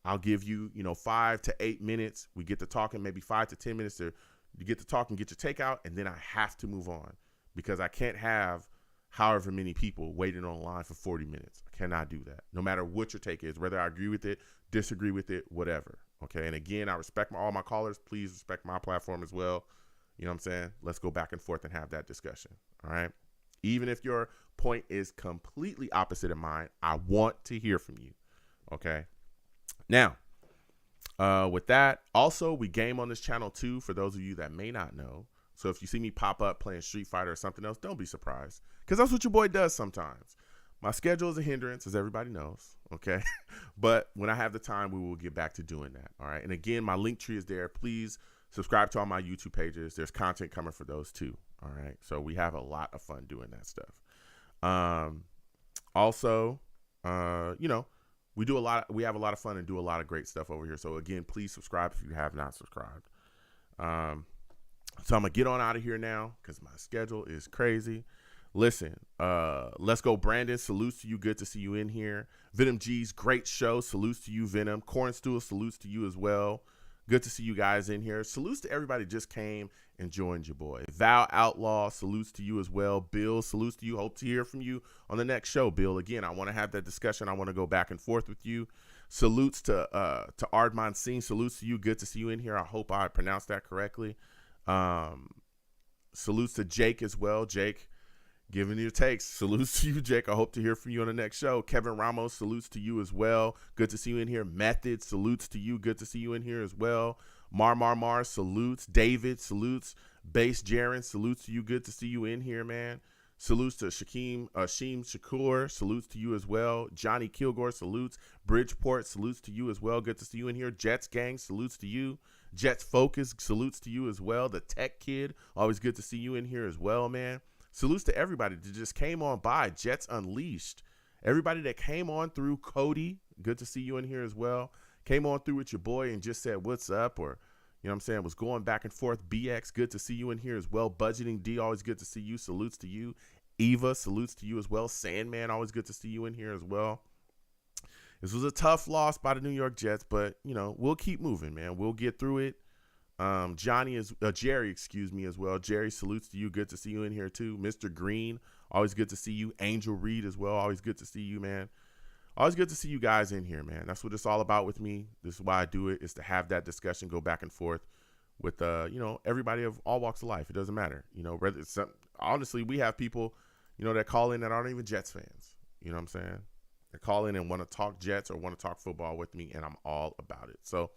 I'll give you, 5 to 8 minutes. We get to talking, maybe 5 to 10 minutes to you get to talk and get your take out, and then I have to move on because I can't have however many people waiting on the line for 40 minutes. I cannot do that, no matter what your take is, whether I agree with it, disagree with it, whatever. Okay, and again, I respect all my callers. Please respect my platform as well. You know what I'm saying? Let's go back and forth and have that discussion. All right. Even if your point is completely opposite of mine, I want to hear from you. Okay. Now, with that, also, we game on this channel too, for those of you that may not know. So if you see me pop up playing Street Fighter or something else, don't be surprised, because that's what your boy does sometimes. My schedule is a hindrance, as everybody knows. Okay. But when I have the time, we will get back to doing that. All right. And again, my link tree is there. Please subscribe to all my YouTube pages. There's content coming for those too. All right. So we have a lot of fun doing that stuff. Also, we have a lot of fun and do a lot of great stuff over here. So again, please subscribe if you have not subscribed. So I'm going to get on out of here now because my schedule is crazy. Listen, let's go, Brandon. Salutes to you. Good to see you in here. Venom G's great show. Salutes to you, Venom. Corn Stool, salutes to you as well. Good to see you guys in here. Salutes to everybody that just came and joined your boy. Val Outlaw, salutes to you as well. Bill, salutes to you. Hope to hear from you on the next show, Bill. Again, I want to have that discussion. I want to go back and forth with you. Salutes to Ardman Singh. Salutes to you. Good to see you in here. I hope I pronounced that correctly. Salutes to Jake as well. Jake, giving your takes. Salutes to you, Jake. I hope to hear from you on the next show. Kevin Ramos, salutes to you as well. Good to see you in here. Method, salutes to you. Good to see you in here as well. Mar, salutes. David, salutes. Base Jaren, salutes to you. Good to see you in here, man. Salutes to Shakeem Shakur, salutes to you as well. Johnny Kilgore, salutes. Bridgeport, salutes to you as well. Good to see you in here. Jets Gang, salutes to you. Jets Focus, salutes to you as well. The Tech Kid, always good to see you in here as well, man. Salutes to everybody that just came on by. Jets Unleashed. Everybody that came on through. Cody, good to see you in here as well. Came on through with your boy and just said, what's up? Or, you know what I'm saying, was going back and forth. BX, good to see you in here as well. Budgeting D, always good to see you. Salutes to you. Eva, salutes to you as well. Sandman, always good to see you in here as well. This was a tough loss by the New York Jets, but, we'll keep moving, man. We'll get through it. Jerry, as well. Jerry, salutes to you. Good to see you in here too. Mr. Green, always good to see you. Angel Reed as well. Always good to see you, man. Always good to see you guys in here, man. That's what it's all about with me. This is why I do it, is to have that discussion, go back and forth with, everybody of all walks of life. It doesn't matter. Whether it's honestly, we have people, that call in that aren't even Jets fans. You know what I'm saying? They call in and want to talk Jets or want to talk football with me, and I'm all about it. So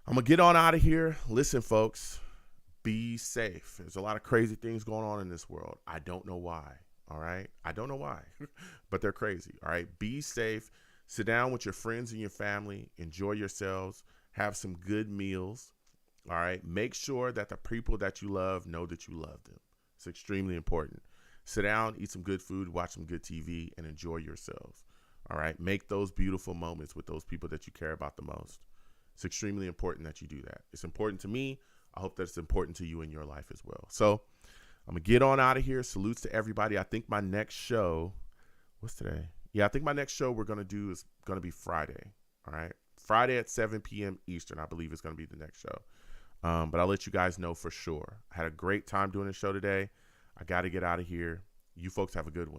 I'm going to get on out of here. Listen, folks, be safe. There's a lot of crazy things going on in this world. I don't know why, all right? I don't know why, but they're crazy, all right? Be safe. Sit down with your friends and your family. Enjoy yourselves. Have some good meals, all right? Make sure that the people that you love know that you love them. It's extremely important. Sit down, eat some good food, watch some good TV, and enjoy yourselves, all right? Make those beautiful moments with those people that you care about the most. It's extremely important that you do that. It's important to me. I hope that it's important to you in your life as well. So I'm going to get on out of here. Salutes to everybody. I think my next show, what's today? Yeah, I think my next show we're going to do is going to be Friday, all right? Friday at 7 p.m. Eastern, I believe is going to be the next show. But I'll let you guys know for sure. I had a great time doing this show today. I got to get out of here. You folks have a good one.